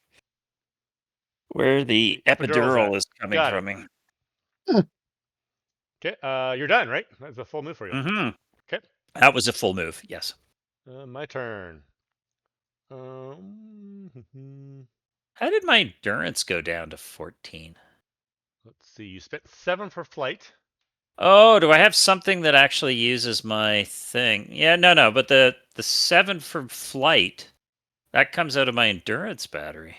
epidural at. is coming Got from it. me. Okay, you're done, right? That's a full move for you. Mm-hmm. Okay. That was a full move. Yes. My turn. How did my endurance go down to 14? Let's see. You spent 7 for flight. Oh, do I have something that actually uses my thing? Yeah, no. But the 7 for flight, that comes out of my endurance battery.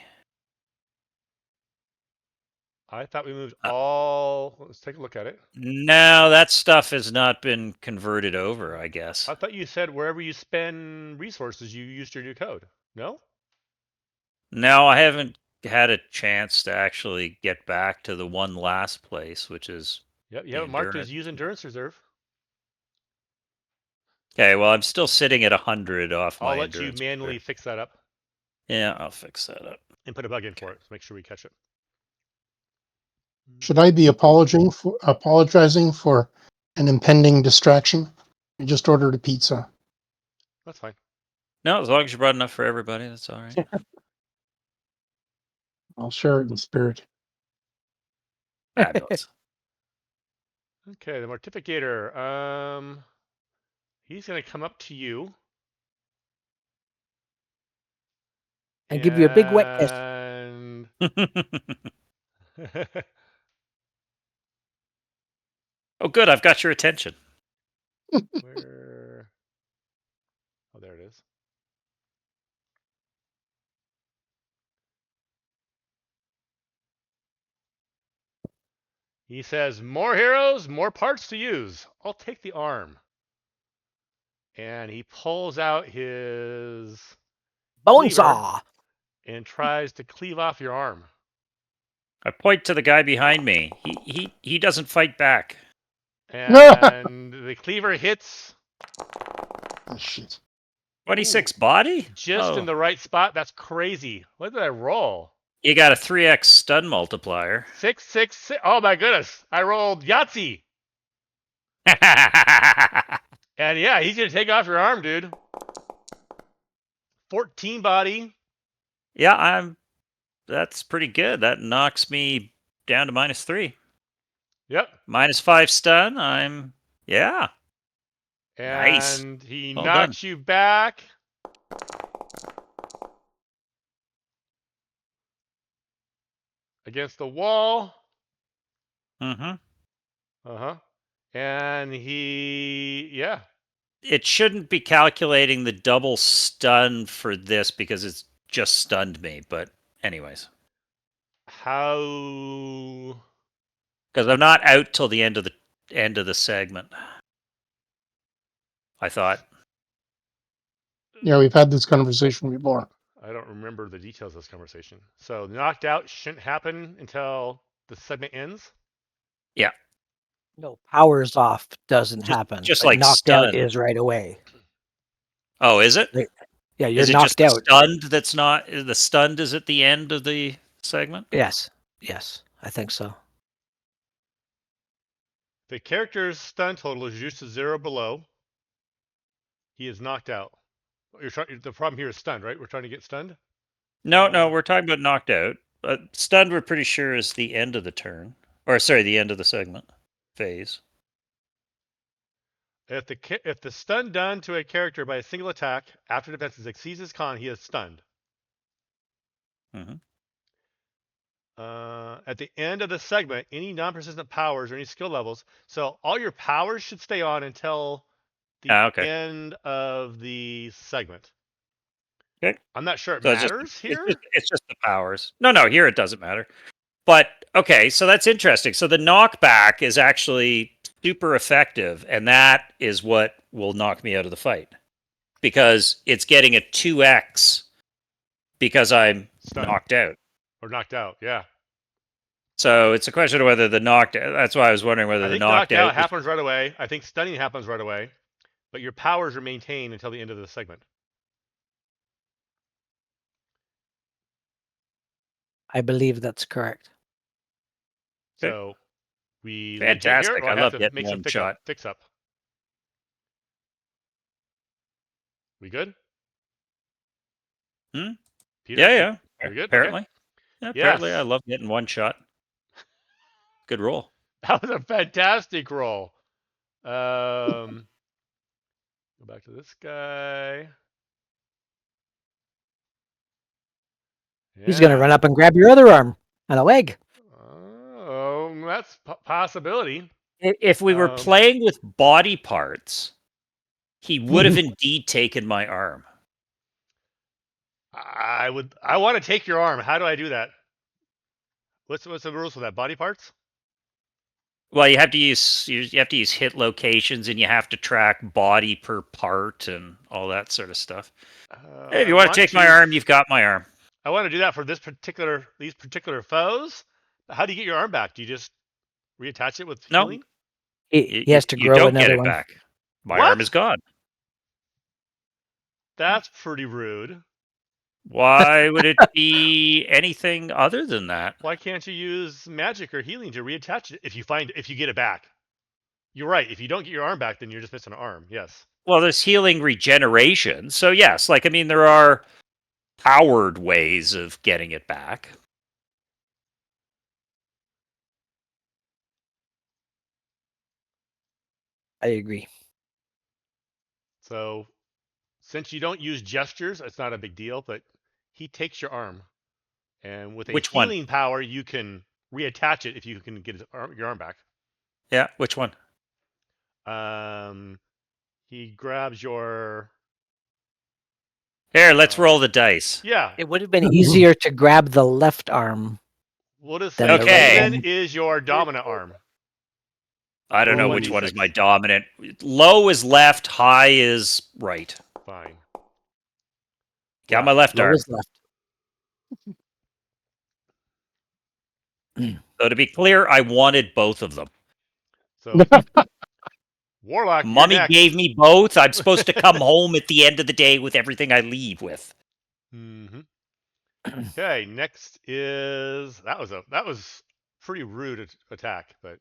I thought we moved all. Let's take a look at it. No, that stuff has not been converted over, I guess. I thought you said wherever you spend resources, you used your new code. No? No, I haven't had a chance to actually get back to the one last place, which is Yep, you the have it marked endurance. as use endurance reserve. Okay, well, I'm still sitting at 100 off my I'll let you endurance. manually fix that up Yeah, I'll fix that up. and put a bug in for it to make sure we catch it. Should I be apologizing for an impending distraction? I just ordered a pizza. That's fine. No, as long as you brought enough for everybody, that's all right. I'll share it in spirit. Fabulous. Okay, the Mortificator. He's going to come up to you. And give you a big wet kiss. And Oh, good. I've got your attention. where? Oh, there it is. He says, more heroes, more parts to use. I'll take the arm. And he pulls out his Bone cleaver saw. and tries to cleave off your arm. I point to the guy behind me. He doesn't fight back. And the cleaver hits. Oh, shit. 26 body? Just in the right spot. That's crazy. What did I roll? You got a 3x stun multiplier. 6, 6, 6. Oh my goodness. I rolled Yahtzee. And yeah, he's going to take off your arm, dude. 14 body. Yeah, that's pretty good. That knocks me down to -3. Yep. -5 stun. Yeah. Nice. And he Well knocks you back. Against the wall. Mm-hmm. Uh-huh. And yeah. It shouldn't be calculating the double stun for this because it's just stunned me. But anyways. How? Because I'm not out till the end of the segment. I thought. Yeah, we've had this conversation before. I don't remember the details of this conversation. So knocked out shouldn't happen until the segment ends? Yeah. No, powers off doesn't happen. Just but like knocked stun. out is right away. Oh, is it? Yeah, you're is it knocked just out. Stunned that's not the stunned is at the end of the segment? Yes, I think so. The character's stun total is reduced to 0 below. He is knocked out. The problem here is stunned, right? We're trying to get stunned? No, we're talking about knocked out. Stunned, we're pretty sure is the end of the turn. Or sorry, the end of the segment phase. If the stun done to a character by a single attack after defenses exceeds his con, he is stunned. Mhm. At the end of the segment, any non-persistent powers or any skill levels. So all your powers should stay on until the Okay. end of the segment. Okay. I'm not sure it So matters here. it's just the powers. No, here it doesn't matter. But okay, so that's interesting. So the knockback is actually super effective, and that is what will knock me out of the fight because it's getting a 2x because I'm Stunned knocked out. or knocked out. Yeah. So it's a question of whether the knocked. That's why I was wondering whether I the think knocked knockout out. happens right away. I think stunning happens right away, but your powers are maintained until the end of the segment. I believe that's correct. Okay. So we legit here, Fantastic. or I I have love to getting make some one shot. fix up. We good? Hmm? Peter? Yeah. Are we good? Apparently. Okay. Yeah, apparently, I Yes. love getting one shot. Good roll. That was a fantastic roll. Go back to this guy. He's going to run up and grab your other arm and a leg. Oh, that's a possibility. If we were playing with body parts, he would have indeed taken my arm. I want to take your arm. How do I do that? What's the rules for that? Body parts? Well, you have to use hit locations, and you have to track body per part and all that sort of stuff. Hey, if you want to take my arm, you've got my arm. I want to do that for these particular foes. How do you get your arm back? Do you just reattach it with healing? He has to grow don't another get it one. back. My arm is gone. That's pretty rude. Why would it be anything other than that? Why can't you use magic or healing to reattach it if you get it back? You're right. If you don't get your arm back, then you're just missing an arm. Yes. Well, there's healing regeneration. So yes, there are powered ways of getting it back. I agree. So, since you don't use gestures, it's not a big deal, but he takes your arm. And with a healing power, you can reattach it if you can get your arm back. Yeah, which one? He grabs your... Here, let's roll the dice. Yeah. It would have been easier to grab the left arm. We'll just than say the right even is your dominant arm. I don't know which one is my dominant. Low is left, high is right. Fine. Got my left arm. Left. So to be clear, I wanted both of them. So, Warlock, Mummy gave me both. I'm supposed to come home at the end of the day with everything I leave with. Mm-hmm. Okay, next is that was pretty rude attack, but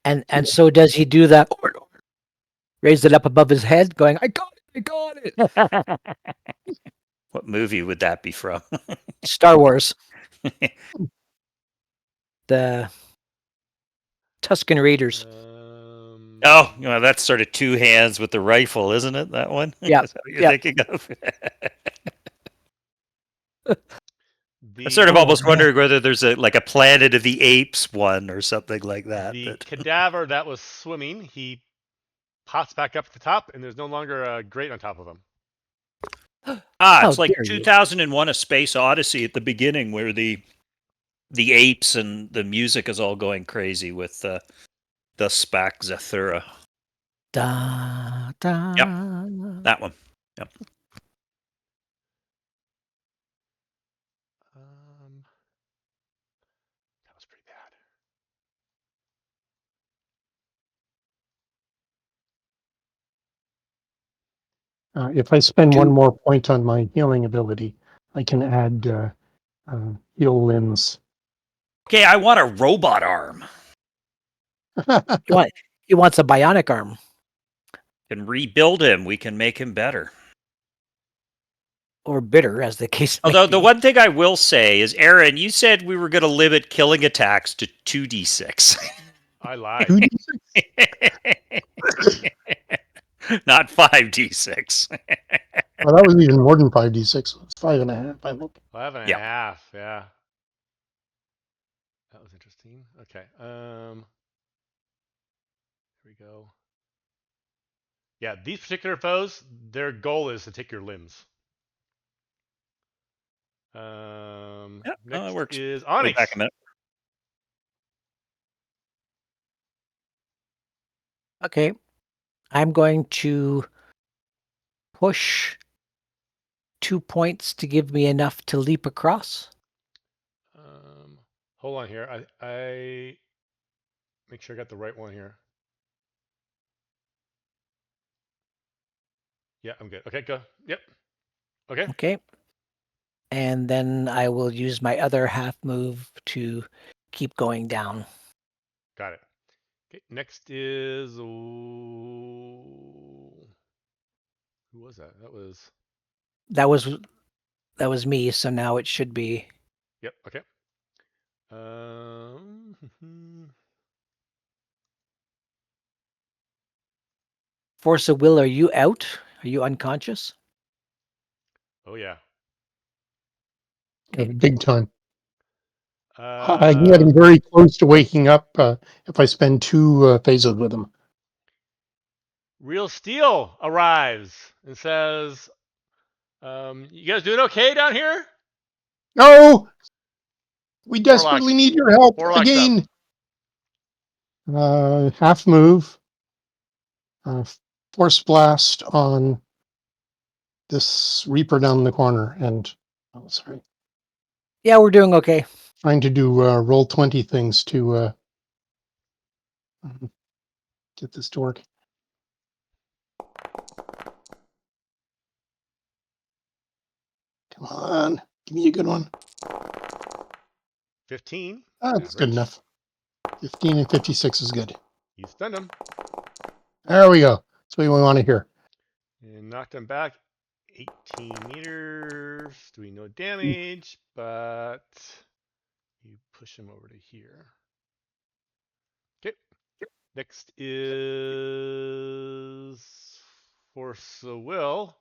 and so does he do that? Raise it up above his head, going, "I got it! What movie would that be from? Star Wars. The Tusken Raiders. Oh, that's sort of two hands with the rifle, isn't it? That one? Yeah. That's what you're thinking of. I'm sort of almost wondering whether there's a Planet of the Apes one or something like that. The cadaver that was swimming, he pops back up at the top, and there's no longer a grate on top of him. It's like 2001: A Space Odyssey at the beginning, where the apes and the music is all going crazy with the Spac Zathura. Da, da. Yep, that one. Yep. That was pretty bad. If I spend one more point on my healing ability, I can add heal limbs. Okay, I want a robot arm. He wants a bionic arm. Can rebuild him. We can make him better. Or bitter, as the case may Although be. the one thing I will say is, Aaron, you said we were going to limit killing attacks to 2d6. I lied. Not 5d6. Well, that was even more than 5d6. It's 5.5, I think. 5.5. Yeah. Yeah. That was interesting. Okay. Here we go. Yeah, these particular foes, their goal is to take your limbs. Yeah, Next that works. is Wait Onyx. back a minute. Okay. I'm going to push 2 points to give me enough to leap across. Hold on here. I make sure I got the right one here. Yeah, I'm good. Okay, go. Yep. Okay. Okay. And then I will use my other half move to keep going down. Got it. Okay. Next is who was that? That was me, so now it should be. Yep. Okay. Force of Will, are you out? Are you unconscious? Oh yeah. Big time. I'm getting very close to waking up if I spend 2 phases with him. Real Steel arrives and says, "You guys doing okay down here?" No! We desperately need your help Warlock's again. Half move. Force blast on this Reaper down the corner. And, oh, sorry. Yeah, we're doing okay. Trying to do roll 20 things to get this to work. Come on, give me a good one. 15. That's good enough. 15 and 56 is good. You stunned him. There we go. That's what we want to hear. And knocked him back 18 meters, doing no damage, but you push him over to here. Okay. Next is Force of Will.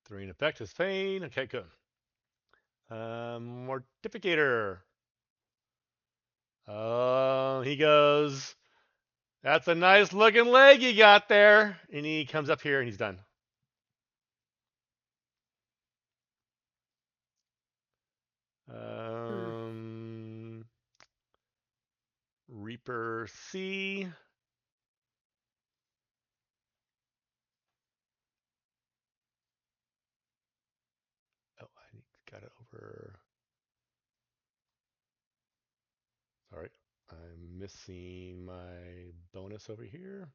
Three in effect is Feign. Okay, good. Mortificator. He goes, "That's a nice looking leg you got there." And he comes up here and he's done. Reaper C. Oh, I got it over. Sorry, I'm missing my bonus over here.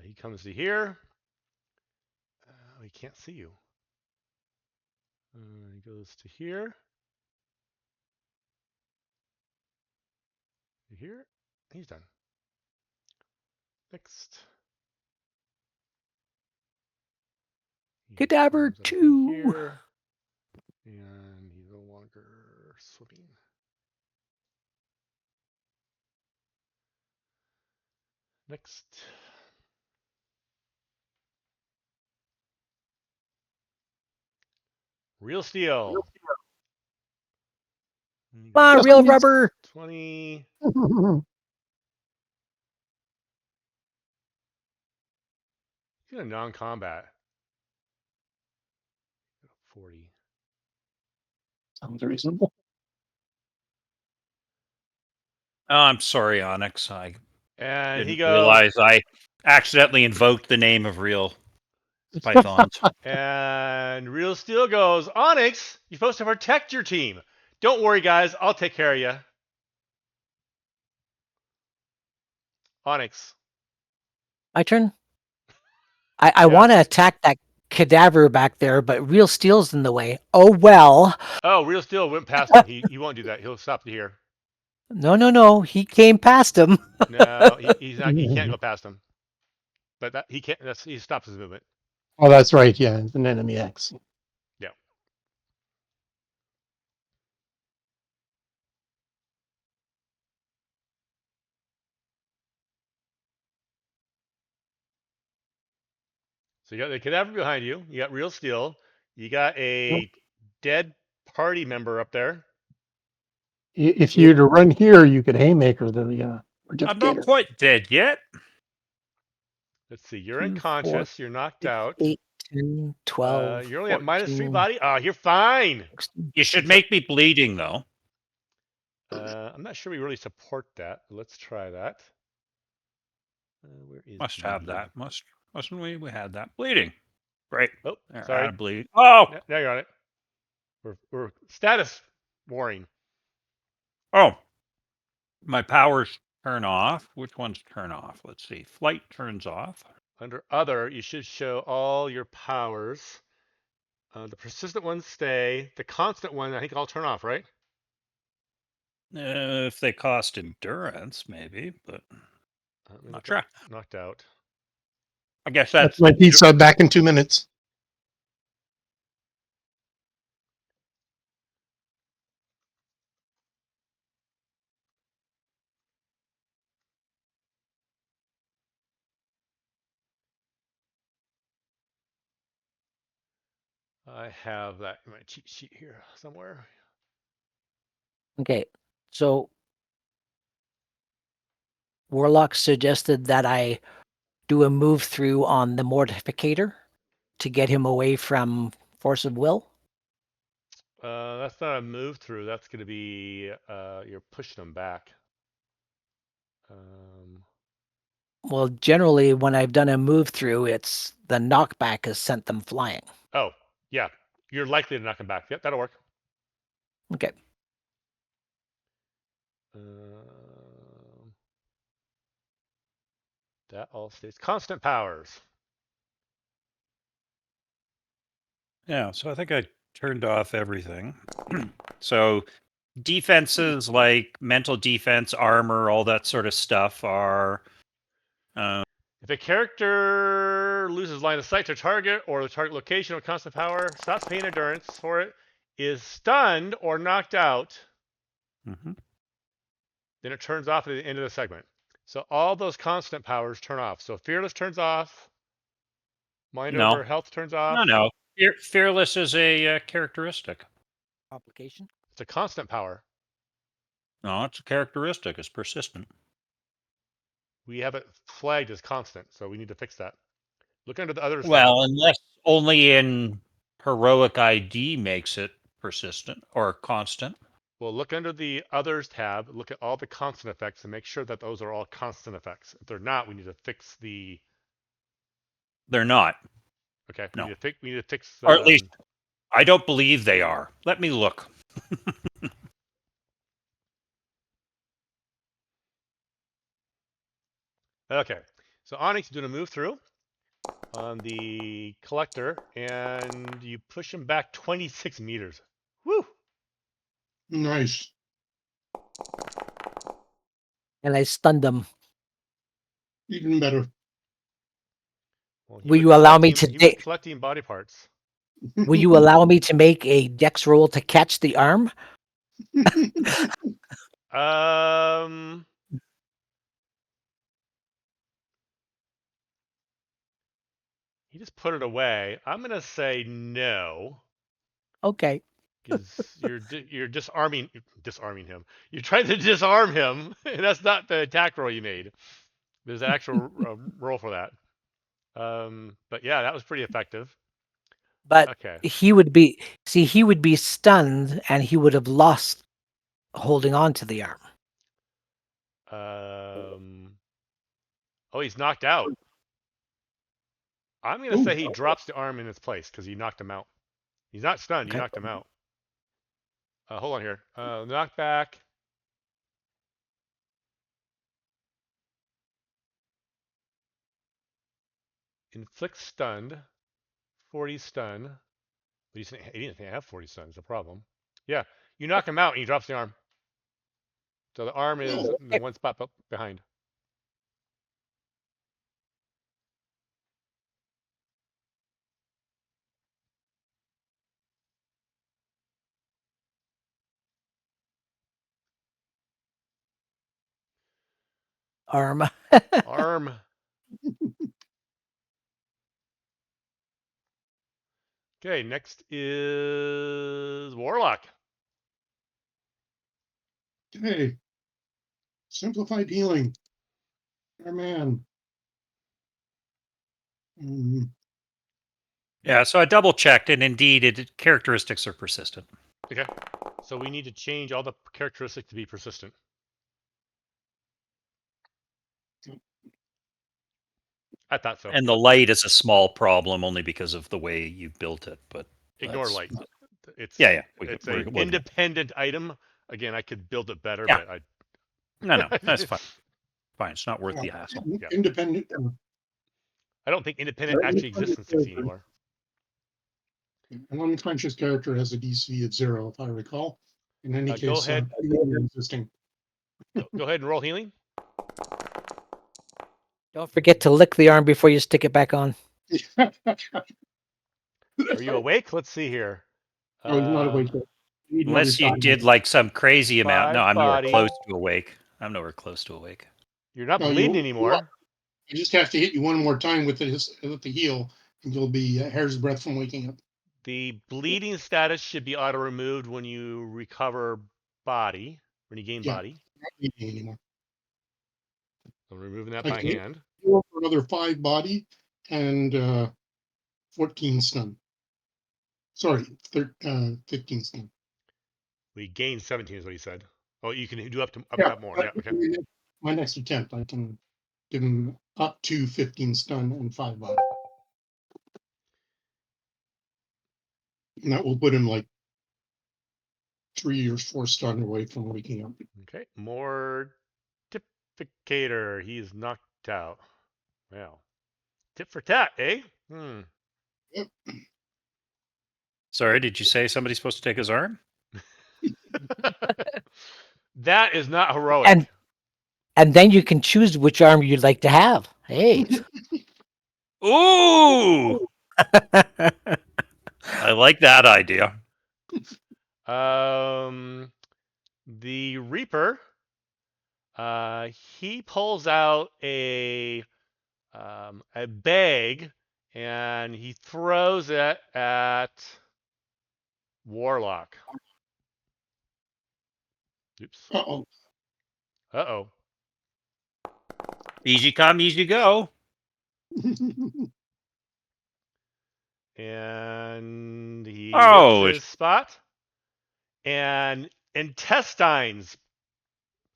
He comes to here. He can't see you. He goes to here. To here. He's done. Next. Cadaver 2. Here, and he's no longer swimming. Next. Real Steel. Come on, Yes, real please. rubber. 20. He's in a non-combat. 40. Sounds reasonable. Oh, I'm sorry, Onyx. I And he didn't goes. realize I accidentally invoked the name of real pythons. And Real Steel goes, "Onyx, you're supposed to protect your team. Don't worry, guys. I'll take care of you." Onyx. My turn. I Yeah. want to attack that cadaver back there, but Real Steel's in the way. Oh well. Oh, Real Steel went past him. He won't do that. He'll stop here. No. He came past him. No, he's not. He can't go past him. But that he can't. He stops his movement. Oh, that's right. Yeah, it's an enemy X. Yeah. So you got the cadaver behind you. You got Real Steel. You got a dead party member up there. If you were to run here, you could haymaker the I'm Mortificator. not quite dead yet. Let's see. You're 2, unconscious. 4, You're knocked 6, out. 8, 10, 12. You're only at -3 14, body. You're fine. 16. You should make me bleeding, though. I'm not sure we really support that. Let's try that. Where is Must bleeding? have that. Mustn't we? We had that bleeding. Great. Oh, There, sorry. bleed. Oh, Now you're on it. We're status warring. oh. My powers turn off. Which ones turn off? Let's see. Flight turns off. Under other, you should show all your powers. The persistent ones stay. The constant one, I think I'll turn off, right? If they cost endurance, maybe, but not sure. Knocked out. I guess That's my pizza back in 2 minutes. I have that in my cheat sheet here somewhere. Okay, so Warlock suggested that I do a move through on the Mortificator to get him away from Force of Will. That's not a move through. That's going to be you're pushing them back. Well, generally, when I've done a move through, it's the knockback has sent them flying. Oh, yeah. You're likely to knock them back. Yep, that'll work. Okay. That all stays constant powers. Yeah, so I think I turned off everything. So defenses like mental defense, armor, all that sort of stuff are. If a character loses line of sight to target or the target location of constant power, stops paying endurance for it, is stunned or knocked out, then it turns off at the end of the segment. So all those constant powers turn off. So fearless turns off. Mind over health turns off. No. Fearless is a characteristic. Complication? It's a constant power. No, it's a characteristic. It's persistent. We have it flagged as constant, so we need to fix that. Look under the others. Well, unless only in heroic ID makes it persistent or constant. Well, look under the others tab. Look at all the constant effects and make sure that those are all constant effects. If they're not, we need to fix the. They're not. Okay. No. We need to fix. Or at least, I don't believe they are. Let me look. Okay. So Onyx is doing a move through on the collector, and you push him back 26 meters. Woo! Nice. And I stunned him. Even better. Well, Will you allow me to take collecting body parts? Will you allow me to make a dex roll to catch the arm? He just put it away. I'm gonna say no. Okay. Because you're disarming him. You're trying to disarm him, and that's not the attack roll you made. There's an actual roll for that. But yeah, that was pretty effective. But okay. he would be stunned, and he would have lost holding on to the arm. Oh, he's knocked out. I'm gonna say he drops the arm in its place because you knocked him out. He's not stunned. You knocked him out. Hold on here. Knockback. inflict stunned, 40 stun. But he didn't have 40 stun. It's a problem. Yeah, you knock him out and he drops the arm. So the arm is the one spot behind. Arm. Arm. Okay, next is Warlock. Okay. Simplified healing. Our man. Yeah, so I double checked, and indeed, characteristics are persistent. Okay, so we need to change all the characteristics to be persistent. I thought so. And the light is a small problem only because of the way you built it, but Ignore light. It's it's an independent item. Again, I could build it better, but I. No, that's fine. Fine, it's not worth the hassle. Yeah. Independent. I don't think independent actually exists in 60 anymore. An unconscious character has a DC of 0, if I recall. In any case, go ahead. Existing. Go ahead and roll healing. Don't forget to lick the arm before you stick it back on. Are you awake? Let's see here. Oh, you're not awake. Unless you did like some crazy amount. No, I'm nowhere body. close to awake. I'm nowhere close to awake. You're not bleeding anymore. I just have to hit you one more time with the heal, and you'll be a hair's breadth from waking up. The bleeding status should be auto removed when you recover body, when you gain body. Not bleeding anymore. I'm removing that by hand. For another 5 body and 14 stun. Sorry, 15 stun. We gained 17 is what he said. Oh, you can do up that more. Yeah, okay. My next attempt, I can give him up to 15 stun and 5 body. And that will put him like 3 or 4 stun away from waking up. Okay, Mortificator. He's knocked out. Wow. Tit for tat, eh? Yep. Sorry, did you say somebody's supposed to take his arm? That is not heroic. And then you can choose which arm you'd like to have. Hey. Ooh! I like that idea. The Reaper, he pulls out a bag and he throws it at Warlock. Oops. Uh-oh. Uh-oh. Easy come, easy go. And he Oh, hits his spot. And intestines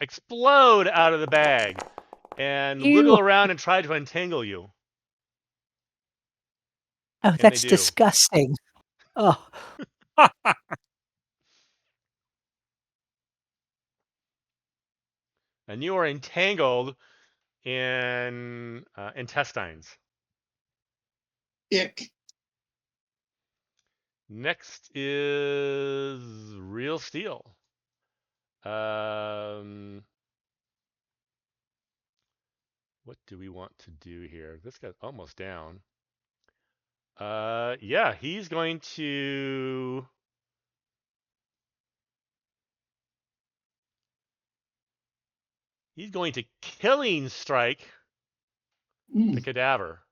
explode out of the bag and wiggle around and try to entangle you. Oh, that's disgusting. Oh. And you are entangled in intestines. Ick. Next is Real Steel. What do we want to do here? This guy's almost down. Yeah, he's going to... He's going to Killing Strike the Cadaver.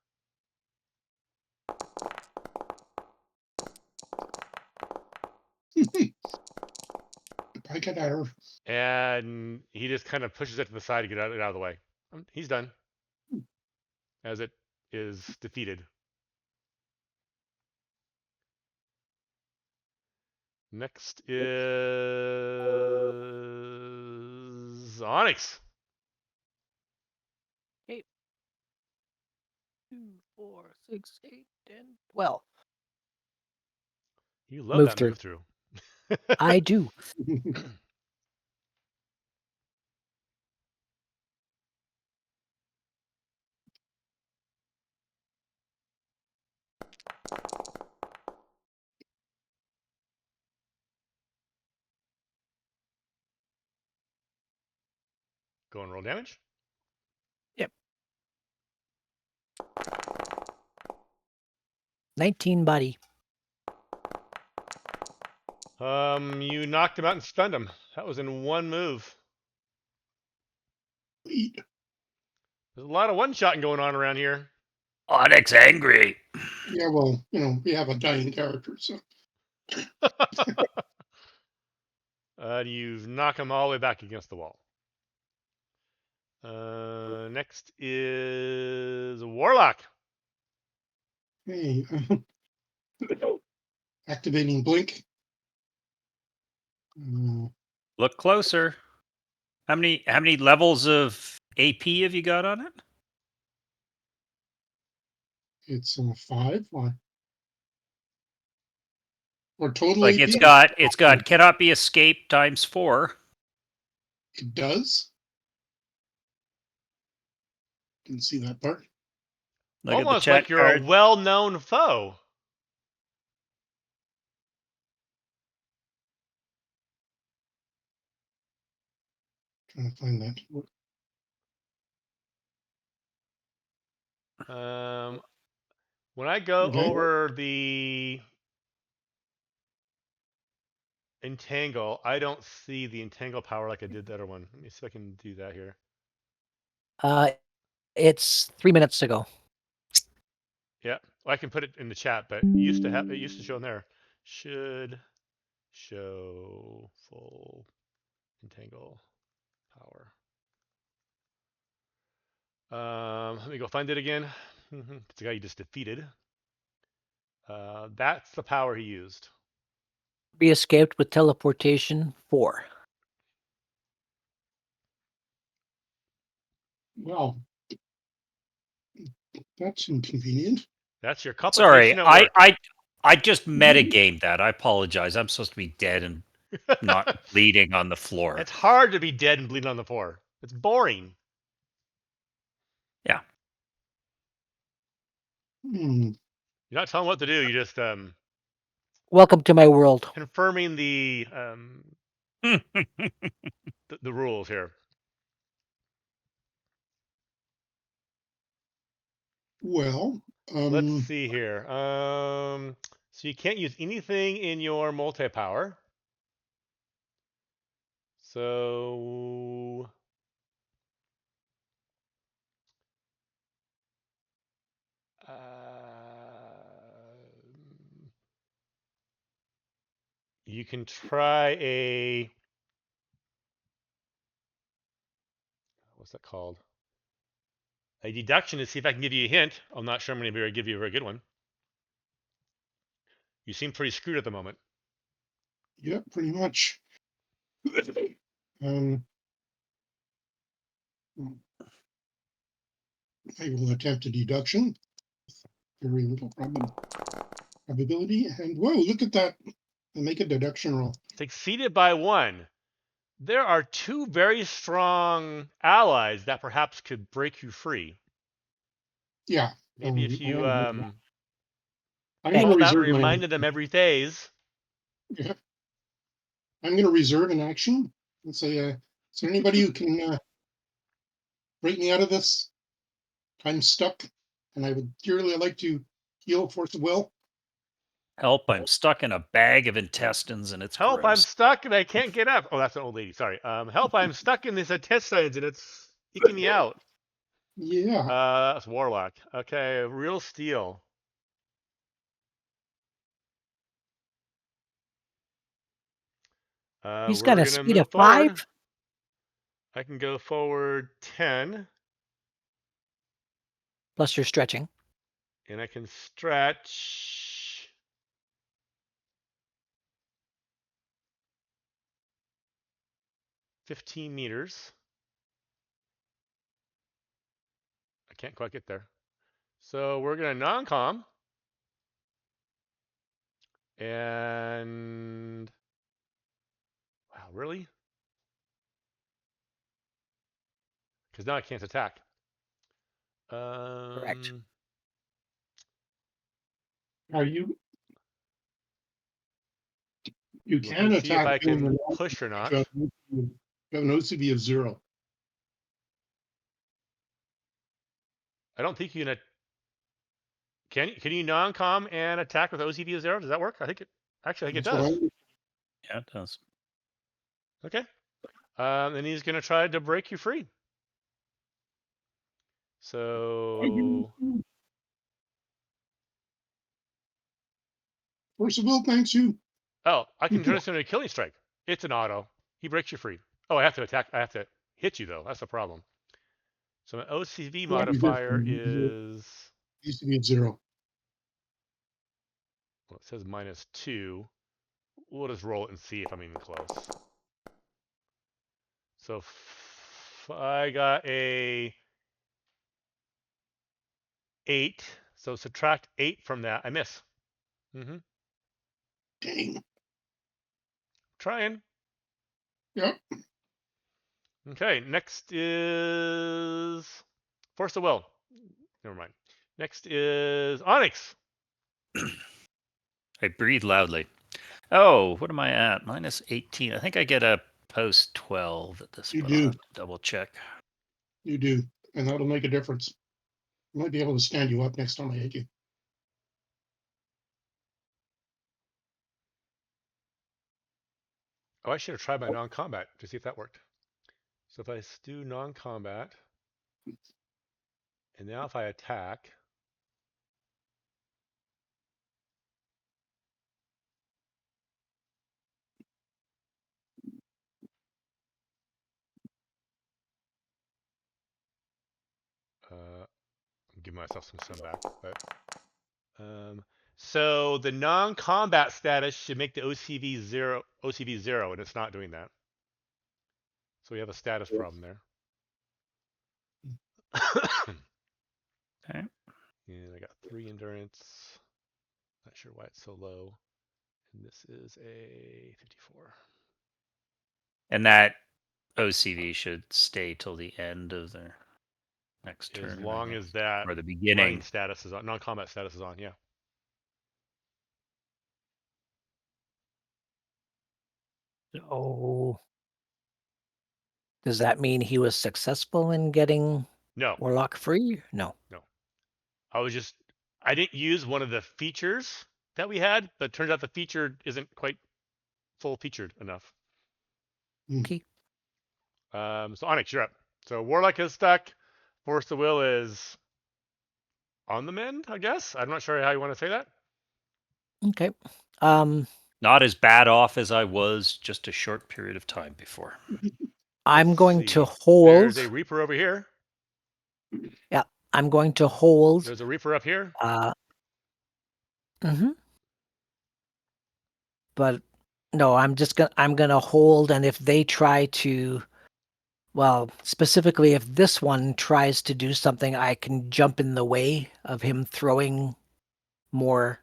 Cadaver. And he just kind of pushes it to the side to get it out of the way. He's done. As it is defeated. Next is Onyx. 8, 2, 4, 6, 8, 10, 12. You love that move through. I do. Go and roll damage. Yep. 19 body. You knocked him out and stunned him. That was in one move. There's a lot of one-shotting going on around here. Onyx angry. Yeah, well, we have a dying character, so. You knock him all the way back against the wall. Next is Warlock. Hey, activating blink. Look closer. How many levels of AP have you got on it? It's 5. Or total Like AP? it's got cannot be escaped times 4. It does. Didn't see that part. Look Almost at the chat like you're card. a well-known foe. Trying to find that. When I go Okay. over the entangle, I don't see the entangle power like I did the other one. Let me see if I can do that here. It's 3 minutes ago. Yeah, well, I can put it in the chat, but it used to show in there. Should show full entangle power. Let me go find it again. It's the guy you just defeated. That's the power he used. Be escaped with teleportation 4. Well, that's inconvenient. That's your Sorry, complication at work. I just metagamed that. I apologize. I'm supposed to be dead and not bleeding on the floor. It's hard to be dead and bleeding on the floor. It's boring. Yeah. You're not telling what to do. You just Welcome to my world. confirming the rules here. Well, let's see here. So you can't use anything in your multi-power. So you can try a, what's that called? A deduction to see if I can give you a hint. I'm not sure I'm going to give you a very good one. You seem pretty screwed at the moment. Yeah, pretty much. I will attempt a deduction. Very little probability. And whoa, look at that. I'll make a deduction roll. Succeeded by 1. There are 2 very strong allies that perhaps could break you free. Yeah. Maybe if you I'm all going to that reserve reminded them every phase. Yeah. I'm going to reserve an action and say, is there anybody who can break me out of this? I'm stuck, and I would dearly like to heal force of will. Help, I'm stuck in a bag of intestines and it's Help, gross. I'm stuck and I can't get up. Oh, that's an old lady. Sorry. Help, I'm stuck in this intestines and it's eking me out. Yeah. That's Warlock. Okay, real steel. He's got a gonna speed move of forward. 5. I can go forward 10. Plus you're stretching. And I can stretch 15 meters. I can't quite get there. So we're going to non-com. And wow, really? Because now I can't attack. Correct. Are you? You Let can me see if attack I can him. push or not. You have an OCV of 0. I don't think you can you non-com and attack with OCV 0? Does that work? I think it does. Yeah, it does. Okay. And he's gonna try to break you free. So Force of will, thanks you. oh, I can turn this into a killing strike. It's an auto. He breaks you free. Oh, I have to attack. I have to hit you though. That's the problem. So my OCV modifier is. It used to be at 0. Well, it says -2. We'll just roll it and see if I'm even close. So I got a 8. So subtract 8 from that. I miss. Mm-hmm. Dang. Trying. Yep. Okay, next is Force of Will. Never mind. Next is Onyx. I breathe loudly. Oh, what am I at? -18. I think I get a post 12 at this point. You do. Double check. You do. And that'll make a difference. I might be able to stand you up next time I hit you. Oh, I should have tried my non-combat to see if that worked. So if I do non-combat, and now if I attack, I'm giving myself some sun back, but so the non-combat status should make the OCV 0, and it's not doing that. So we have a status problem there. Okay. And I got 3 endurance. Not sure why it's so low. And this is a 54. And that OCV should stay till the end of the next turn. As long as that or the beginning status is on, non-combat status is on, yeah. Oh. Does that mean he was successful in getting Warlock free? No. No. I didn't use one of the features that we had, but it turns out the feature isn't quite full featured enough. Okay. So Onyx, you're up. So Warlock is stuck. Force of Will is on the mend, I guess. I'm not sure how you want to say that. Okay. Not as bad off as I was just a short period of time before. I'm going to hold. There's a Reaper over here. Yeah, I'm going to hold. There's a Reaper up here. But no, I'm gonna hold, and if they try to, well, specifically if this one tries to do something, I can jump in the way of him throwing more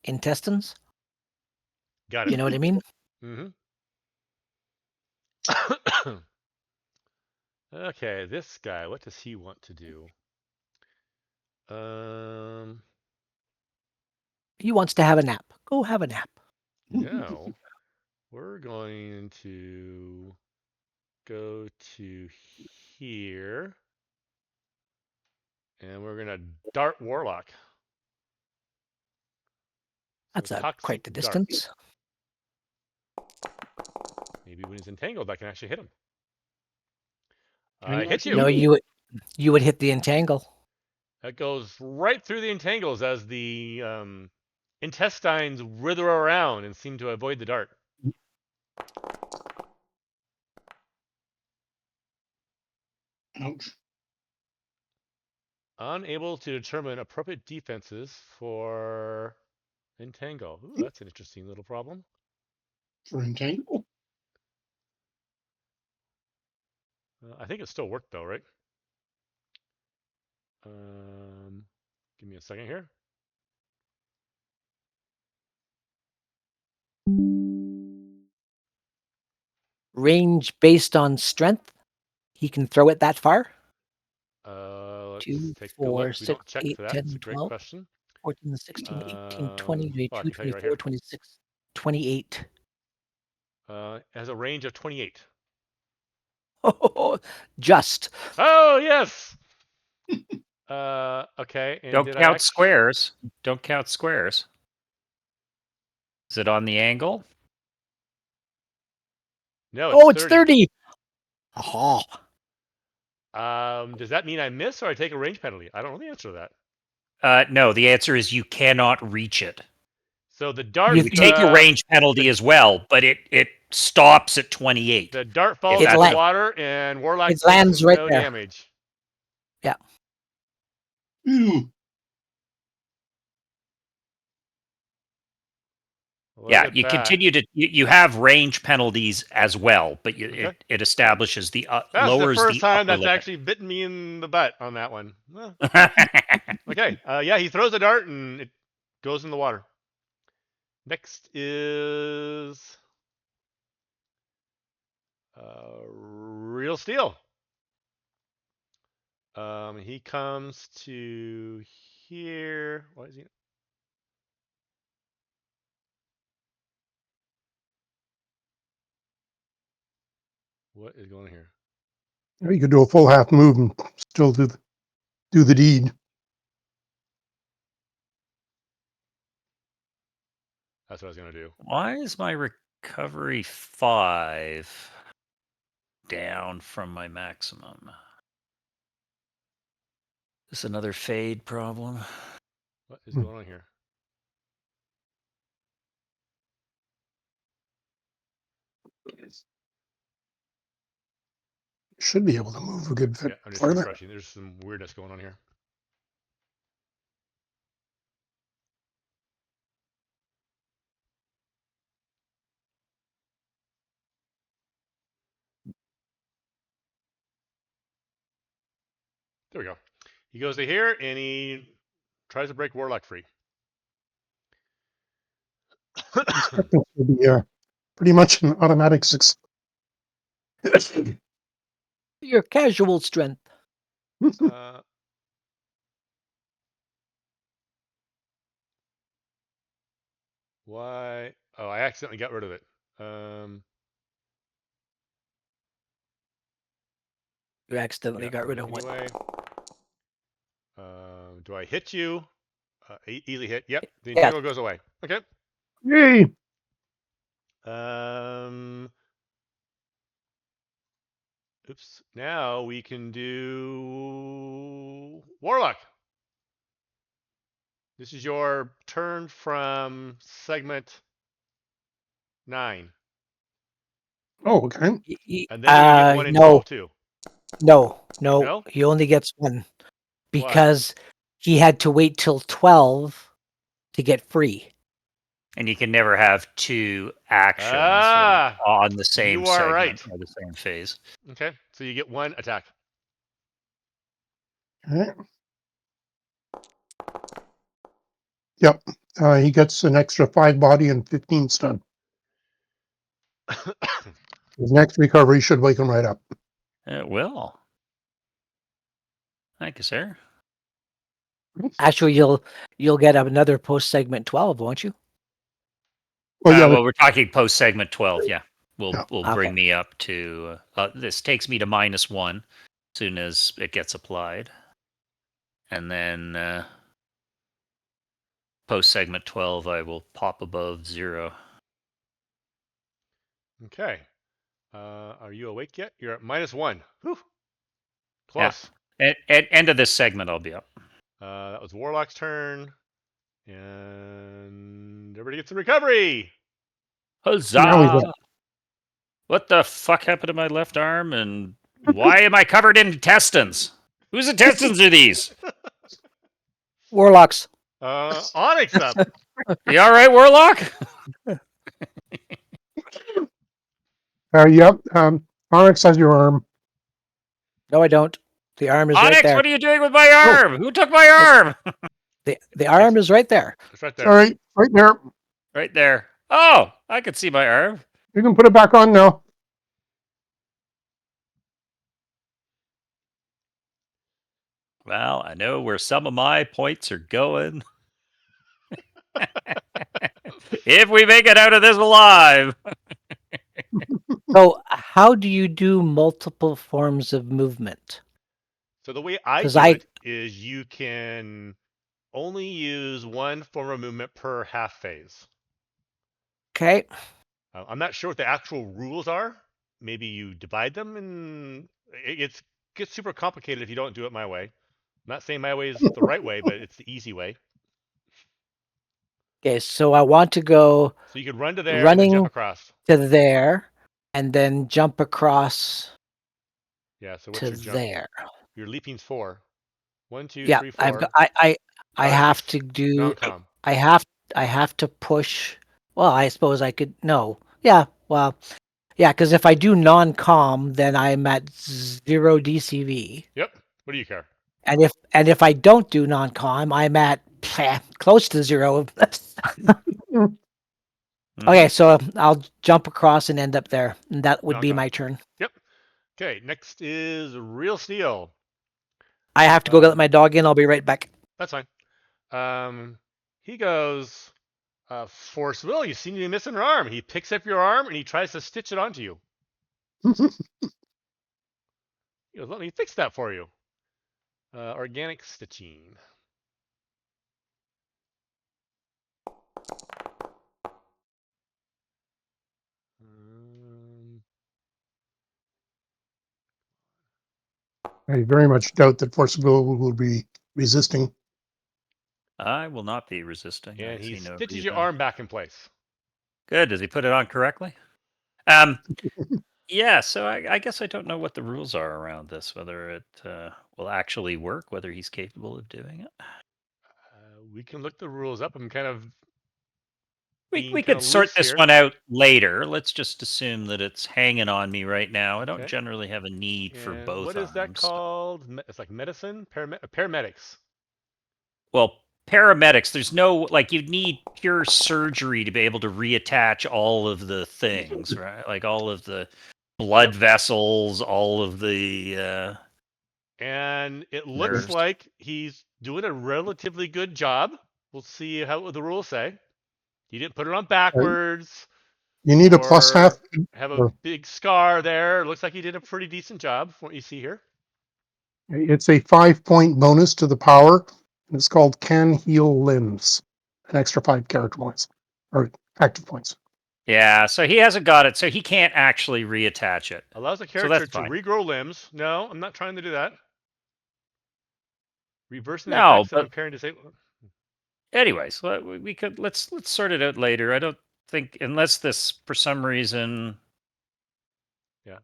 intestines. Got it. You know what I mean? Mm-hmm. Okay, this guy, what does he want to do? He wants to have a nap. Go have a nap. No. We're going to go to here. And we're going to dart Warlock. That's quite the distance. Maybe when he's entangled, I can actually hit him. I hit you. No, you would hit the entangle. That goes right through the entangles as the intestines writher around and seem to avoid the dart. Ouch. Unable to determine appropriate defenses for entangle. Ooh, that's an interesting little problem. For entangle? I think it still worked though, right? Give me a second here. Range based on strength. He can throw it that far. Let's 2, take 4, a look. 6, We don't check 8, for that. 10, It's a great 12, question. 14, 16, 18, 20, 22, 24, 26, 28. Has a range of 28. Oh, just. Oh, yes. Okay. And Don't did count squares. Don't count squares. Is it on the angle? No, It's 30. Oh, Does that mean I miss or I take a range penalty? I don't know the answer to that. No, the answer is you cannot reach it. So the dart. You take a range penalty as well, but it stops at 28. The dart falls into the water, and Warlock it lands takes right no there. damage. Yeah. Ew. Yeah, you continue to you have range penalties as well, but it establishes the that's lowers the first time that's limit. actually bitten me in the butt on that one. Well, okay. Yeah, he throws a dart and it goes in the water. Next is Real Steel. He comes to here. What is he? What is going on here? You could do a full half move and still do the deed. That's what I was going to do. Why is my recovery 5 down from my maximum? Is this another fade problem? What is going on here? Should be able to move a good bit I'm just further. refreshing. There's some weirdness going on here. There we go. He goes to here and he tries to break Warlock free. Will be pretty much an automatic success. Your casual strength. Why? Oh, I accidentally got rid of it. You accidentally got rid of one. Anyway. Do I hit you? Easy hit. Yep. The entangle goes away. Okay. Yay! Oops. Now we can do Warlock. This is your turn from segment 9. Oh, okay. And then you get 1 in 12 too. No, he only gets 1 because he had to wait till 12 to get free. And you can never have 2 actions on the same segment or the same phase. Okay, so you get 1 attack. Okay. Yep. He gets an extra 5 body and 15 stun. His next recovery should wake him right up. It will. Thank you, sir. Actually, you'll get another post segment 12, won't you? Well, we're talking post segment 12. Yeah, will bring me up to. This takes me to -1 as soon as it gets applied, and then post segment 12, I will pop above 0. Okay. Are you awake yet? You're at -1. Whew. Close. Yeah. At end of this segment, I'll be up. That was Warlock's turn. And everybody gets a recovery. Huzzah! What the fuck happened to my left arm? And why am I covered in intestines? Whose intestines are these? Warlock's. Onyx up. You all right, Warlock? Yep. Onyx has your arm. No, I don't. The arm is Onyx, right there. what are you doing with my arm? Who took my arm? The arm is right there. It's right there. All right, right there. Right there. Oh, I can see my arm. You can put it back on now. Well, I know where some of my points are going. If we make it out of this alive. So, how do you do multiple forms of movement? So the way I do it is you can only use one form of movement per half phase. Okay. I'm not sure what the actual rules are. Maybe you divide them, and it gets super complicated if you don't do it my way. I'm not saying my way is the right way, but it's the easy way. Okay, so I want to go So you could run to there and then jump running across. to there, and then jump across Yeah. So what's to your jump? there. Your leaping's 4. 1, 2, Yeah, 3, I've 4. got, I have It's to do. non-com. I have to push. Well, I suppose I could. No. Yeah. Well. Yeah, because if I do non-com, then I'm at 0 DCV. Yep. What do you care? And if I don't do non-com, I'm at close to 0. Okay, so I'll jump across and end up there, and that would be Non-com. my turn. Yep. Okay. Next is Real Steel. I have to go let my dog in. I'll be right back. That's fine. He goes, Force Will, you seem to be missing an arm. He picks up your arm and he tries to stitch it onto you. He goes, let me fix that for you. Organic stitching. I very much doubt that Forcible will be resisting. I will not be resisting. And I he see no stitches your reason. arm back in place. Good. Does he put it on correctly? Yeah. So I guess I don't know what the rules are around this. Whether it will actually work. Whether he's capable of doing it. We can look the rules up. I'm kind of We could sort this one out later. Let's just assume that it's hanging on me right now. I don't generally have a need for both. What is that called? It's like medicine? Paramedics. Well, paramedics, there's no, like, you'd need pure surgery to be able to reattach all of the things, right? Like all of the blood vessels, all of the and it looks nerves. like he's doing a relatively good job. We'll see how the rules say. He didn't put it on backwards. You need a plus half. Have a big scar there. It looks like he did a pretty decent job from what you see here. It's a 5-point bonus to the power. And it's called Can Heal Limbs. An extra 5 character points or active points. Yeah, so he hasn't got it, so he can't actually reattach it. Allows a character to regrow limbs. No, I'm not trying to do that. Reversing the effects of impairing disabled. Anyways, let's sort it out later. I don't think, unless this for some reason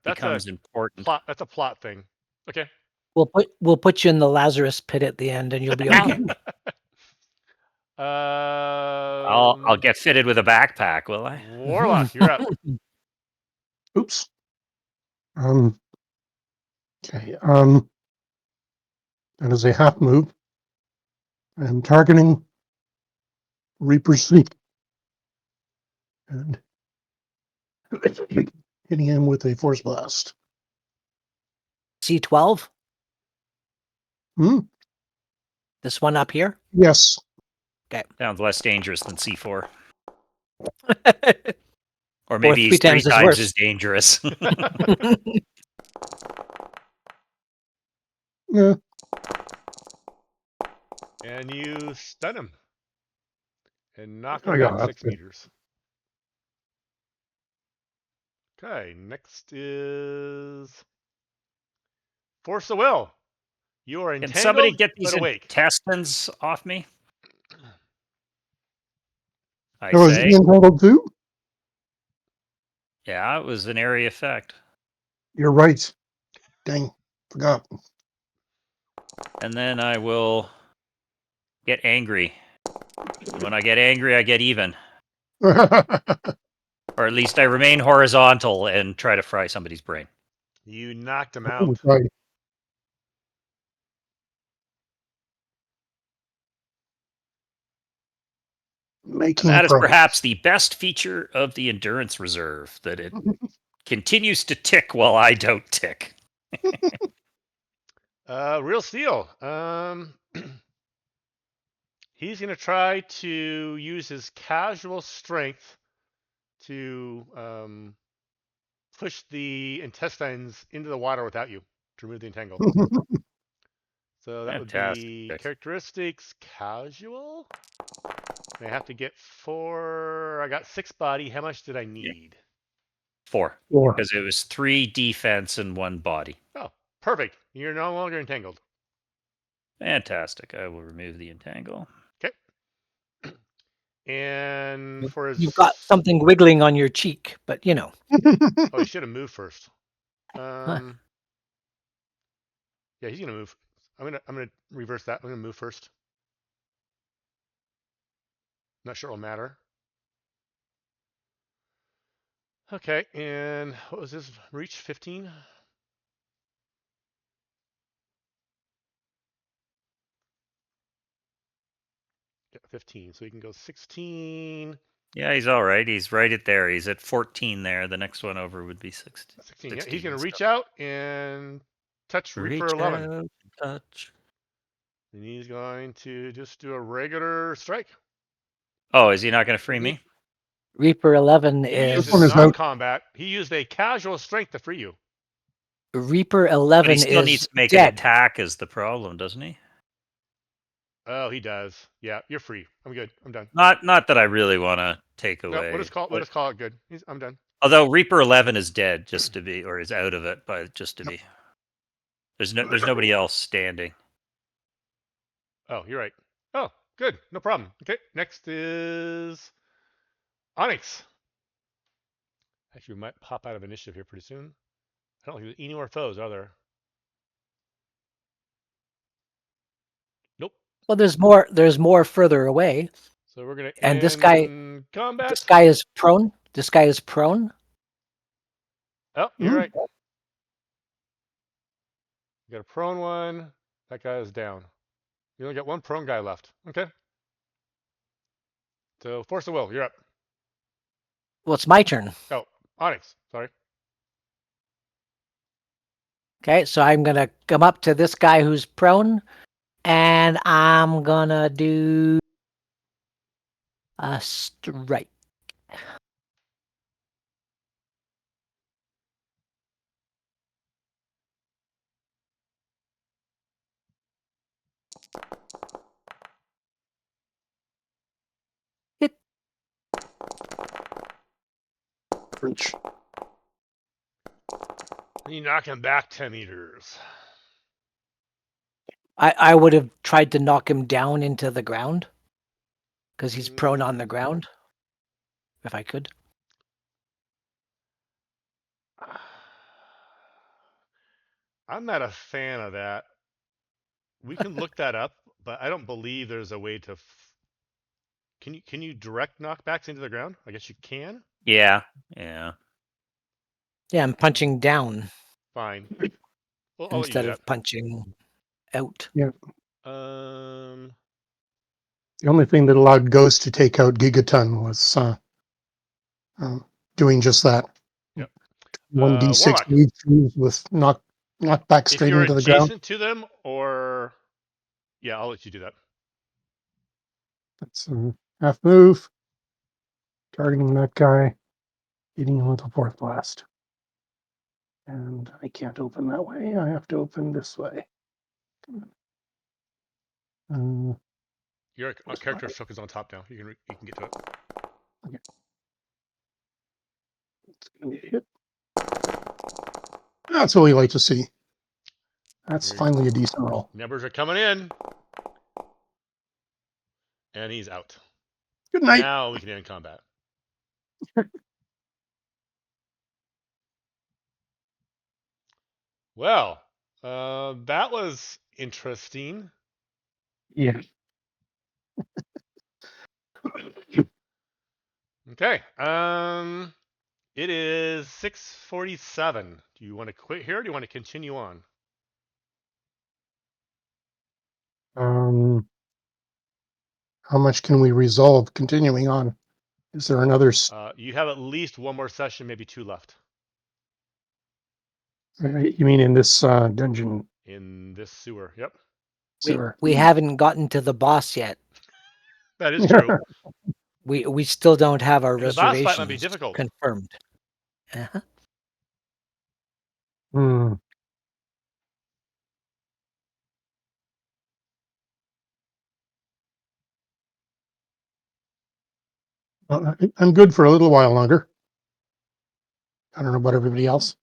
becomes important. That's a plot thing. Okay. We'll put you in the Lazarus pit at the end, and you'll be okay. I'll get fitted with a backpack, will I? Warlock, you're up. Oops. Okay. And as a half move, I'm targeting Reaper's Seat and hitting him with a Force Blast. C12? This one up here? Yes. Okay. Sounds less dangerous than C4. Or maybe he's 3 times as dangerous. Yeah. And you stun him. And knock him back 6 meters. Okay, next is Force the Will. You are entangled, Can somebody get these but awake. intestines off me? I Is he entangled too? Yeah, it was an area effect. You're right. Dang, forgot. And then I will get angry. And when I get angry, I get even. Or at least I remain horizontal and try to fry somebody's brain. You knocked him out. Right. And that is perhaps the best feature of the endurance reserve, that it continues to tick while I don't tick. Real Steel. He's going to try to use his casual strength to push the intestines into the water without you to remove the entangle. So that would be Fantastic. characteristics casual. I have to get 4. I got 6 body. How much did I need? 4. 4. Because it was 3 defense and 1 body. Oh, perfect. You're no longer entangled. Fantastic. I will remove the entangle. Okay. And for his... You've got something wiggling on your cheek, but you know. Oh, he should have moved first. Yeah, he's gonna move. I'm gonna reverse that. I'm gonna move first. Not sure it'll matter. Okay, and what was this? Reach 15? Yeah, 15. So he can go 16. Yeah, he's all right. He's right at there. He's at 14 there. The next one over would be 16. 16. Yeah, he's gonna reach out and touch Reaper 11. Out, touch. And he's going to just do a regular strike. Oh, is he not going to free me? Reaper 11 He is uses non-combat. He used a casual strength to free you. Reaper But 11 he still is needs to make dead. an attack is the problem, doesn't he? Oh, he does. Yeah, you're free. I'm good. I'm done. Not that I really want to take away. No, we'll just call it good. I'm done. Although Reaper 11 is dead, just to be, or is out of it, but just to be. There's nobody else standing. Oh, you're right. Oh, good. No problem. Okay, next is Onyx. Actually, we might pop out of initiative here pretty soon. I don't think there's any more foes, are there? Nope. Well, there's more further away. So we're gonna And end this guy combat. This guy is prone. This guy is prone. Oh, you're right. You got a prone one. That guy is down. You only got one prone guy left. Okay. So force of will. You're up. Well, it's my turn. Oh, Onyx. Sorry. Okay, so I'm gonna come up to this guy who's prone, and I'm gonna do a strike. Hit. French. You knock him back 10 meters. I would have tried to knock him down into the ground because he's prone on the ground. If I could. I'm not a fan of that. We can look that up, but I don't believe there's a way to. Can you direct knockbacks into the ground? I guess you can. Yeah. Yeah, I'm punching down. Fine. Well, instead of punching out. Yeah. The only thing that allowed Ghost to take out Gigaton was doing just that. Yep. 1d6 lead throughs with knockback straight into the ground. If you're adjacent to them, or yeah, I'll let you do that. That's a half move. Targeting that guy, hitting him with a fourth blast. And I can't open that way. I have to open this way. Your character focus on top now. You can get to it. Okay. It's gonna be a hit. That's what we like to see. That's finally a decent roll. Numbers are coming in. And he's out. Good night. Now we can end combat. Well, that was interesting. Yeah. Okay. It is 6:47. Do you want to quit here or do you want to continue on? How much can we resolve continuing on? Is there another? You have at least one more session, maybe 2 left. You mean in this dungeon? In this sewer, yep. Sewer. We haven't gotten to the boss yet. That is true. We still don't have our The boss fight might be reservations difficult. confirmed. Uh-huh. I'm good for a little while longer. I don't know about everybody else.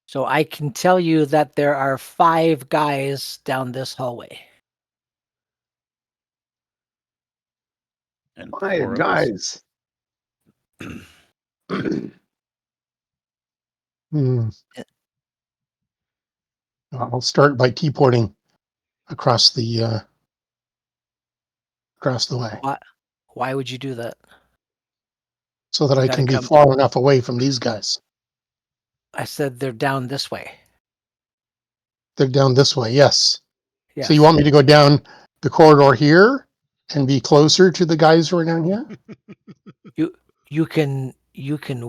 So I can tell you that there are 5 guys down this hallway. And Hi, 4 of us. guys. Hmm. I'll start by keyporting across the way, Why would you do that? so that You I gotta can be come. far enough away from these guys. I said they're down this way. They're down this way, yes. Yes. So you want me to go down the corridor here and be closer to the guys who are down here? You can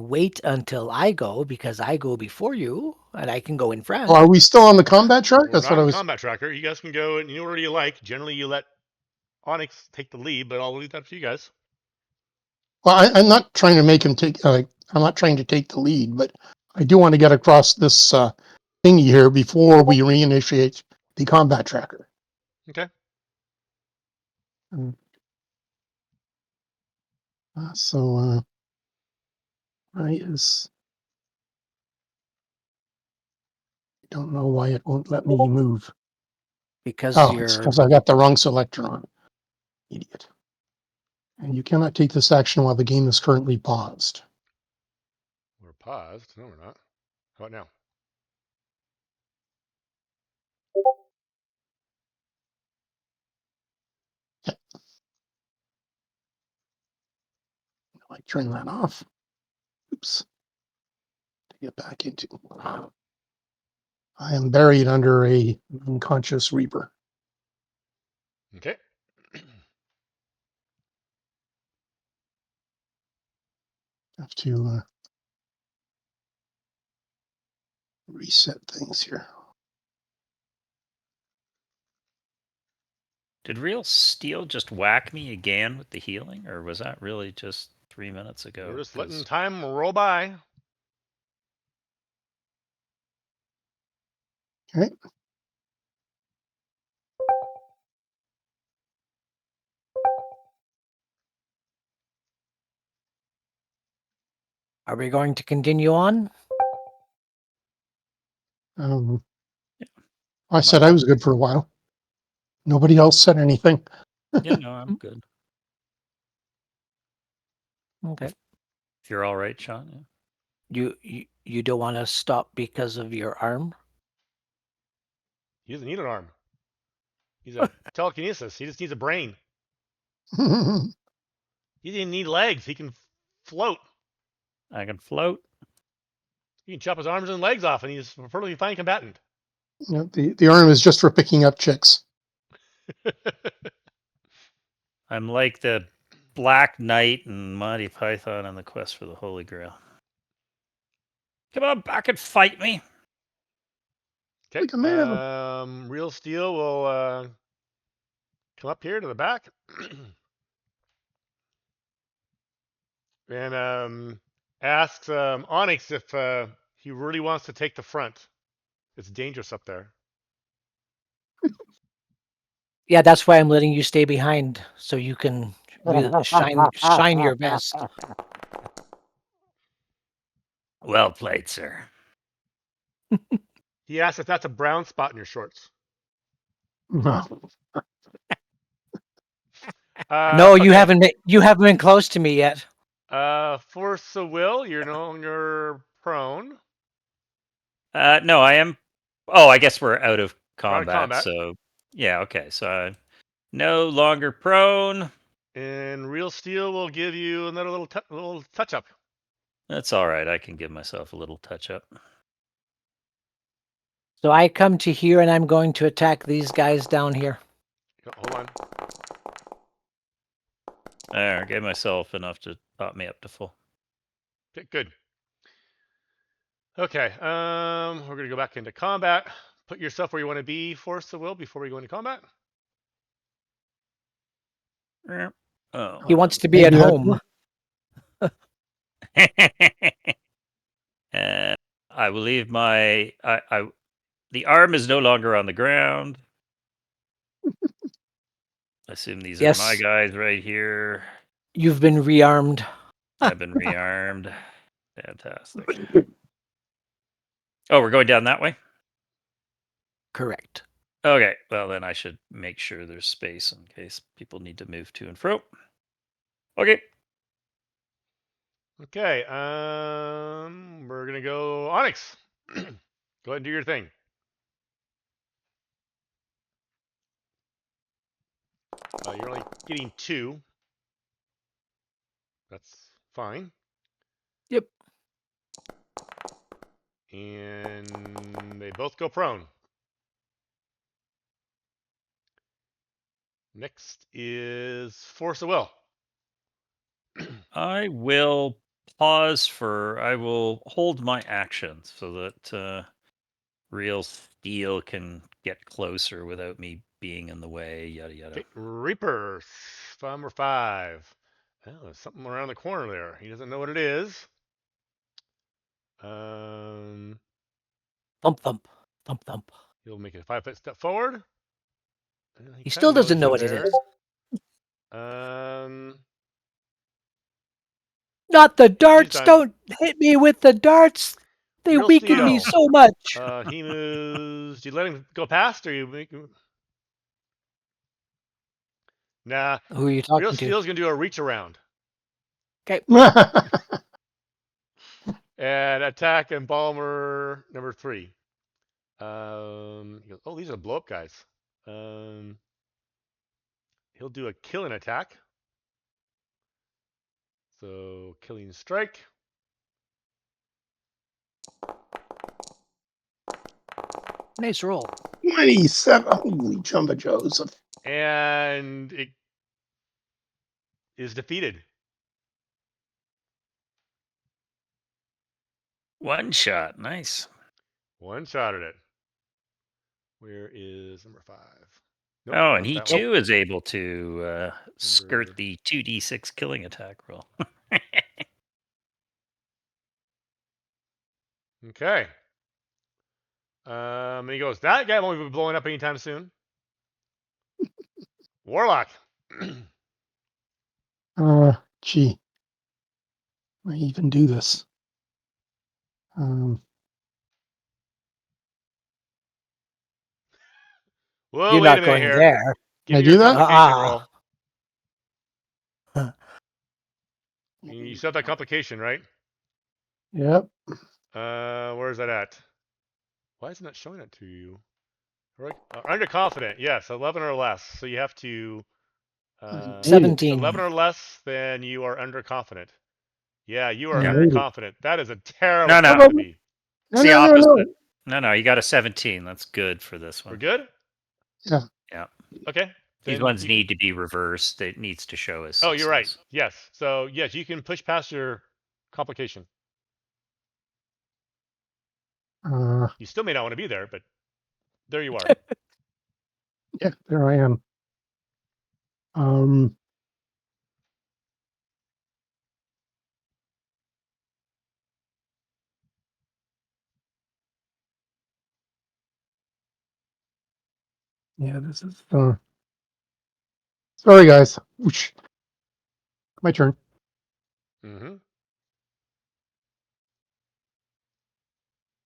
wait until I go, because I go before you and I can go in front. Oh, are we still on the combat track? We're That's not what I on was. combat tracker. You guys can go in any order you like. Generally, you let Onyx take the lead, but I'll leave that up to you guys. Well, I'm not trying to make him take. I'm not trying to take the lead, but I do want to get across this thingy here before we reinitiate the combat tracker. Okay. So I don't know why it won't let me move. Because Oh, you're it's because I got the wrong selector on. Idiot. And you cannot take this action while the game is currently paused. We're paused. No, we're not. How about now? I turn that off. Oops. To get back into. I am buried under a unconscious reaper. Okay. Have to reset things here. Did Real Steel just whack me again with the healing, or was that really just 3 minutes ago? We're just letting time roll by. Okay. Are we going to continue on? I said I was good for a while. Nobody else said anything. Yeah, no, I'm good. Okay. If you're all right, Sean. Yeah. You don't want to stop because of your arm? He doesn't need an arm. He's a telekinesis. He just needs a brain. He didn't need legs. He can float. I can float. He can chop his arms and legs off, and he's a perfectly fine combatant. You know, the arm is just for picking up chicks. I'm like the Black Knight and Monty Python on the quest for the Holy Grail. Come on back and fight me. Okay. Like a man. Real Steel will come up here to the back. And asks Onyx if he really wants to take the front. It's dangerous up there. Yeah, that's why I'm letting you stay behind, so you can shine your best. Well played, sir. He asks if that's a brown spot in your shorts. No. No, you okay. haven't. You haven't been close to me yet. Force of will. You're no longer prone. No, I am. Oh, I guess we're out of combat. Combat. So yeah, okay. So I'm no longer prone. And Real Steel will give you another little touch up. That's all right. I can give myself a little touch up. So I come to here and I'm going to attack these guys down here. Hold on. There, gave myself enough to pop me up to full. Okay, good. Okay, we're gonna go back into combat. Put yourself where you want to be, Force of will, before we go into combat. Oh. He wants to be at home. And I will leave my the arm is no longer on the ground. I assume these are my guys right here. You've been rearmed. I've been rearmed. Fantastic. Oh, we're going down that way? Correct. Okay, well then I should make sure there's space in case people need to move to and fro. Okay. Okay, we're gonna go Onyx. Go ahead and do your thing. You're only getting 2. That's fine. Yep. And they both go prone. Next is Force of Will. I will I will hold my action so that real steel can get closer without me being in the way, yada yada. Okay, Reaper, number 5. Oh, there's something around the corner there. He doesn't know what it is. Thump thump. Thump thump. He'll make a 5-foot step forward. He still doesn't know what it there. is. Um, Not the darts! done. Don't hit me with the darts! They Real weaken me steel. so much! He moves. Do you let him go past, or you make him? Nah. Who are you Real talking to? Steel's gonna do a reach around Okay. and attack Embalmer number 3. He goes, oh, these are blow up guys. He'll do a killing attack. So killing strike. Nice roll. 27. Holy Jumba Joseph. And it is defeated. One shot, nice. One shot at it. Where is number 5? Nope, Oh, not and he that one. too is able to skirt the 2d6 killing attack roll. Okay. And he goes, that guy won't be blowing up anytime soon. Warlock. Gee. I even do this. We'll You're wait not a minute going here. there. Give I me do your that? complication roll. You set that complication, right? Yep. Where is that at? Why isn't that showing it to you? Underconfident, yes, 11 or less. So you have to. 17. 11 or less, then you are underconfident. Yeah, you are Yeah. underconfident. That is a terrible No, no. spot to be. It's the opposite. No, you got a 17. That's good for this one. We're good? Yeah. Yeah. Okay. These then ones you need to be reversed. It needs to show us. Oh, you're right. Yes. So, yes, you can push past your complication. You still may not want to be there, but there you are. Yeah, there I am. Yeah, this is sorry guys. Oosh. My turn. Mm-hmm.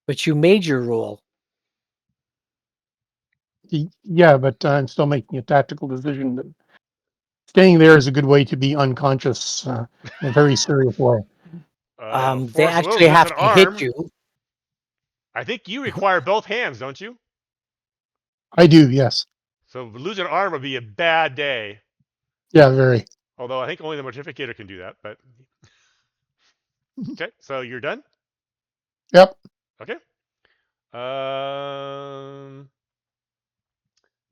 But you made your roll. Yeah, but I'm still making a tactical decision that staying there is a good way to be unconscious in a very serious way. They actually have to hit you. I think you require both hands, don't you? I do, yes. So losing an arm would be a bad day. Yeah, very. Although I think only the Mortificator can do that, but okay, so you're done? Yep. Okay.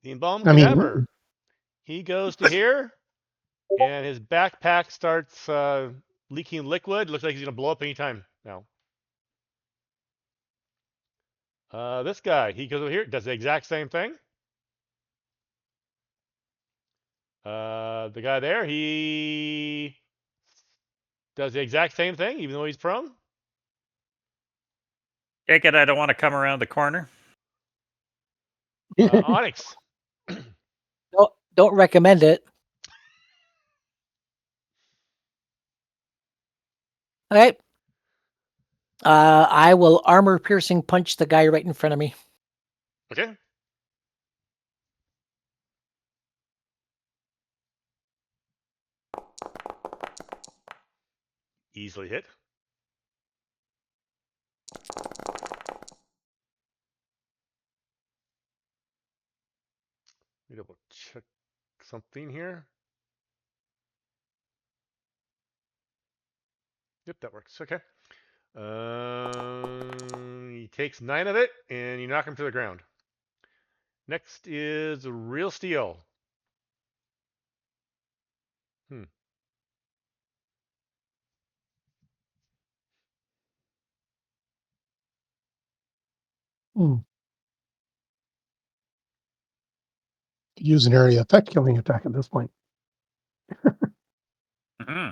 The embalmed cadaver. He goes to here, and his backpack starts leaking liquid. Looks like he's gonna blow up anytime now. This guy, he goes over here, does the exact same thing. The guy there, he does the exact same thing, even though he's prone. Take it, I don't want to come around the corner. Onyx. Don't recommend it. Okay. I will armor piercing punch the guy right in front of me. Okay. Easily hit. Let me double check something here. Yep, that works. Okay. He takes 9 of it, and you knock him to the ground. Next is Real Steel. Use an area effect killing attack at this point. Mm-hmm.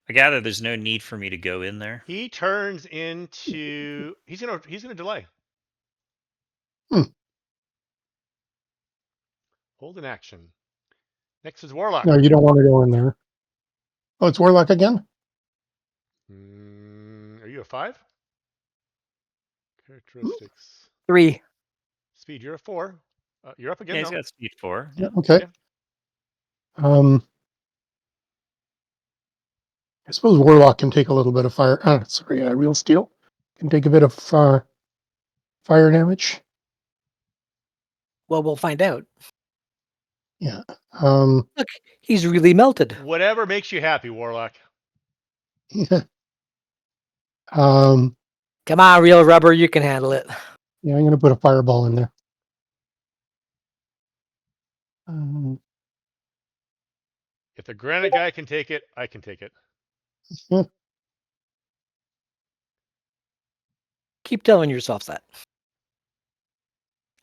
I gather there's no need for me to go in there. He turns into he's gonna delay. Hold an action. Next is Warlock. No, you don't want to go in there. Oh, it's Warlock again? Are you a 5? Characteristics. 3. Speed, you're a 4. You're up again. Yeah, he's No. got speed 4. Yeah. Okay. Yeah. I suppose Warlock can take a little bit of fire. Real Steel can take a bit of fire damage. Well, we'll find out. Yeah. Look, he's really melted. Whatever makes you happy, Warlock. Yeah. Come on, real rubber, you can handle it. Yeah, I'm going to put a fireball in there. If the granite guy can take it, I can take it. Yeah. Keep telling yourself that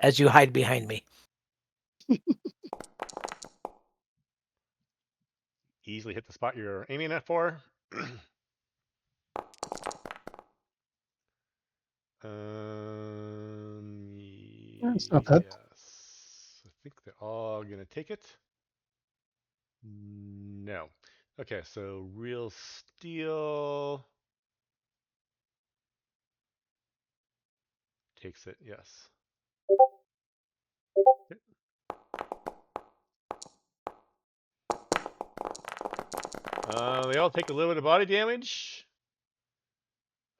as you hide behind me. Easily hit the spot you're aiming at for. It's not bad. Yes. I think they're all gonna take it. No. Okay, so Real Steel takes it, yes. They all take a little bit of body damage.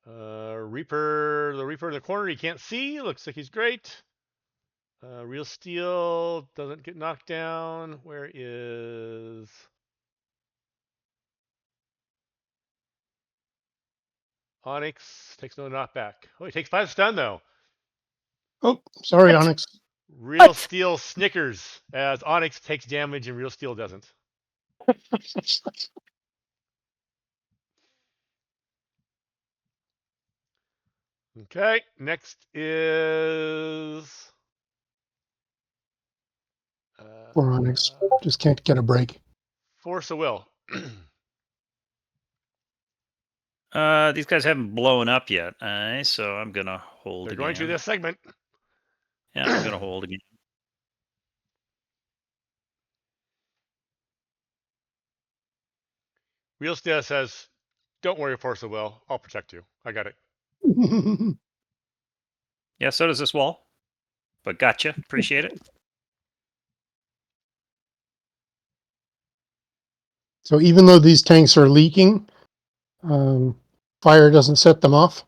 The Reaper in the corner, you can't see. Looks like he's great. Real Steel doesn't get knocked down. Where is Onyx? Takes no knockback. Oh, he takes 5 stun though. Oh, sorry, What? Onyx. Real Steel Snickers as Onyx takes damage and Real Steel doesn't. Okay, next is Poor Onyx. Just can't get a break. Force of Will. These guys haven't blown up yet, so I'm gonna hold. They're again. going through this segment. Yeah, I'm gonna hold again. Real Steel says, "Don't worry, Force of Will. I'll protect you. I got it." Yeah, so does this wall. But gotcha. Appreciate it. So even though these tanks are leaking, fire doesn't set them off?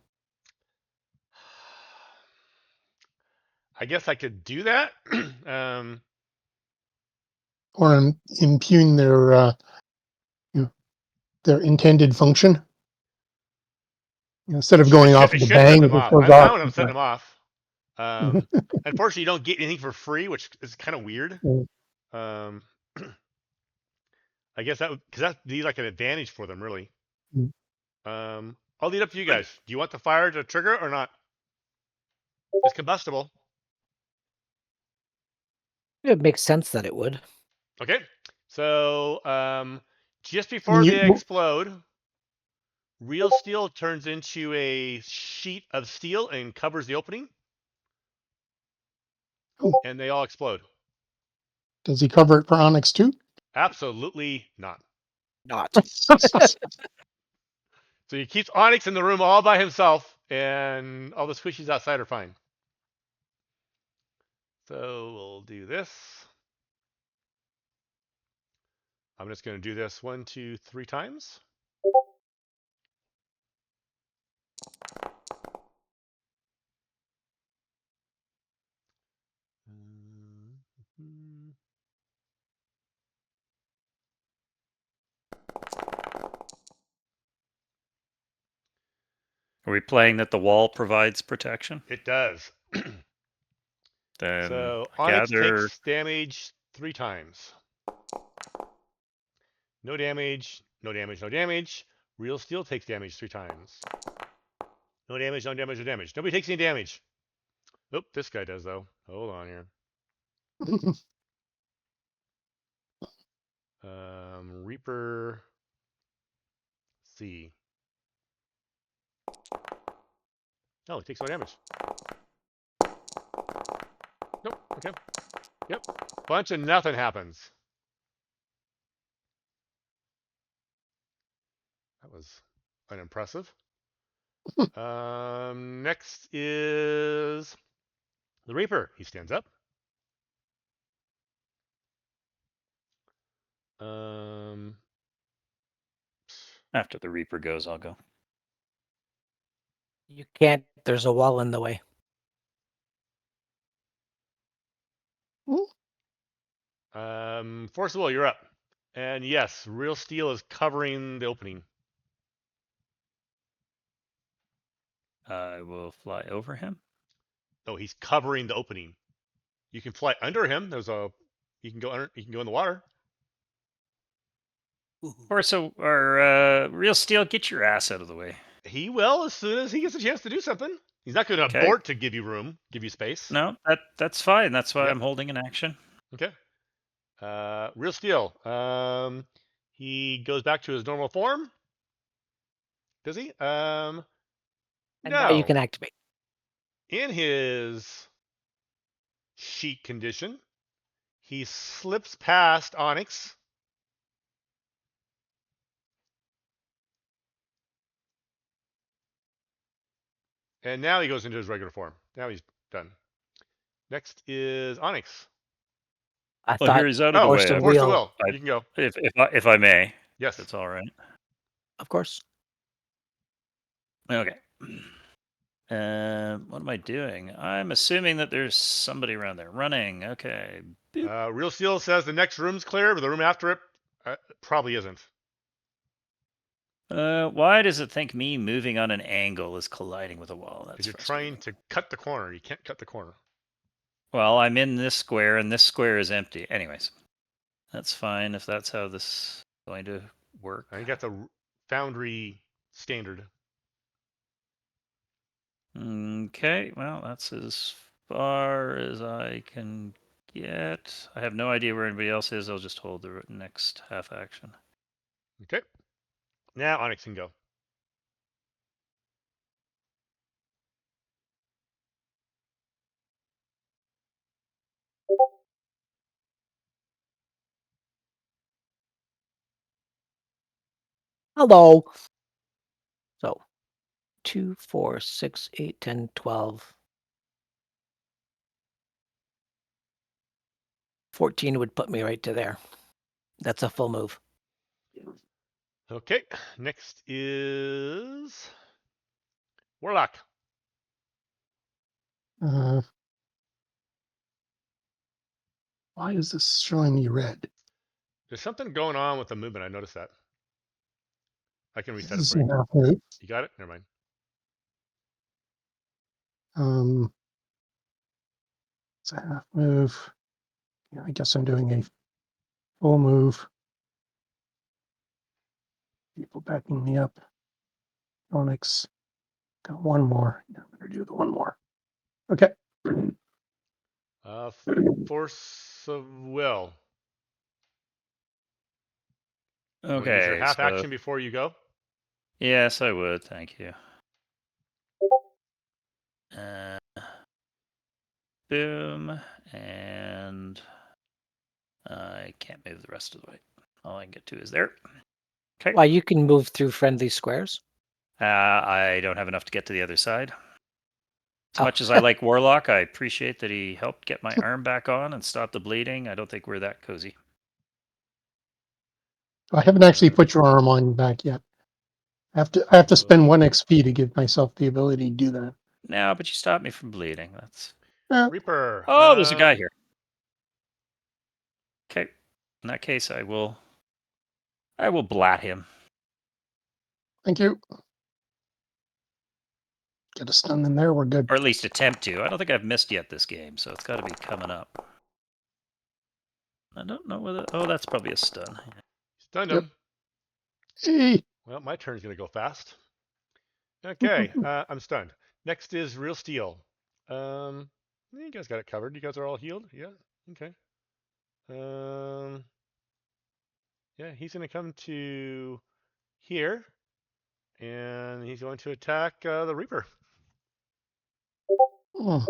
I guess I could do that. Or impugn their their intended function? Instead of going off It with a should set bang, them it off. goes I'm off. going to set them off. Unfortunately, you don't get anything for free, which is kind of weird. I guess because that'd be like an advantage for them, really. I'll leave it up to you guys. Do you want the fire to trigger or not? It's combustible. It makes sense that it would. Okay, so just before they explode, Real Steel turns into a sheet of steel and covers the opening, and they all explode. Does he cover it for Onyx too? Absolutely not. Not. So he keeps Onyx in the room all by himself, and all the squishies outside are fine. So we'll do this. I'm just going to do this 1, 2, 3 times. Are we playing that the wall provides protection? It does. Then So I Onyx gather takes damage 3 times. No damage, no damage, no damage. Real Steel takes damage 3 times. No damage, no damage, no damage. Nobody takes any damage. Oop, this guy does though. Hold on here. Reaper C. Oh, it takes no damage. Nope. Okay. Yep. Bunch of nothing happens. That was unimpressive. Next is the Reaper. He stands up. after the Reaper goes, I'll go. You can't. There's a wall in the way. Force of Will, you're up. And yes, Real Steel is covering the opening. I will fly over him. No, he's covering the opening. You can fly under him. You can go under. You can go in the water. Or Real Steel, get your ass out of the way. He will as soon as he gets a chance to do something. He's not going to abort to give you room, give you space. No, that's fine. That's why I'm holding an action. Okay. Real Steel. He goes back to his normal form. Does he? And no. now you can activate. In his sheet condition, he slips past Onyx. And now he goes into his regular form. Now he's done. Next is Onyx. I thought here he's out of the way. Force of Will. You can go. If I may. Yes. That's all right. Of course. Okay. What am I doing? I'm assuming that there's somebody around there running. Okay. Real Steel says the next room's clear, but the room after it probably isn't. Why does it think me moving on an angle is colliding with a wall? Because you're trying to cut the corner. You can't cut the corner. Well, I'm in this square, and this square is empty. Anyways, that's fine if that's how this is going to work. I think that's a Foundry standard. Okay, well, that's as far as I can get. I have no idea where anybody else is. I'll just hold the next half action. Okay. Now Onyx can go. Hello. So 2, 4, 6, 8, 10, 12. 14 would put me right to there. That's a full move. Okay. Next is Warlock. Why is this showing me red? There's something going on with the movement. I noticed that. I can reset it This for is you. a half move. You got it? Never mind. It's a half move. Yeah, I guess I'm doing a full move. People backing me up. Onyx. Got one more. Yeah, I'm gonna do the one more. Okay. Force of Will. Okay. Use your half action before you go. Yes, I would. Thank you. Boom. And I can't move the rest of the way. All I can get to is there. Okay. Well, you can move through friendly squares. I don't have enough to get to the other side. As Oh. much as I like Warlock, I appreciate that he helped get my arm back on and stop the bleeding. I don't think we're that cozy. I haven't actually put your arm on back yet. I have to spend 1 XP to give myself the ability to do that. No, but you stopped me from bleeding. That's Reaper. Oh, there's a guy here. Okay. In that case, I will blat him. Thank you. Get a stun in there. We're good. Or at least attempt to. I don't think I've missed yet this game, so it's got to be coming up. I don't know whether... Oh, that's probably a stun. Stunned Yep. him. Hey. Well, my turn's going to go fast. Okay, I'm stunned. Next is Real Steel. You guys got it covered. You guys are all healed? Yeah, okay. Yeah, he's going to come to here, and he's going to attack the Reaper. Oh.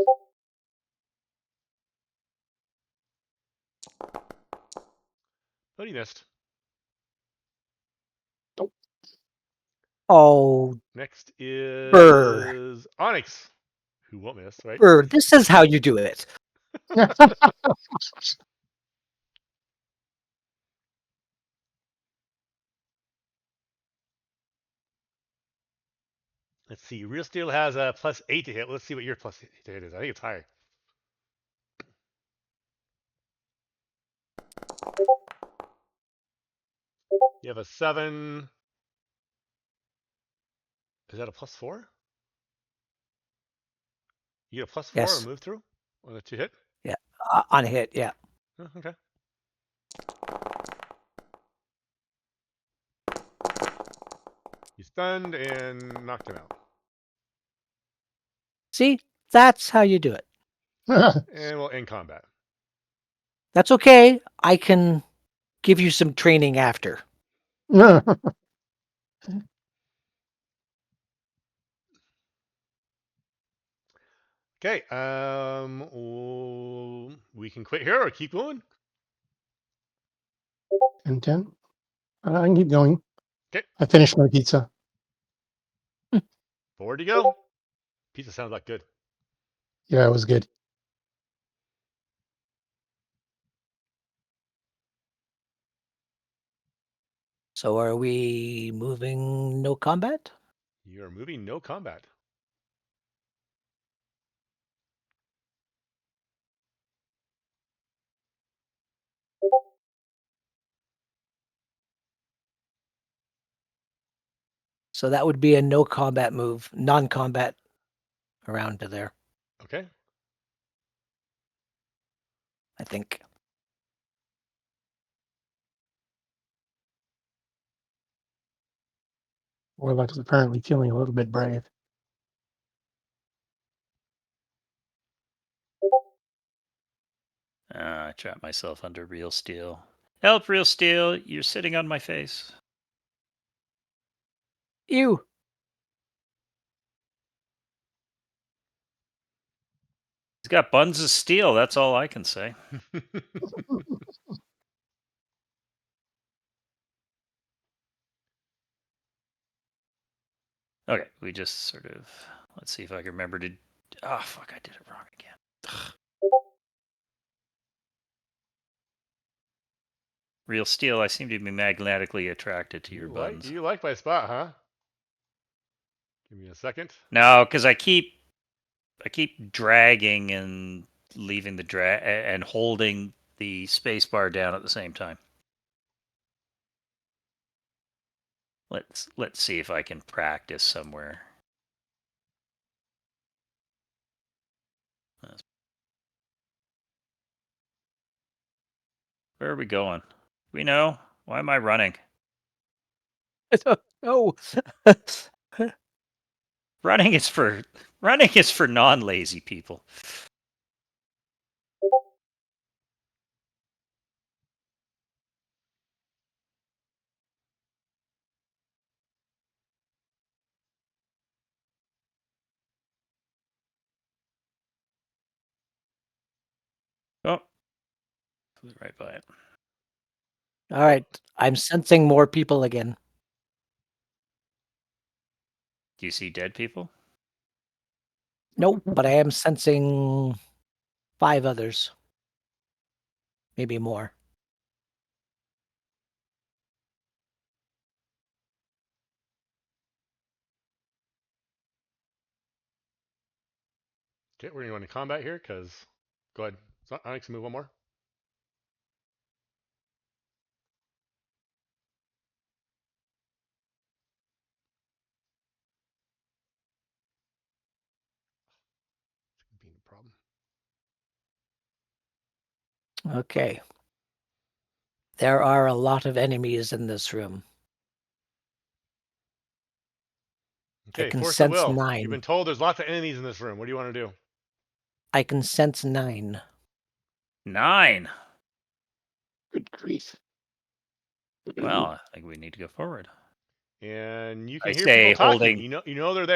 But he missed. Oh, Next is Brr. Onyx, who won't miss, right? Brr, this is how you do it. Let's see. Real Steel has a +8 to hit. Let's see what your +8 to hit is. I think it's higher. You have a 7. Is that a +4? You get a +4 Yes. or move through on a 2 hit? Yeah, on a hit, yeah. Oh, okay. You stunned and knocked him out. See, that's how you do it. And we'll end combat. That's okay. I can give you some training after. Okay. We can quit here or keep going. And 10. I can keep going. Okay. I finished my pizza. Forward you go. Pizza sounds like good. Yeah, it was good. So are we moving no combat? You are moving no combat. So that would be a no combat move, non-combat around to there, Okay. I think. Warlock is apparently feeling a little bit brave. I trapped myself under Real Steel. Help, Real Steel! You're sitting on my face. Ew. He's got buns of steel. That's all I can say. Okay, we just sort of... Let's see if I can remember to... Oh, fuck, I did it wrong again. Ugh. Real Steel, I seem to be magnetically attracted to your buns. You like my spot, huh? Give me a second. No, because I keep dragging and leaving the drag and holding the space bar down at the same time. Let's see if I can practice somewhere. Where are we going? We know. Why am I running? I don't know. Running is for non-lazy people. Oh, Flew right by it. All right, I'm sensing more people again. Do you see dead people? Nope, but I am sensing 5 others. Maybe more. Okay, we're going to combat here because. Go ahead. So, Onyx, move one more. Being a problem. Okay. There are a lot of enemies in this room. Okay, I can force of sense will. 9. You've been told there's lots of enemies in this room. What do you want to do? I can sense 9. 9. Good grief. Well, I think we need to go forward. And you can I hear say people talking. holding- You know they're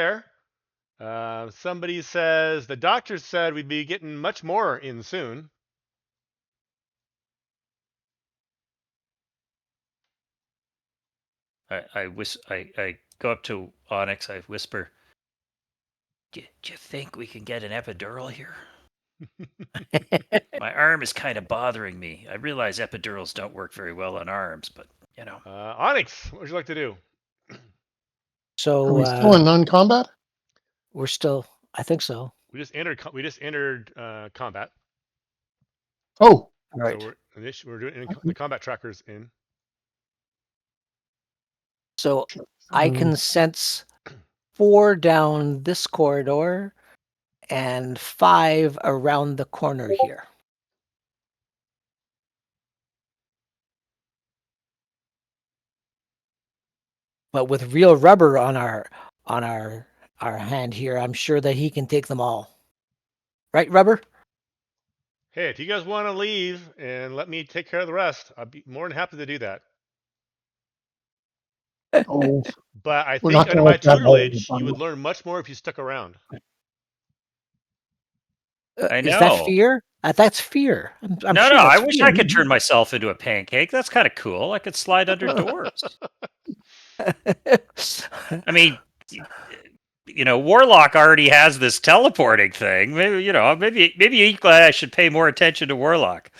there. Somebody says the doctor said we'd be getting much more in soon. I go up to Onyx. I whisper, "Do you think we can get an epidural here? My arm is kind of bothering me. I realize epidurals don't work very well on arms, but you know." Onyx, what would you like to do? So Are we still in non-combat? we're still, I think so. We just entered combat. Oh, All right. So we're doing the combat trackers in. So I can sense 4 down this corridor and 5 around the corner here. But with real rubber on our hand here, I'm sure that he can take them all. Right, Rubber? Hey, if you guys want to leave and let me take care of the rest, I'd be more than happy to do that. oh, But I we're think not under going to my let that hold tutelage, you would learn much more if you stuck around. I Is that know. fear? That's fear. I'm No, sure no. I that's wish fear. I could turn myself into a pancake. That's kind of cool. I could slide under doors. I mean, Warlock already has this teleporting thing. Maybe equally I should pay more attention to Warlock.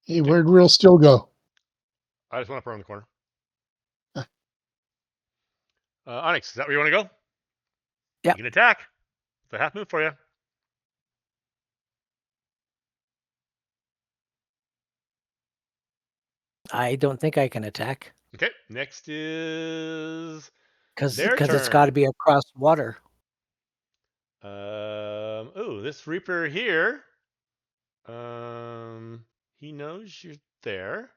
Hey, where'd Real Still go? I just went up around the corner. Onyx, is that where you want to go? Yeah. You can attack. It's a half move for you. I don't think I can attack. Okay, next is Because their it's got to turn. be across water. This Reaper here. He knows you're there.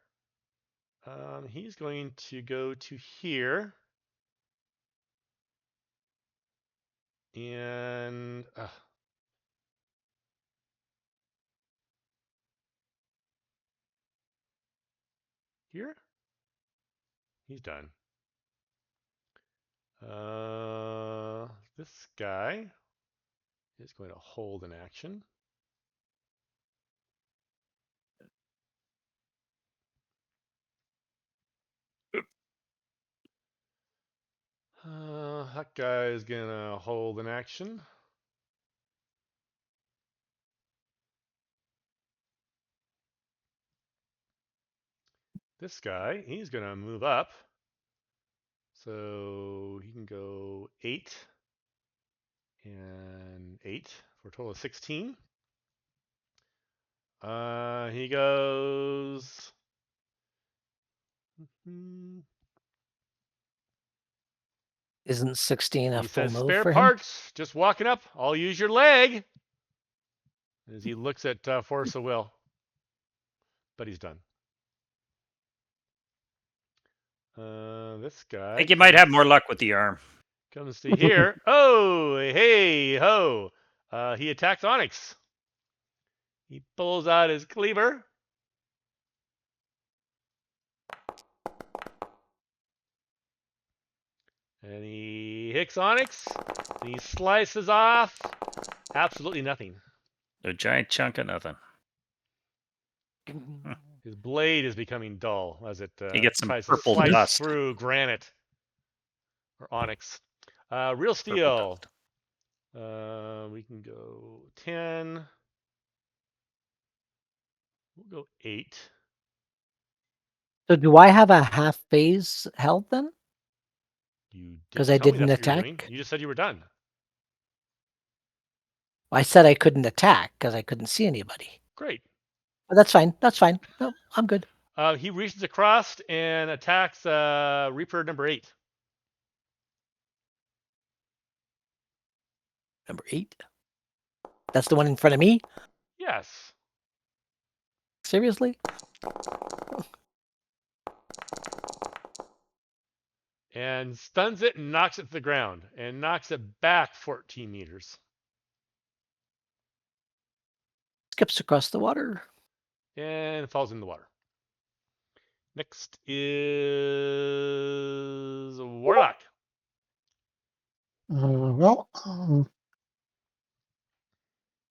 He's going to go to here. And here? He's done. This guy is going to hold an action. That guy is gonna hold an action. This guy, he's gonna move up. So he can go 8 and 8 for a total of 16. He goes. Isn't 16 a He full says, move "Spare for him? parts, just walking up. I'll use your leg." As he looks at Force of Will. But he's done. This guy. I think you might have more luck with the arm. Comes to here. Oh, hey, ho. He attacks Onyx. He pulls out his cleaver. And he hits Onyx. And he slices off absolutely nothing. A giant chunk of nothing. His blade is becoming dull as it He gets some tries to purple slice dust. through granite or onyx. Real Purple steel. dust. We can go 10. We'll go 8. So do I have a half phase held then? You 'Cause didn't I tell me didn't that's what you were doing. attack? You just said you were done. I said I couldn't attack because I couldn't see anybody. Great. But that's fine. That's fine. No, I'm good. He reaches across and attacks Reaper number 8. Number 8. That's the one in front of me? Yes. Seriously? And stuns it and knocks it to the ground and knocks it back 14 meters. Skips across the water. And falls in the water. Next is Warlock.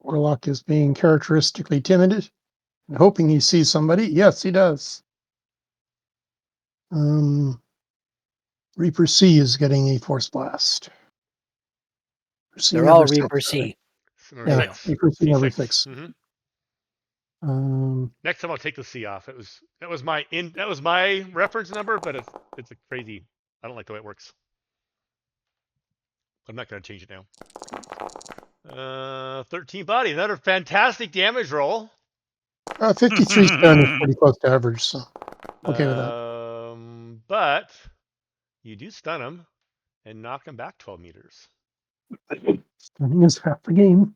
Warlock is being characteristically timid and hoping he sees somebody. Yes, he does. Reaper C is getting a force blast. They're all Reaper C. Number Yeah, 6. Reaper C number C6. 6. Mm-hmm. Um, Next time I'll take the C off. That was my reference number, but it's a crazy. I don't like the way it works. I'm not going to change it now. 13 body, another fantastic damage roll. 53 stun is pretty close to average, so okay with that. But you do stun him and knock him back 12 meters. Stunning is half the game.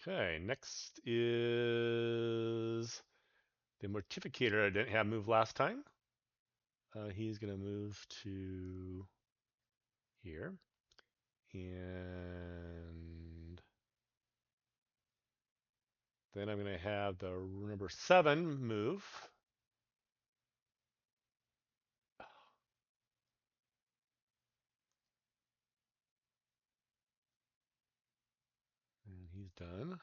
Okay, next is the Mortificator I didn't have move last time. He's going to move to here. And then I'm going to have the number 7 move. And he's done.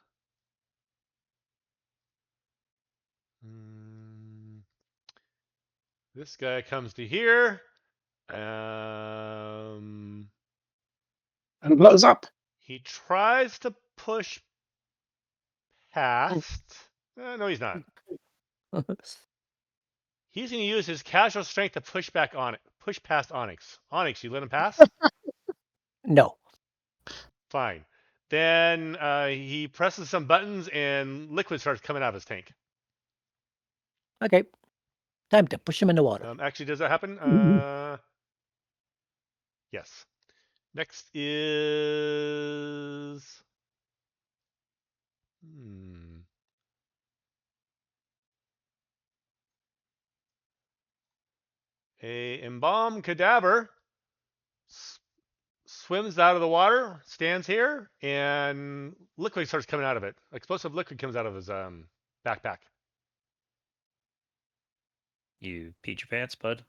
This guy comes to here. And blows up. He tries to push past. No, he's not. He's going to use his casual strength to push past Onyx. Onyx, you let him pass? No. Fine. Then he presses some buttons and liquid starts coming out of his tank. Okay. Time to push him in the water. Actually, does that happen? Yes. Next is a embalmed cadaver swims out of the water, stands here, and liquid starts coming out of it. Explosive liquid comes out of his backpack. You peed your pants, bud.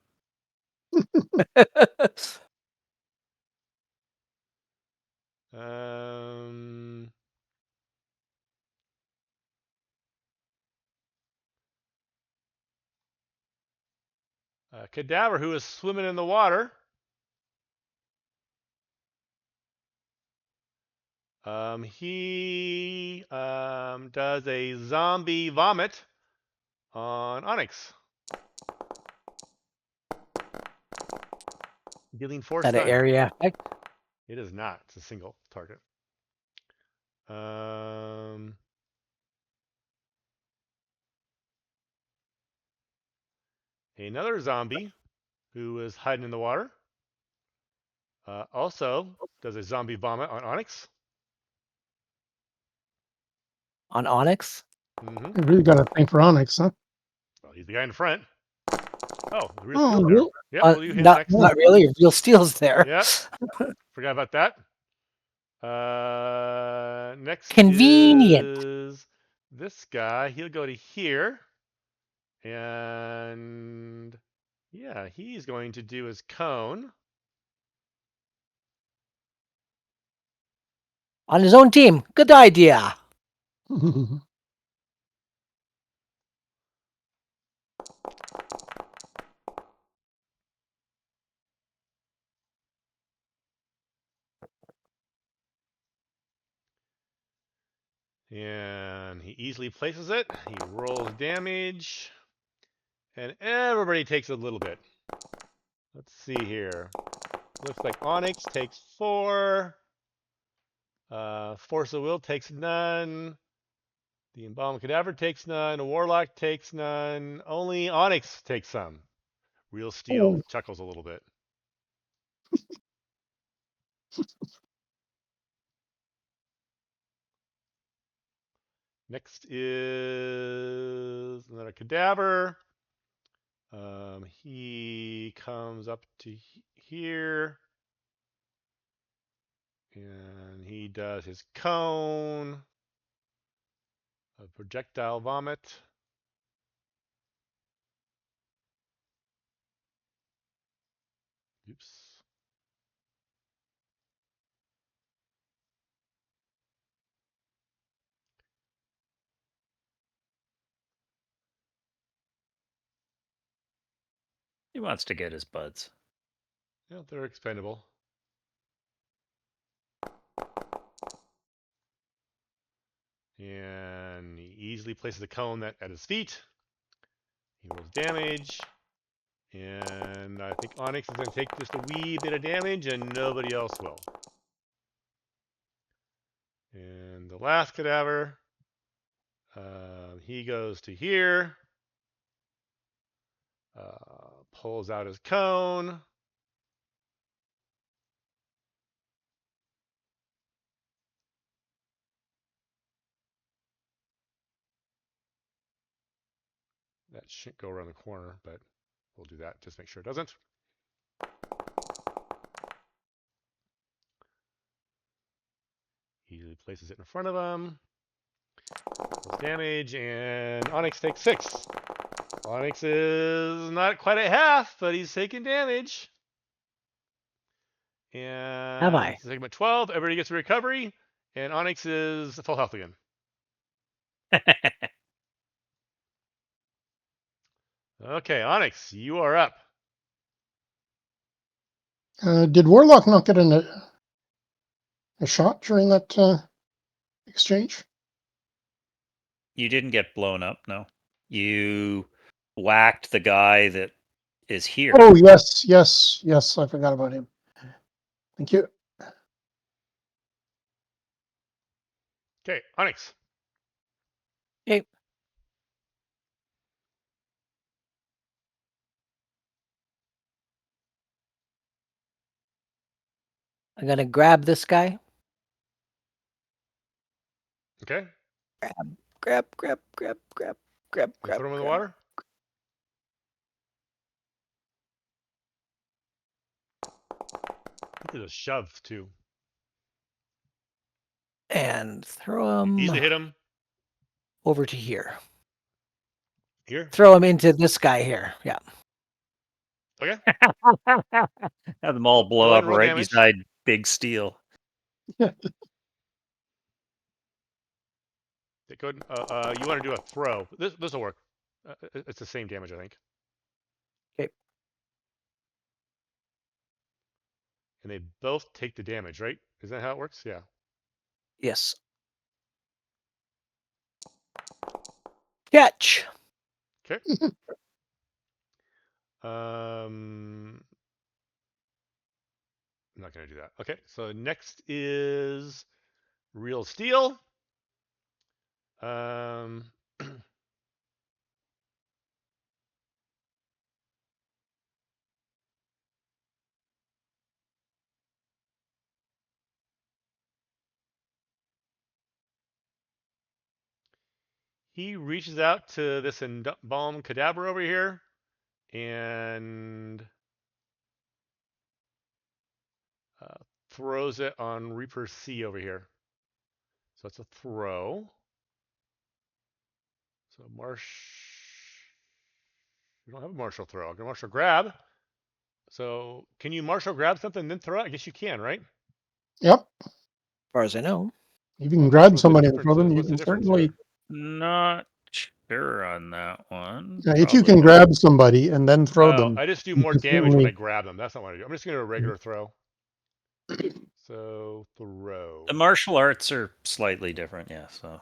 A cadaver who is swimming in the water. He does a zombie vomit on Onyx. Dealing 4 Is that stun. an area effect? It is not. It's a single target. Another zombie who is hiding in the water also does a zombie vomit on Onyx. On Onyx? Mm-hmm. You really got to think for Onyx, huh? Well, he's the guy in front. Oh, the real steel's there. Really? Yep, well, you hit not, next. not really. Real steel's there. Yep. Forgot about that. Next Convenient. is this guy. He'll go to here. And yeah, he's going to do his cone. On his own team. Good idea. And he easily places it. He rolls damage. And everybody takes a little bit. Let's see here. Looks like Onyx takes 4. Force of Will takes none. The Embalmed Cadaver takes none. A Warlock takes none. Only Onyx takes some. Real Steel chuckles a little bit. Next is another Cadaver. He comes up to here. And he does his cone. A projectile vomit. Oops. He wants to get his buds. Yeah, they're expendable. And he easily places the cone at his feet. He rolls damage. And I think Onyx is going to take just a wee bit of damage, and nobody else will. And the last Cadaver, he goes to here. Pulls out his cone. That shouldn't go around the corner, but we'll do that. Just make sure it doesn't. He places it in front of him. Does damage, and Onyx takes 6. Onyx is not quite at half, but he's taking damage. And Have I? segment 12, everybody gets a recovery, and Onyx is full health again. Okay, Onyx, you are up. Did Warlock not get a shot during that exchange? You didn't get blown up, no. You whacked the guy that is here. Oh, yes, yes, yes. I forgot about him. Thank you. Okay, Onyx. Okay. I'm going to grab this guy. Okay. Grab. Throw him in the water. I think there's a shove, too. And throw him Easily hit him. over to here. Here? Throw him into this guy here. Yeah. Okay. Have them all Go blow ahead up and roll right damage. beside Big Steel. Go ahead. You want to do a throw. This will work. It's the same damage, I think. Okay. And they both take the damage, right? Is that how it works? Yeah. Yes. Catch. Okay. I'm not going to do that. Okay. So next is Real Steel. He reaches out to this embalmed cadaver over here and throws it on Reaper C over here. So it's a throw. So we don't have a martial throw. I'll go martial grab. So can you martial grab something and then throw it? I guess you can, right? Yep. As far as I know. If you can Well, grab what's the somebody and difference? throw them, you What's the can difference certainly. here? Not sure on that one. If you Probably can not. grab somebody and then throw Oh, them, I just do you more can damage when I certainly. grab them. That's not what I do. I'm just going to do a regular throw. So throw. The martial arts are slightly different, yeah. So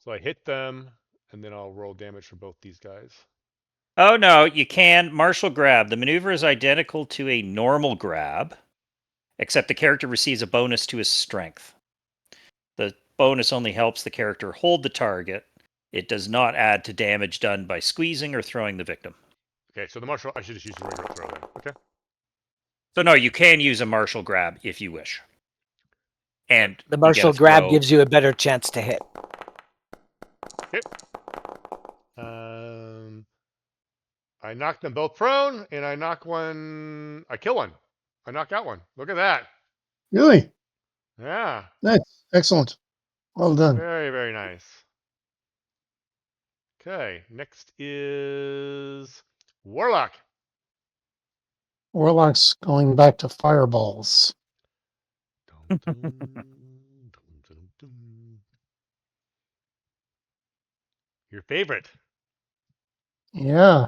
I hit them, and then I'll roll damage for both these guys. Oh no, you can martial grab. The maneuver is identical to a normal grab, except the character receives a bonus to his strength. The bonus only helps the character hold the target. It does not add to damage done by squeezing or throwing the victim. Okay, so the martial, I should just use the regular throw then. Okay. So no, you can use a martial grab if you wish. And The martial grab gives you a better chance to hit. Okay. I knock them both prone, and I knock one. I kill one. I knock out one. Look at that. Really? Yeah. Nice. Excellent. Well done. Very, very nice. Okay. Next is Warlock. Warlock's going back to fireballs. Dun, dun, dun, dun, dun. Your favorite. Yeah.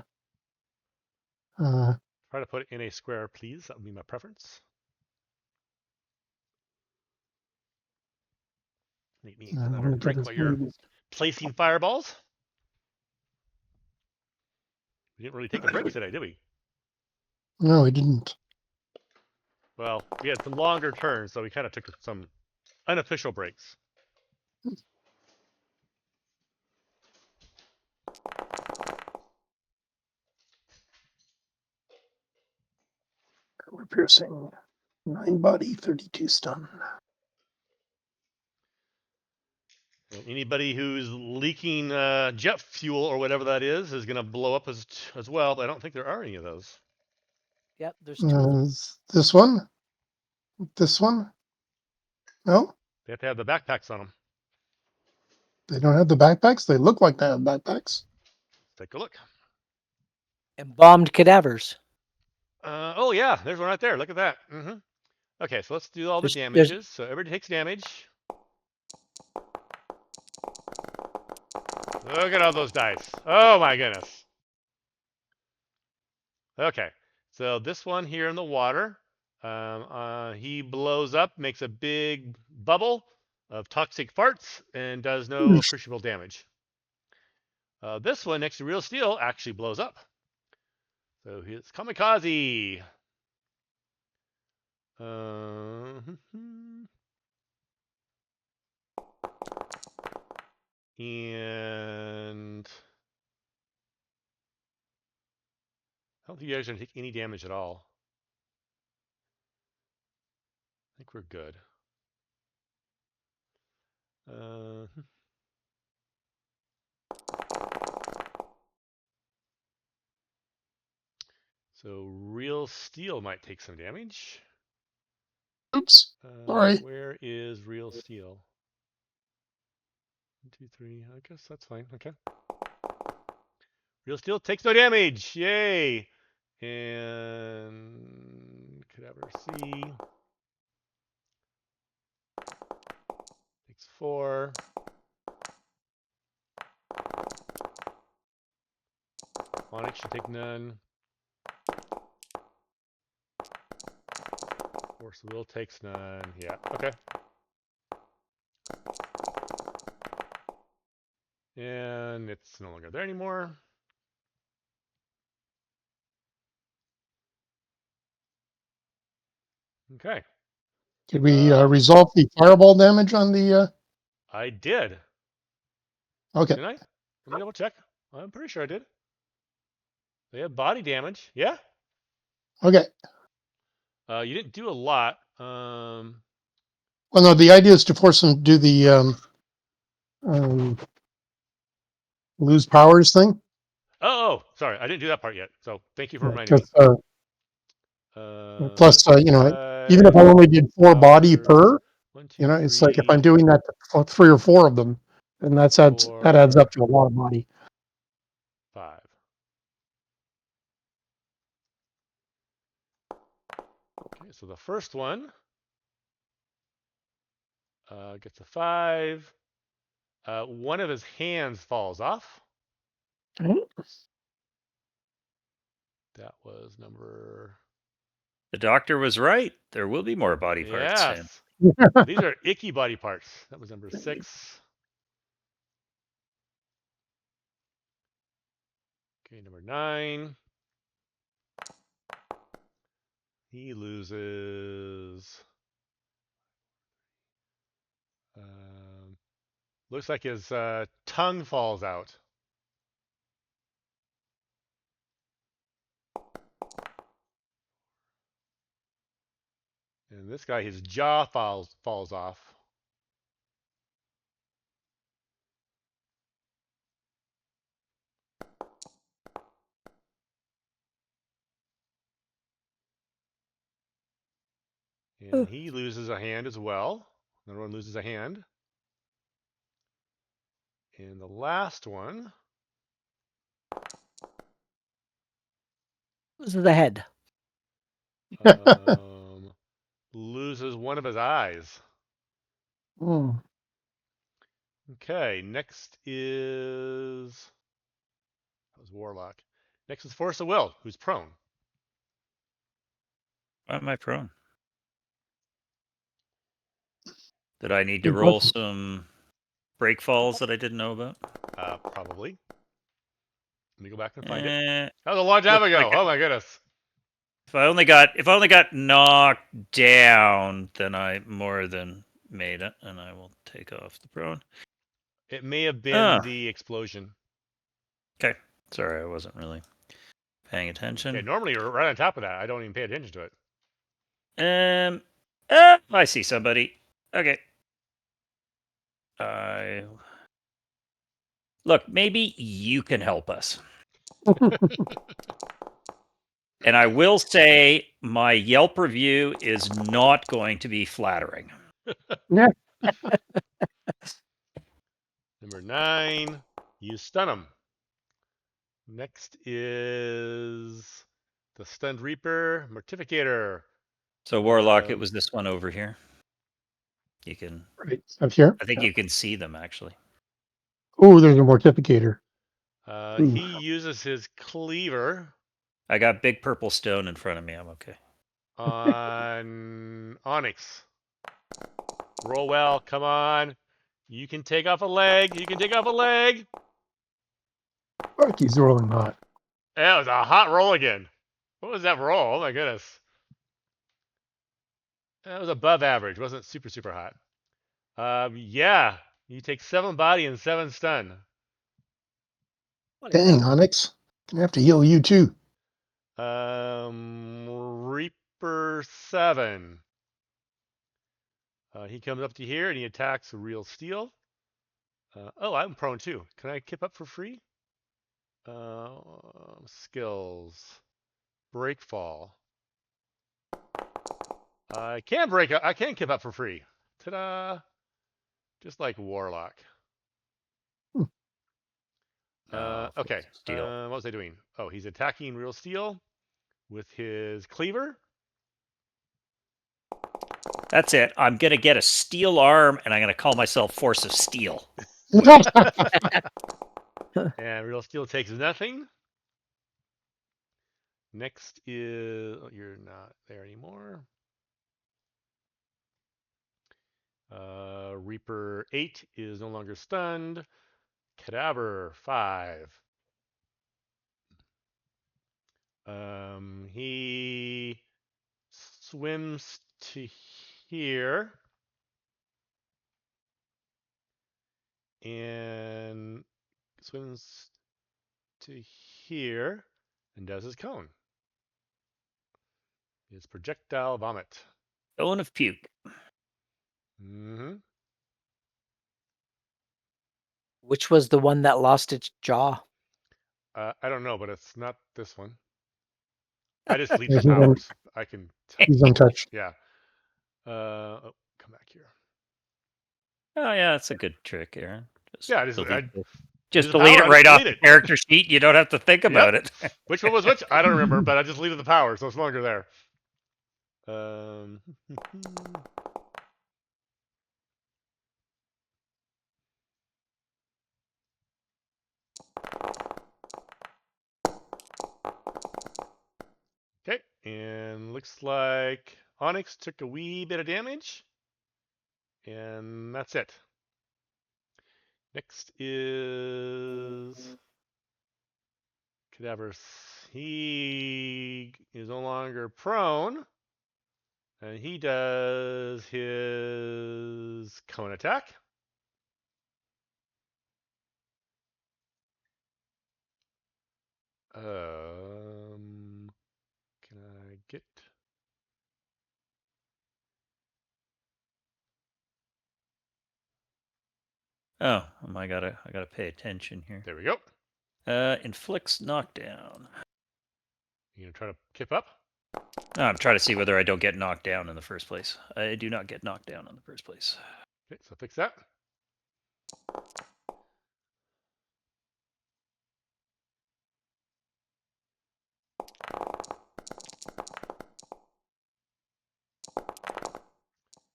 Try to put it in a square, please. That would be my preference. Make me another drink while you're placing fireballs. We didn't really take a break today, did we? No, he didn't. Well, we had some longer turns, so we kind of took some unofficial breaks. We're piercing 9 body, 32 stun. And anybody who's leaking jet fuel or whatever that is going to blow up as well. But I don't think there are any of those. Yep, there's 2 of them. This one? This one? No? They have to have the backpacks on them. They don't have the backpacks? They look like they have backpacks. Take a look. Embalmed cadavers. Oh, yeah. There's one right there. Look at that. Okay, so let's do all the There's- damages. So everybody takes damage. Look at all those dice. Oh, my goodness. Okay, so this one here in the water, he blows up, makes a big bubble of toxic farts, and does no appreciable damage. This one next to Real Steel actually blows up. So it's kamikaze. And I don't think you guys are going to take any damage at all. I think we're good. So Real Steel might take some damage. Oops. Sorry. Where is Real Steel? 1, 2, 3. I guess that's fine. Okay. Real Steel takes no damage. Yay. And Cadaver C takes 4. Onyx should take none. Force of Will takes none. Yeah. Okay. And it's no longer there anymore. Okay. Did we resolve the fireball damage on the... I did. Okay. Didn't I? Let me double check. I'm pretty sure I did. They have body damage. Yeah. Okay. You didn't do a lot. Well, no, the idea is to force them to do the lose powers thing. Oh, sorry. I didn't do that part yet. So thank you for reminding me. Plus, even if I only did 4 body per, 1, 2, it's like if 3, I'm doing that for 3 or 4 of them, then that adds up to a lot of body. 5. Okay, so the first one Gets a 5. One of his hands falls off. Okay. That was number... The doctor was right. There will be more body parts soon. Yes. These are icky body parts. That was number 6. Okay, number 9. He loses... looks like his tongue falls out. And this guy, his jaw falls off. And he loses a hand as well. Another one loses a hand. And the last one... Loses the head. loses one of his eyes. Mm. Okay, next is... That was Warlock. Next is Force of Will, who's prone. Why am I prone? Did I need to roll some break falls that I didn't know about? Probably. Let me go back and find it. That was a Looks long time ago. like Oh my goodness. If I only got knocked down, then I more than made it, and I will take off the prone. It may have been the explosion. Okay. Sorry, I wasn't really paying attention. Okay, normally you're right on top of that. I don't even pay attention to it. I see somebody. Okay. Look, maybe you can help us. And I will say my Yelp review is not going to be flattering. Yeah. Number 9, you stun him. Next is the Stunned Reaper, Mortificator. So Warlock, it was this one over here. You can... Right, up here. I think you can see them, actually. Oh, there's a Mortificator. He uses his cleaver. I got big purple stone in front of me. I'm okay. On Onyx. Roll well. Come on. You can take off a leg. You can take off a leg. Fuck, he's rolling hot. That was a hot roll again. What was that roll? Oh my goodness. That was above average. Wasn't super, super hot. Yeah. You take 7 body and 7 stun. Dang, Onyx. Gonna have to heal you too. Reaper 7. He comes up to here and he attacks Real Steel. Oh, I'm prone too. Can I kip up for free? Skills. Breakfall. I can kip up for free. Ta-da! Just like Warlock. Okay. What was I doing? Oh, he's attacking Real Steel with his cleaver. That's it. I'm going to get a steel arm, and I'm going to call myself Force of Steel. And Real Steel takes nothing. Next is... Oh, you're not there anymore. Reaper 8 is no longer stunned. Cadaver 5. He swims to here and swims to here and does his cone. His projectile vomit. Cone of puke. Mm-hmm. Which was the one that lost its jaw? I don't know, but it's not this one. I just delete the He's un- powers. I can. He's untouched. Yeah. Oh, come back here. Oh, yeah, that's a good trick, Aaron. Yeah, just delete it right off the character sheet. You don't have to think about it. Which one was which? I don't remember, but I just deleted the power, so it's no longer there. Okay, and looks like Onyx took a wee bit of damage. And that's it. Next is Cadavers. He is no longer prone. And he does his cone attack. Can I get... Oh, I gotta pay attention here. There we go. Inflicts knockdown. You gonna try to kip up? No, I'm trying to see whether I don't get knocked down in the first place. I do not get knocked down in the first place. Okay, so fix that.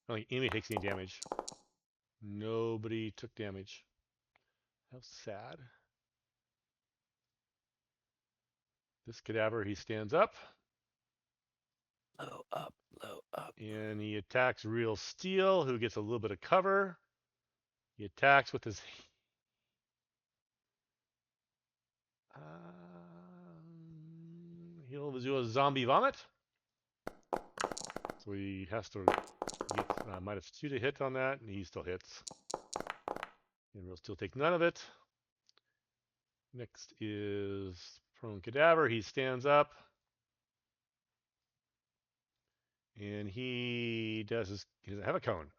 I don't think anybody takes any damage. Nobody took damage. How sad. This cadaver, he stands up. Low up, low up. And he attacks Real Steel, who gets a little bit of cover. He attacks with his... he'll do a zombie vomit. So he has to get -2 to hit on that, and he still hits. And Real Steel takes none of it. Next is Prone Cadaver. He stands up. And he doesn't have a cone.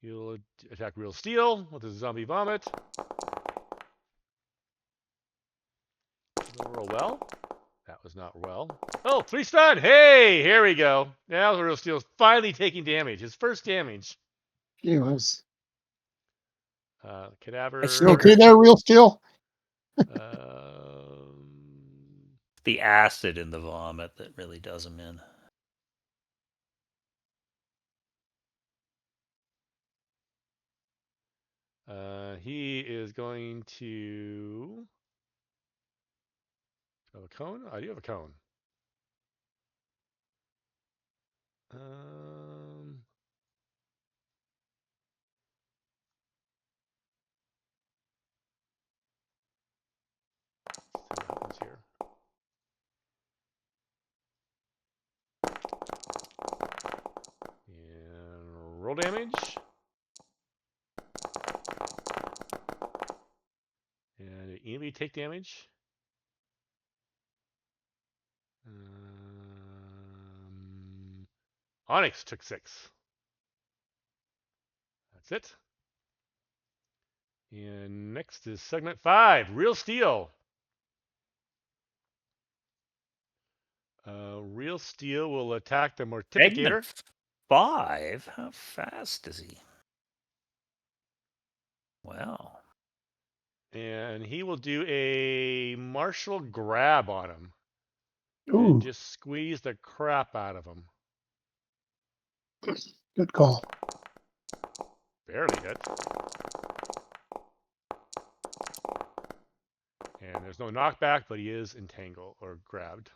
He'll attack Real Steel with his zombie vomit. Roll well. That was not well. Oh, 3 stun. Hey, here we go. Now Real Steel's finally taking damage. His first damage. He was. Cadaver. It's You okay there, Real Steel? The acid in the vomit that really does him in. He is going to... Do I have a cone? I do have a cone. See what happens here. And roll damage. And did anybody take damage? Onyx took 6. That's it. And next is segment 5, Real Steel. Real Steel will attack the Mortificator. Segment 5? How fast is he? Wow. And he will do a martial grab on him. Ooh, And just squeeze the crap out of him. good call. Barely hit. And there's no knockback, but he is entangled or grabbed.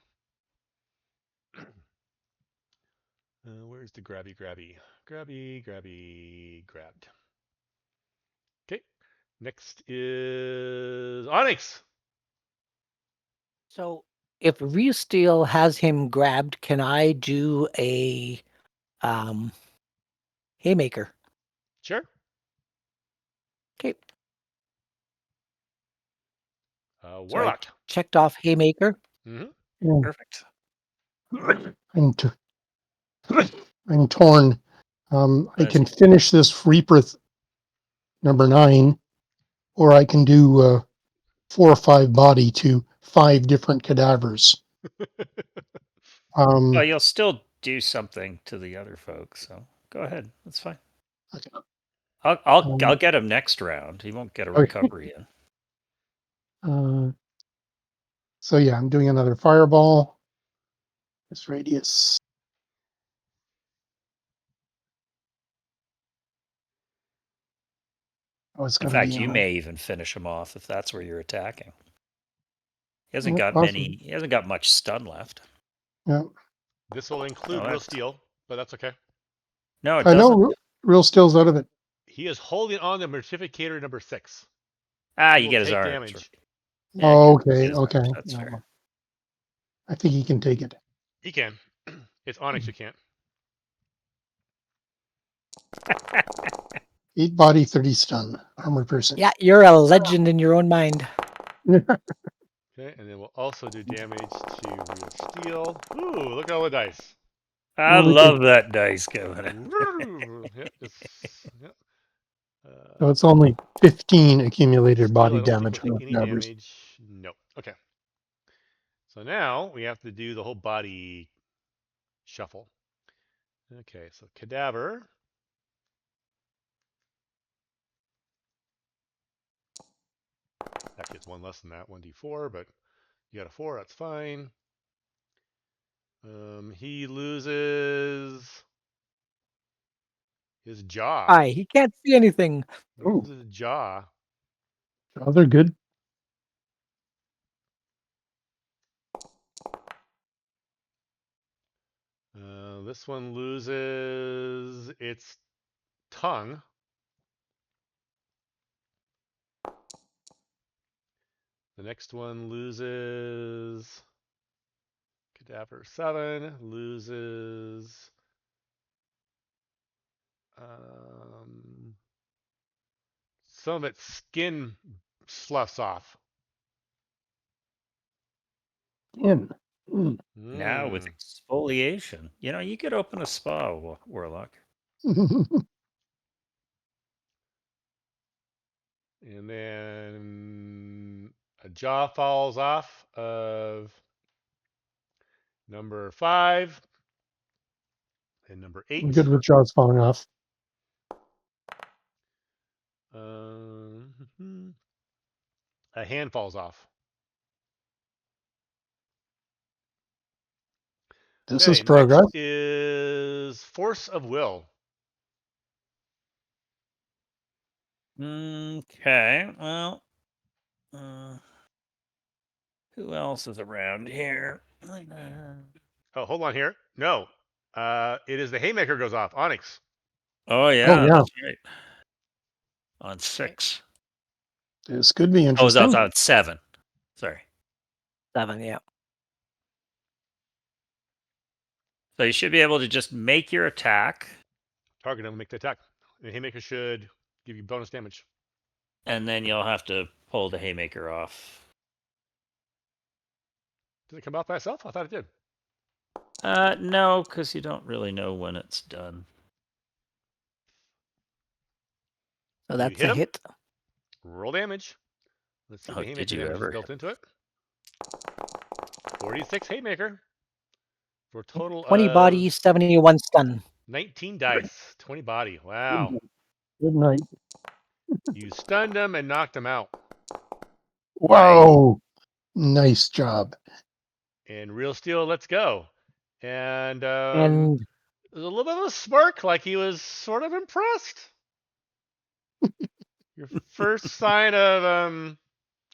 Where's the grabby? Grabbed. Okay. Next is Onyx. So if Real Steel has him grabbed, can I do a haymaker? Sure. Okay. Warlock. So I checked off haymaker. Mm-hmm. Perfect. I'm torn. I can finish this Reaper number 9, or I can do 4 or 5 body to 5 different cadavers. Well, you'll still do something to the other folks, so go ahead. That's fine. Okay. I'll get him next round. He won't get a recovery in. So yeah, I'm doing another fireball. This radius. Oh, it's In going to fact, be you may even finish him off if that's where you're attacking. He hasn't got many. He hasn't got much stun left. Yeah. This will include real steel, but that's okay. No, it I doesn't. know real steel's out of it. He is holding on to Mortificator number 6. Ah, He you will get his take arms. damage. Yeah, Oh, you get okay, his okay. arms, that's Yeah. fair. I think he can take it. He can. It's Onyx who can't. 8 body, 30 stun. Armored person. Yeah, you're a legend in your own mind. Okay, and then we'll also do damage to real steel. Ooh, look at all the dice. I Only love that dice, Kevin. Yeah, yeah. So it's only 15 accumulated Steel, body I don't think damage will on take any Cadavers. damage. No. Okay. So now we have to do the whole body shuffle. Okay, so Cadaver. Actually, it's one less than that, 1d4, but you got a 4, that's fine. He loses his jaw. Hi, he can't see anything. He loses his jaw. Oh, they're good. This one loses its tongue. The next one loses Cadaver 7, loses some of its skin sloughs off. Now with exfoliation, you could open a spa, Warlock. And then a jaw falls off of number 5 and number 8. I'm good with jaws falling off. A hand falls off. This is progress. Next is Force of Will. Okay, well, who else is around here? Oh, hold on here. No, it is the Haymaker goes off. Onyx. Oh yeah, yeah. that's right. On 6. This could be Oh, interesting. that's on 7. Sorry. 7, yeah. So you should be able to just make your attack. Target him, make the attack. The Haymaker should give you bonus damage. And then you'll have to pull the Haymaker off. Did it come off by itself? I thought it did. No, because you don't really know when it's done. So that's hit a him? hit. Roll damage. Let's see the Haymaker damage is built into it. 46 Haymaker. For a total 20 of body, 71 stun. 19 dice. 20 body. Wow. Good night. You stunned him and knocked him out. Whoa. Nice job. And Real Steel, let's go. And And there's a little bit of a smirk, like he was sort of impressed. Your first sign of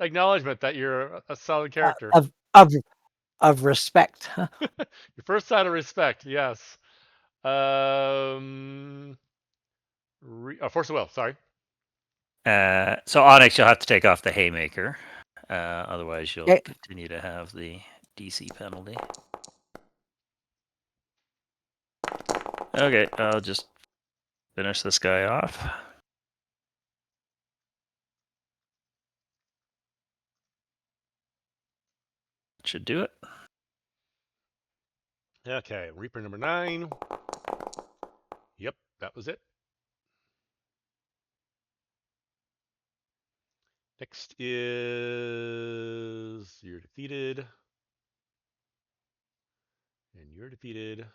acknowledgement that you're a solid character. of respect. Your first sign of respect, yes. Force of Will, sorry. So Onyx, you'll have to take off the Haymaker. Otherwise, you'll continue to have the DC penalty. Okay, I'll just finish this guy off. Should do it. Okay, Reaper number 9. Yep, that was it. Next is you're defeated. And you're defeated.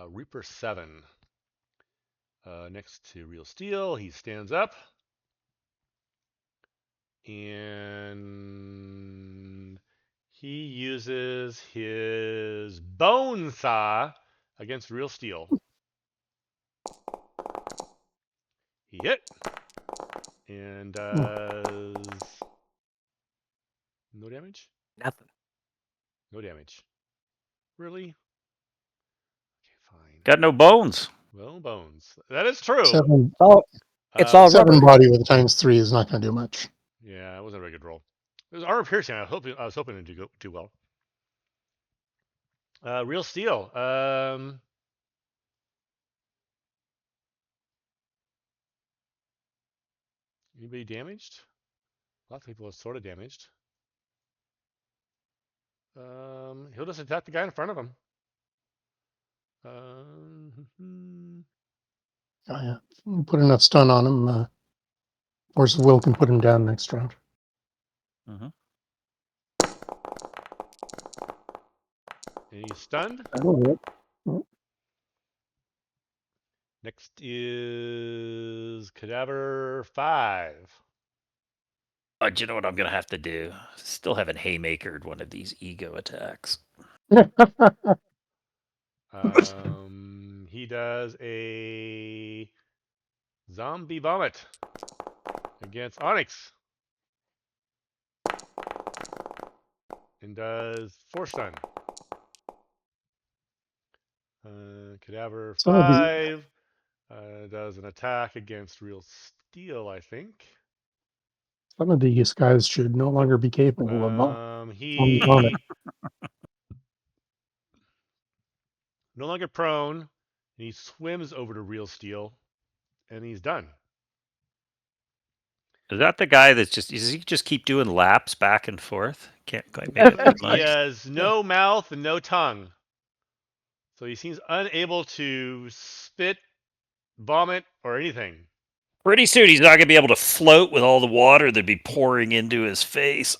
Reaper 7. Next to Real Steel, he stands up. And he uses his bone saw against Real Steel. He hit. And does No damage? Nothing. No damage. Really? Okay, fine. Got no bones. No bones. That is true. 7, Oh, it's all 7 rubber. body with ×3 is not going to do much. Yeah, it wasn't a very good roll. It was armor piercing. I was hoping to do well. Real steel. Anybody damaged? Lots of people are sort of damaged. He'll just attack the guy in front of him. Oh, yeah. Put enough stun on him. Force of Will can put him down next round. Mm-hmm. And he's stunned. Next is Cadaver 5. Oh, do you know what I'm gonna have to do? Still haven't haymakered one of these ego attacks. He does a zombie vomit against Onyx. And does 4 stun. Cadaver 5 does an attack against Real Steel, I think. Some of these guys should no longer be capable of He vomit. no longer prone, and he swims over to Real Steel, and he's done. Is that the guy that's does he just keep doing laps back and forth? Can't quite make it that He much. has no mouth and no tongue. So he seems unable to spit, vomit, or anything. Pretty soon he's not gonna be able to float with all the water that'd be pouring into his face.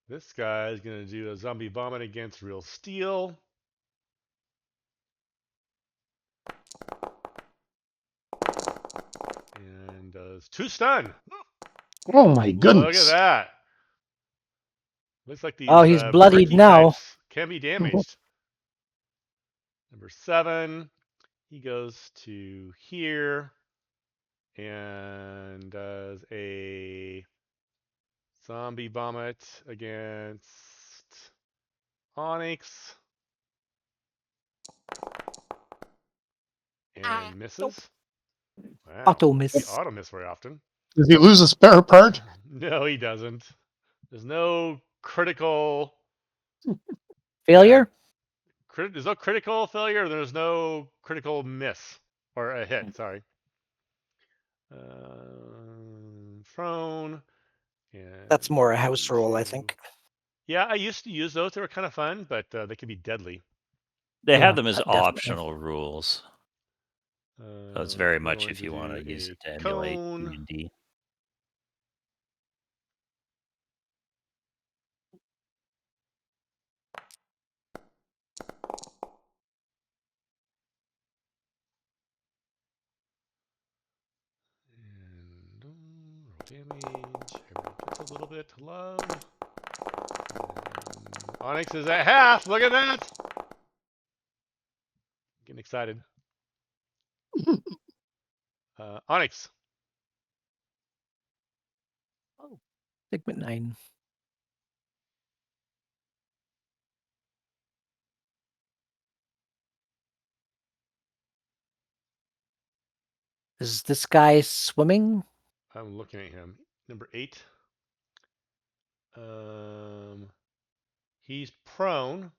This guy is gonna do a zombie vomit against Real Steel. And does 2 stun. Oh my goodness. Look at that. Looks like these he's bloodied bricky now. types can be damaged. Number 7, he goes to here and does a zombie vomit against Onyx. And misses. Wow. Auto miss. He auto miss very often. Does he lose a spare part? No, he doesn't. There's no critical Failure? There's no critical failure. There's no critical miss or a hit. Sorry. Prone. That's more a house rule, I think. Yeah, I used to use those. They were kind of fun, but they can be deadly. They Yeah, have them as definitely. optional rules. So it's very much if you want to use it to emulate cone. D&D. And roll damage. Everyone gets a little bit to love. And Onyx is at half. Look at that. Getting excited. Onyx. Segment 9. Is this guy swimming? I'm looking at him. Number 8. He's prone,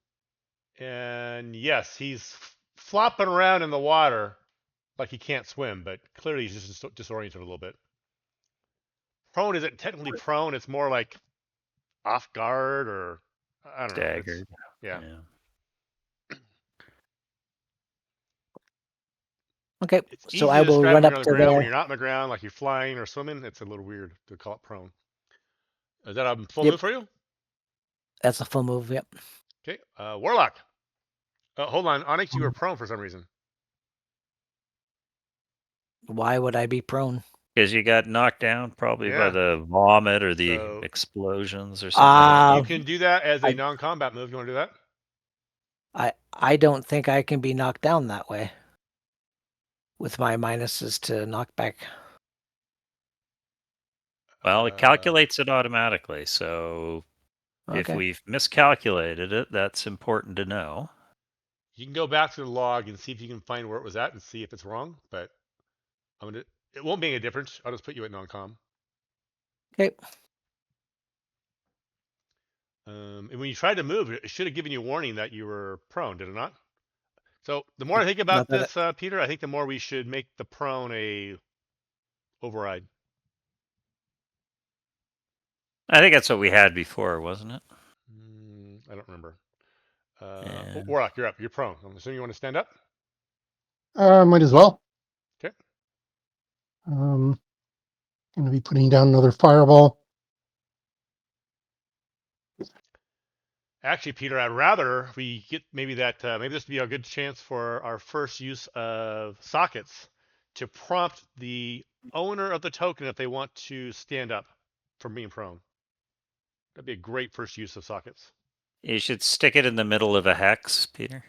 and yes, he's flopping around in the water like he can't swim, but clearly he's just disoriented a little bit. Prone isn't technically prone; it's more like off guard or I don't know. Staggered. Yeah. Okay, It's so easy I to will describe run when up you're on the to ground. When there. you're not on the ground, like you're flying or swimming, it's a little weird to call it prone. Is that a full Yep. move for you? That's a full move, yep. Okay. Warlock. Hold on. Onyx, you were prone for some reason. Why would I be prone? Because you got knocked down probably by Yeah. the vomit or the So- explosions or something. You can do that as a non-combat move. You want to do that? I don't think I can be knocked down that way. with my minuses to knockback? Well, it calculates it automatically, so if Okay. we've miscalculated it, that's important to know. You can go back to the log and see if you can find where it was at and see if it's wrong, but it won't make a difference. I'll just put you at non-com. Okay. And when you tried to move, it should have given you a warning that you were prone, did it not? So the more I think about this, Peter, I think the more we should make the prone a override. I think that's what we had before, wasn't it? I don't remember. Yeah. Warlock, you're up. You're prone. I'm assuming you want to stand up? Might as well. Okay. Going to be putting down another fireball. Actually, Peter, I'd rather we get maybe this would be a good chance for our first use of sockets to prompt the owner of the token if they want to stand up from being prone. That'd be a great first use of sockets. You should stick it in the middle of a hex, Peter.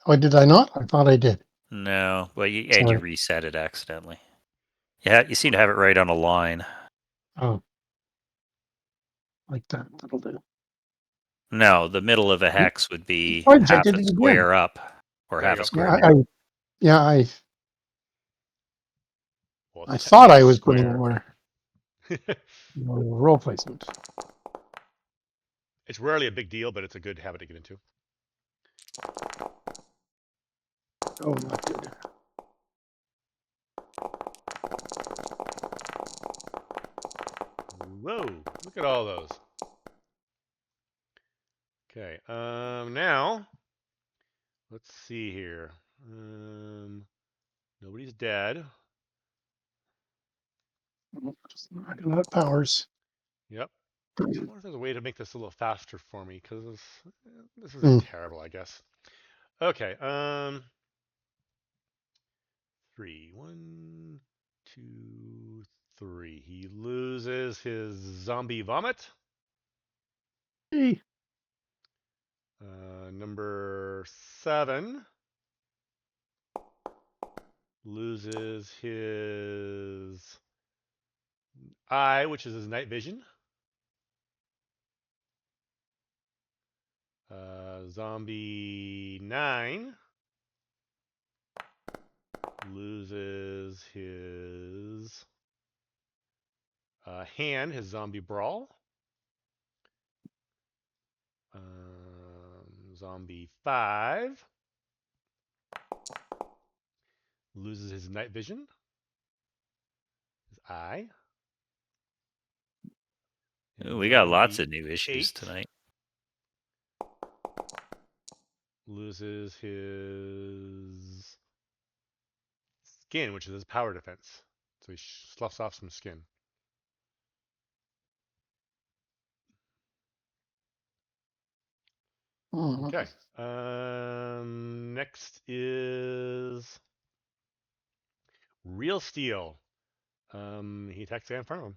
Oh, did I not? I thought I did. No, well, you Sorry. reset it accidentally. Yeah, you seem to have it right on a line. Oh, like that. That'll do. No, the middle of a hex would be Fudge, I half did a it again. square up, or There you half go. a square Yeah, down. Well, I it's thought I technically a was putting square. more roll placement. It's rarely a big deal, but it's a good habit to get into. Oh, not good. Whoa, look at all those. Okay, now, let's see here. Nobody's dead. Just not enough powers. Yep. I wonder if there's a way to make this a little faster for me, because this is terrible, I guess. Okay, 3. 1, 2, 3. He loses his zombie vomit. Hey. Number 7 loses his eye, which is his night vision. Zombie 9 loses his hand, his zombie brawl. Zombie 5 loses his night vision, his eye. Ooh, we got lots Zombie of new issues 8 tonight. loses his skin, which is his power defense. So he sloughs off some skin. Okay. Next is Real Steel. He attacks the guy in front of him.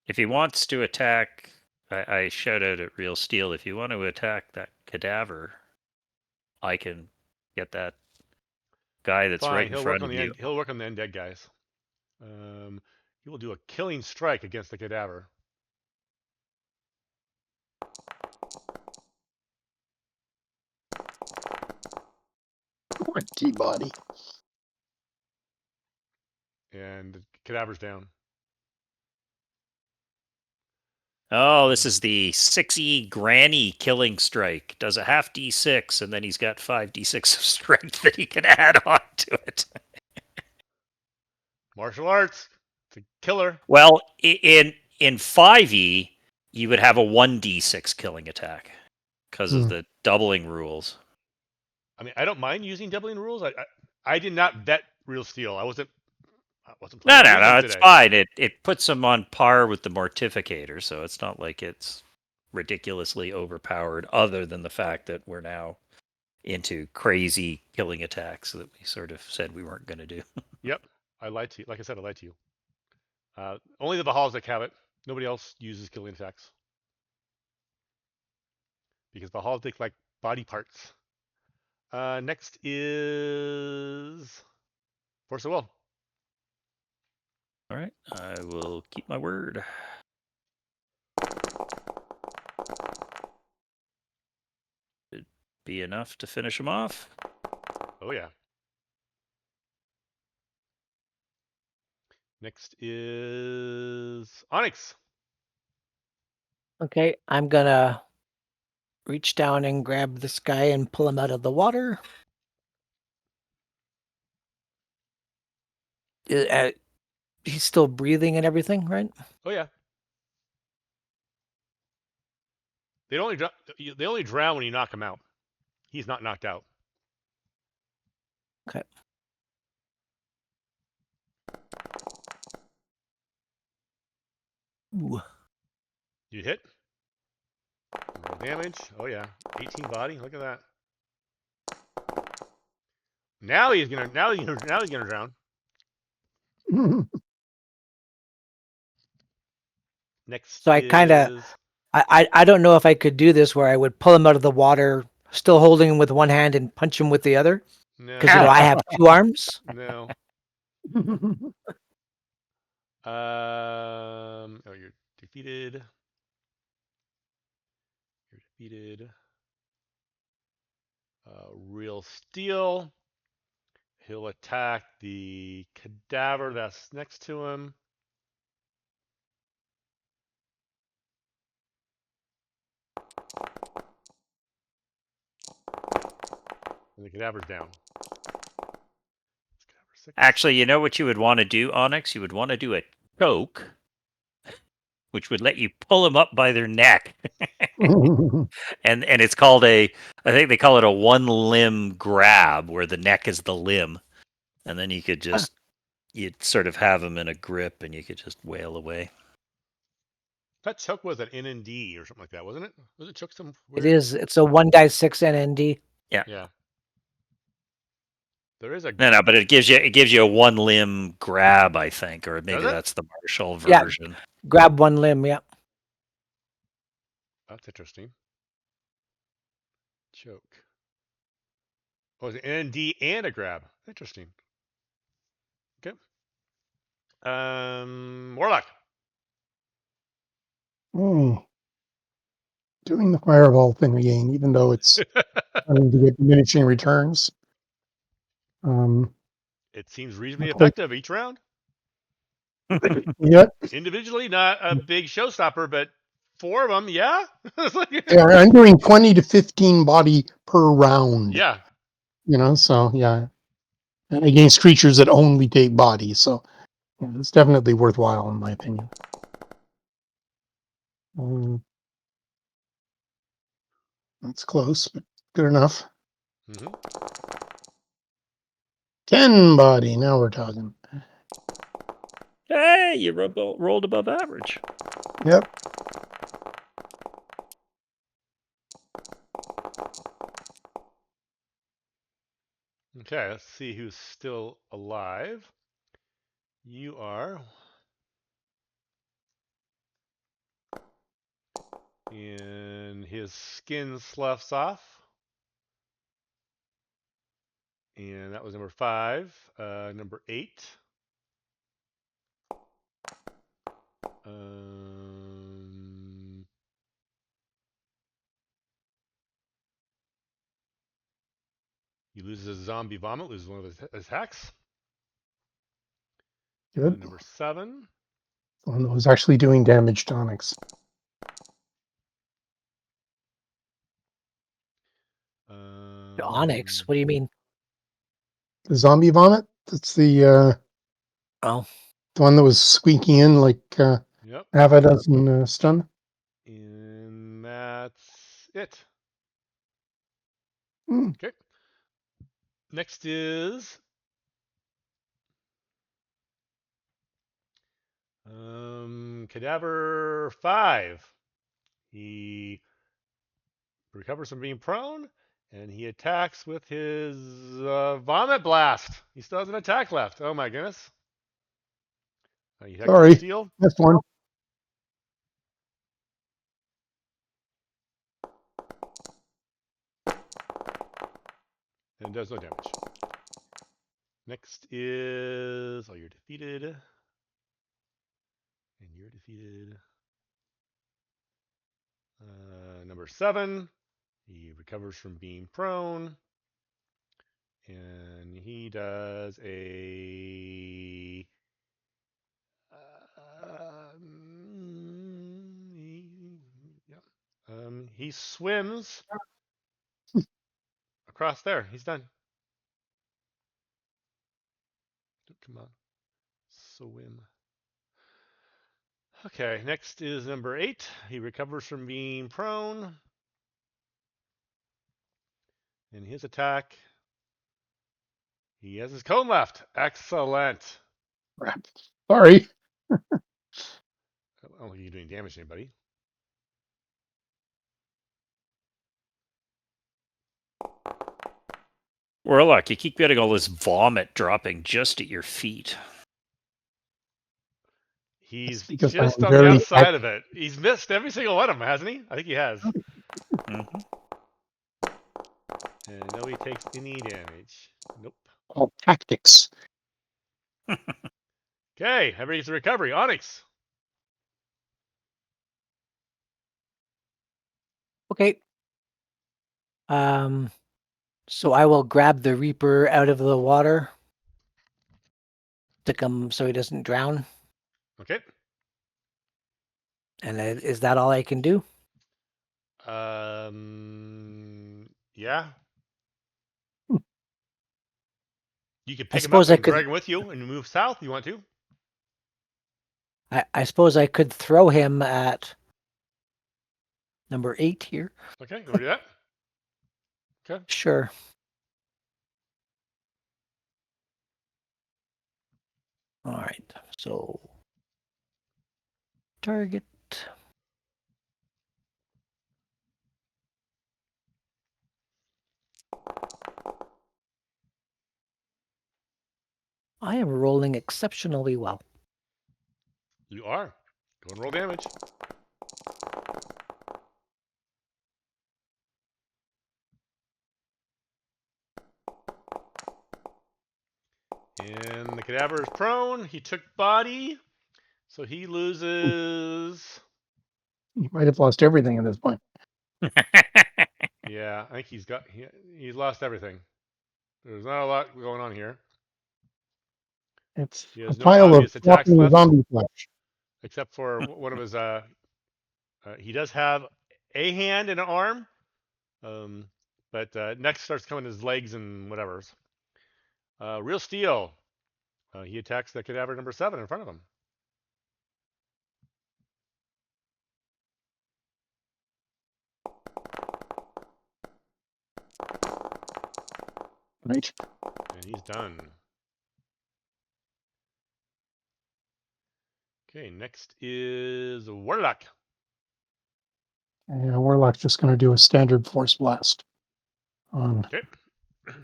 If he wants to attack, I shout out at Real Steel. If you want to attack that cadaver, I can get that guy that's right in front of you. He'll work on the undead guys. He will do a killing strike against the cadaver. Poor T-body. And the cadaver's down. Oh, this is the 6E Granny Killing Strike. Does a half D6, and then he's got 5d6 of strength that he can add on to it. Martial arts. It's a killer. Well, in 5E, you would have a 1d6 killing attack because of the doubling rules. I mean, I don't mind using doubling rules. I did not vet Real Steel. I wasn't No, playing it's fine. It puts him on par with the Mortificator, so it's not like it's ridiculously overpowered, other than the fact that we're now into crazy killing attacks that we sort of said we weren't going to do. Yep. I lied to you. Like I said, I lied to you. Only the Valhallas have it. Nobody else uses killing attacks. Because Valhalla take like body parts. Next is Force of Will. All right, I will keep my word. It'd be enough to finish him off. Oh yeah. Next is Onyx. Okay, I'm gonna reach down and grab this guy and pull him out of the water. He's still breathing and everything, right? Oh yeah. They only drown when you knock him out. He's not knocked out. Okay. Ooh. You hit. Roll damage. Oh yeah. 18 body. Look at that. Now he's gonna drown. Next. So I don't know if I could do this where I would pull him out of the water, still holding him with one hand and punch him with the other. No. Because I have 2 arms. No. Oh, you're defeated. You're defeated. Real Steel. He'll attack the cadaver that's next to him. And the cadaver's down. Actually, you know what you would want to do, Onyx? You would want to do a choke, which would let you pull them up by their neck. and it's called I think they call it a one limb grab, where the neck is the limb. And then you could just, you'd sort of have them in a grip and you could just wail away. That choke was an NND or something like that, wasn't it? Was it choke some weird? It is. It's a 1-6 NND. Yeah. Yeah. There is a no, but it gives you a one limb grab, I think, or maybe that's the Marshall version. Yeah. Grab one limb, yeah. That's interesting. Choke. Oh, it's an NND and a grab. Interesting. Okay. Warlock. Doing the fireball thing again, even though it's starting to get diminishing returns. It seems reasonably effective each round. Yep. Individually, not a big showstopper, but 4 of them, yeah. Yeah, I'm doing 20 to 15 body per round. Yeah. So yeah. Against creatures that only take body, so yeah, it's definitely worthwhile in my opinion. That's close, but good enough. 10 body. Now we're talking. Hey, you rolled above average. Yep. Okay, let's see who's still alive. You are. And his skin sloughs off. And that was number 5. Number 8. He loses his zombie vomit, loses one of his attacks. Good. Number 7. One that was actually doing damage to Onyx. Onyx? What do you mean? The zombie vomit? That's the the one that was squeaking in like yep. half a dozen stun. And that's it. Okay. Next is Cadaver 5. He recovers from being prone, and he attacks with his vomit blast. He still has an attack left. Oh my goodness. Sorry, steal. missed one. And does no damage. Next is... Oh, you're defeated. And you're defeated. Number 7. He recovers from being prone. And he does a... he swims across there. He's done. Come on. Swim. Okay, next is number 8. He recovers from being prone. And his attack, he has his cone left. Excellent. Crap. Sorry. I don't think you're doing damage to anybody. Warlock, you keep getting all this vomit dropping just at your feet. He's because just I'm on the very outside of it. He's missed every single one of them, hasn't he? I think he has. Mm-hmm. And no, he takes any damage. Nope. All tactics. Okay, everybody's recovery. Onyx. Okay. So I will grab the Reaper out of the water, stick him so he doesn't drown. Okay. And is that all I can do? Yeah. You could I pick him up suppose I and could- drag him with you and move south. You want to? I suppose I could throw him at number 8 here. Okay, you want to do that? Okay. Sure. All right. So target. I am rolling exceptionally well. You are. Go and roll damage. And the cadaver is prone. He took body. So he loses. You might have lost everything at this point. Yeah, I think he's lost everything. There's not a lot going on here. It's He a has no pile of obvious attacks flopping left. zombie flesh. Except for one of his he does have a hand and an arm, but next starts coming his legs and whatever's. Real Steel, he attacks the cadaver number 7 in front of him. Right. And he's done. Okay, next is Warlock. And Warlock's just going to do a standard force blast on Okay.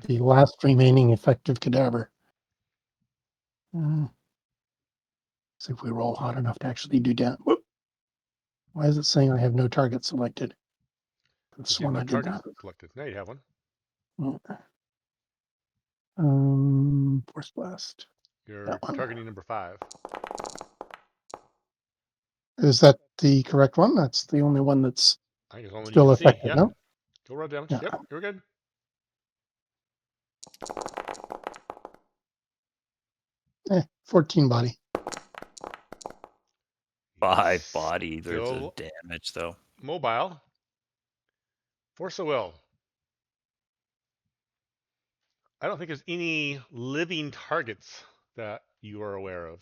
the last remaining effective cadaver. See if we roll hot enough to actually do damage. Why is it saying I have no target selected? That's You have one no I did target that. selected. Now you have one. Force blast. You're That one. targeting number 5. Is that the correct one? That's the only one that's I think it's the only still you can effective, see. Yeah. no? Go roll damage. Yeah. Yep, you're good. 14 body. 5 body. There's a Still damage, though. mobile. Force of will. I don't think there's any living targets that you are aware of.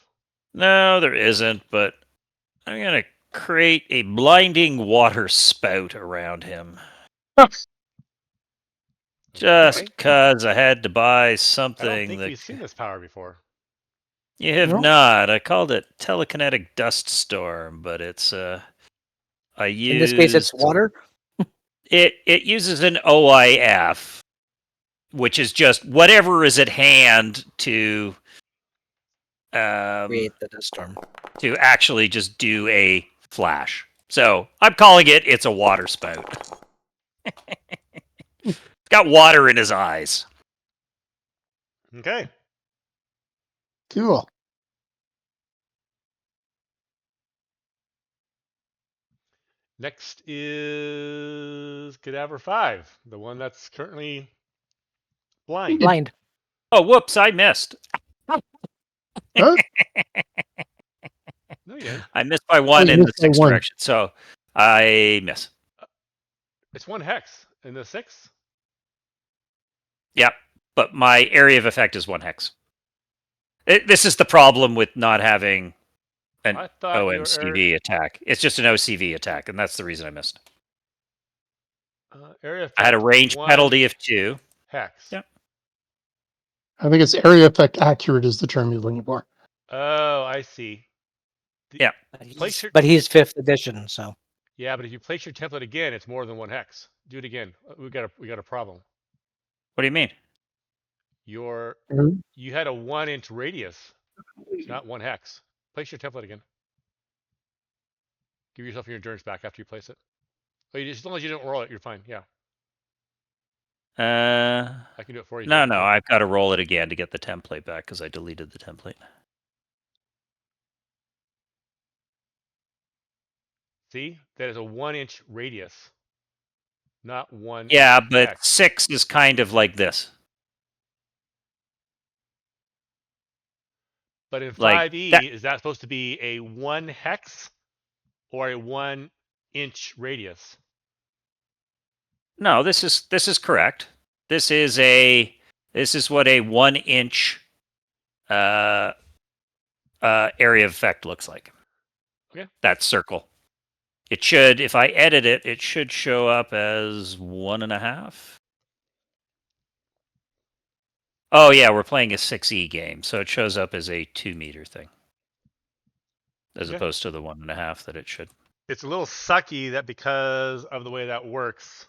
No, there isn't, but I'm going to create a blinding water spout around him. Just Okay. because I had to buy I don't something think that we've seen this power before. you have No? not. I called it telekinetic dust storm, but it's I used In this case, it's water. It uses an OIF, which is just whatever is at hand to Create the dust storm. to actually just do a flash. So I'm calling it's a water spout. It's got water in his eyes. Okay. Cool. Next is Cadaver 5, the one that's currently blind. Blind. Oh, whoops! I missed. Huh? No, you didn't. I missed by one you in the missed by 6 one. direction, so I miss. It's 1 hex in the 6. Yep, but my area of effect is 1 hex. This is the problem with not having an I thought your OMCV attack. It's just an OCV attack, and that's the reason I missed. area effect I had a range 1 penalty of 2. hex. Yep. I think it's area effect accurate is the term you're looking for. Oh, I see. Yeah. Place your- But he's 5th edition, so. Yeah, but if you place your template again, it's more than 1 hex. Do it again. We got a problem. What do you mean? Mhm. You had a 1-inch radius, not 1 hex. Place your template again. Give yourself your endurance back after you place it. Oh, as long as you don't roll it, you're fine. Yeah, I can do it for you. No, here. I've got to roll it again to get the template back because I deleted the template. See, that is a 1-inch radius, not 1. Yeah, but hex. 6 is kind of like this. But in Like 5e, that- is that supposed to be a 1 hex or a 1-inch radius? No, this is correct. This is what a 1-inch area of effect looks like. Okay. That circle. It should, if I edit it, it should show up as 1.5. Oh yeah, we're playing a 6e game, so it shows up as a 2-meter thing, as Okay. opposed to the 1.5 that it should. It's a little sucky that because of the way that works,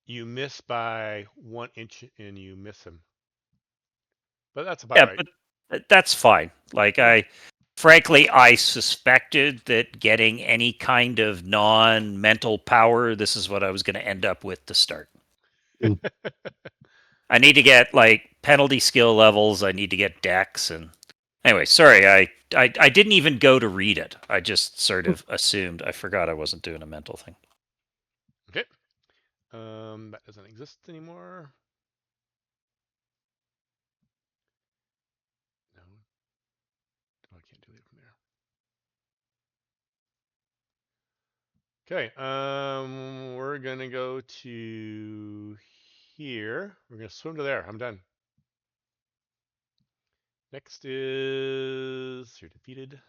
you miss by 1 inch and you miss him. But that's about right. But that's fine. Like frankly, I suspected that getting any kind of non-mental power, this is what I was going to end up with to start. I need to get like penalty skill levels. I need to get decks, and anyway, sorry, I didn't even go to read it. I just sort of assumed. I forgot I wasn't doing a mental thing. Okay. That doesn't exist anymore. No. Oh, I can't delete it from there. Okay. We're gonna go to here. We're gonna swim to there. I'm done. Next is you're defeated.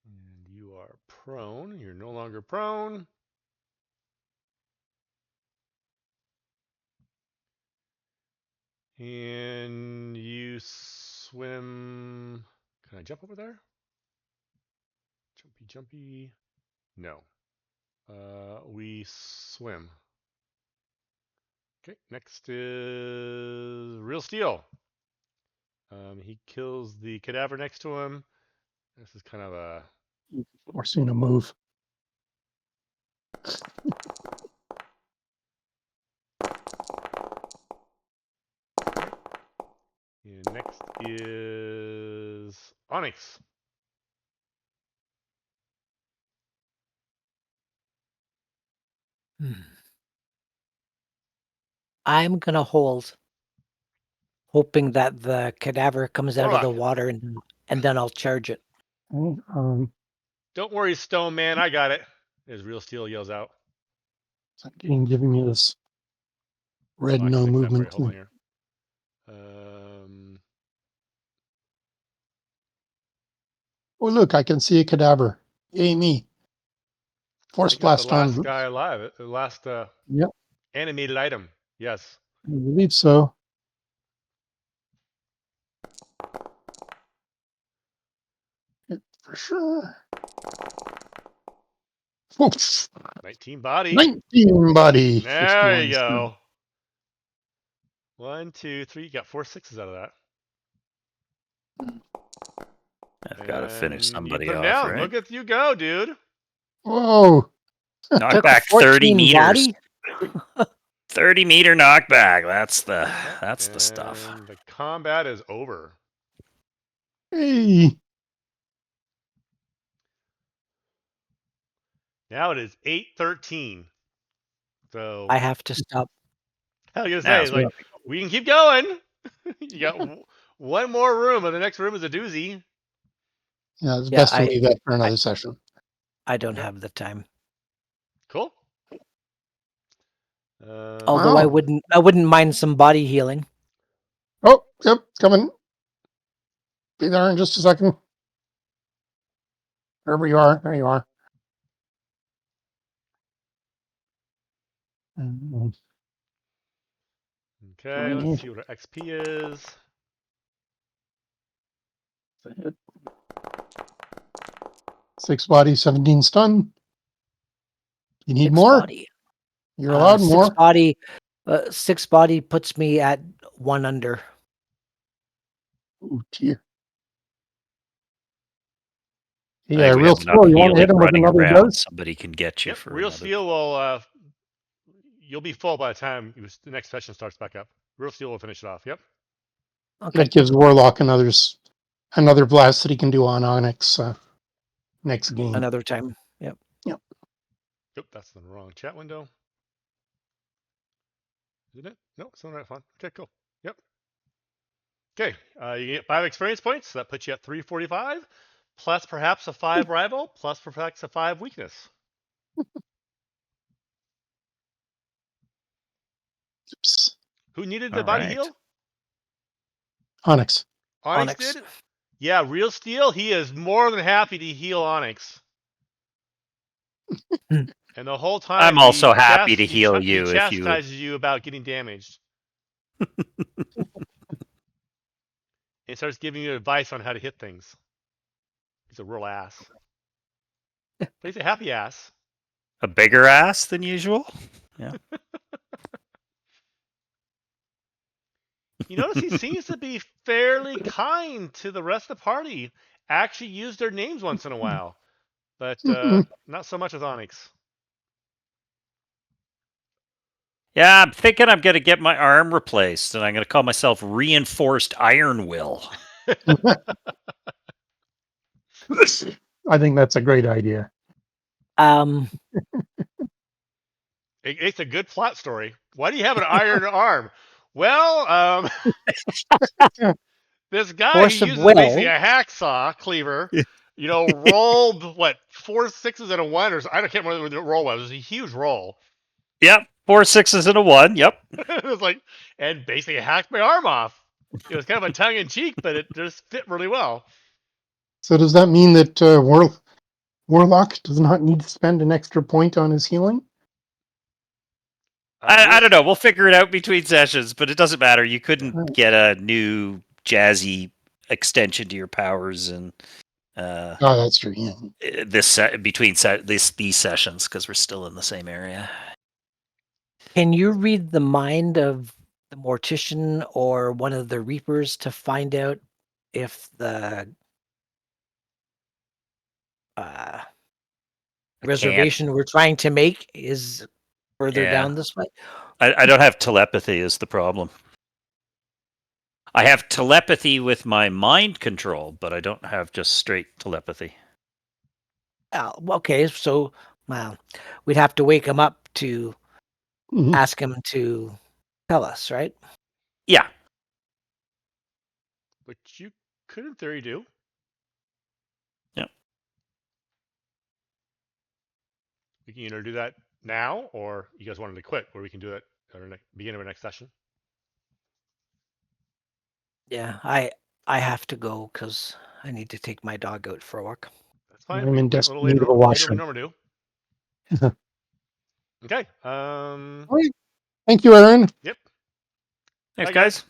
And you are prone. You're no longer prone. And you swim. Can I jump over there? Jumpy, jumpy. No. We swim. Okay, next is Real Steel. He kills the cadaver next to him. This is kind of a... Forcing a move. And next is Onyx. I'm going to hold, hoping that the cadaver comes out of the Warlock. water and then I'll charge it. Okay, Don't worry, Stone Man, I got it. As Real Steel yells out. it's not giving me this red Oh, I can no fix that for you. movement Hold on thing. here. Oh, look, I can see a cadaver. Yay, me. Force I think that's blast the last on. guy alive. The last Yep, animated item. Yes. I believe so. Hit for sure. Oops. 19 body. 19 body. There you go. 1, 2, 3. You got 4 6s out of that. I've got to finish And somebody you put him off, down. right? Look at you go, dude. Whoa. Knock Took back 30 14 meters. body? 30-meter knockback. That's the stuff. And the combat is over. Hey. Now it is 8:13. So I have to stop. I was gonna Now say, it's like, we can keep going. You got one more room, and the next room is a doozy. Yeah, it's Yeah, best to leave that for another session. I don't Okay. have the time. Cool. Although I wouldn't mind some body healing. Oh, yep, coming. Be there in just a second. Wherever you are, there you are. Okay, let's see what our XP is. 6 body, 17 stun. You need 6 more? body. You're allowed more. 6 body puts me at 1 under. Oh, dear. I Yeah, think we real have enough slow. You want to hit healing him with running another around. dose? Somebody can get you Yep, for real another. steel will. You'll be full by the time the next session starts back up. Real steel will finish it off. Yep. Okay. That gives Warlock another blast that he can do on Onyx next game. Another time. Yep. Yep. Yep, that's the wrong chat window. Isn't it? No, it's not that fun. Okay, cool. Yep. Okay, you get 5 experience points. So that puts you at 345, plus perhaps a 5 rival, plus perhaps a 5 weakness. Oops. Who needed the All body right. heal? Onyx. Onyx did? Yeah, real steel, he is more than happy to heal Onyx. And the whole time I'm also he happy to heal you he if you. chastises you about getting damaged. He starts giving you advice on how to hit things. He's a real ass. But he's a happy ass. A bigger ass than usual? Yeah. You notice he seems to be fairly kind to the rest of the party. Actually use their names once in a while. But not so much with Onyx. Yeah, I'm thinking I'm going to get my arm replaced, and I'm going to call myself Reinforced Iron Will. I think that's a great idea. It's a good plot story. Why do you have an iron arm? Well, this guy Force who of uses will. basically a hacksaw cleaver, rolled what 4 6s and a 1, or I can't remember what the roll was. It was a huge roll. Yep, 4 6s and a 1. Yep. It was like, and basically hacked my arm off. It was kind of a tongue in cheek, but it just fit really well. So does that mean that Warlock does not need to spend an extra point on his healing? I don't know. We'll figure it out between sessions, but it doesn't matter. You couldn't get a new jazzy extension to your powers and Oh, that's true. Yeah. these sessions because we're still in the same area. Can you read the mind of the Mortician or one of the Reapers to find out if the reservation we're trying to make is further down this way? I don't have telepathy is the problem. I have telepathy with my mind control, but I don't have just straight telepathy. Okay, so we'd have to wake him up to ask him to tell us, right? Yeah. Which you could, in theory, do. Yeah. We can either do that now, or you guys wanted to quit, or we can do it at the beginning of our next session. Yeah, I have to go because I need to take my dog out for a walk. That's fine. I'm in A desperate little need later, of a later washroom. we normally do. Okay. Thank you, Aaron. Yep. Thanks, Bye, guys.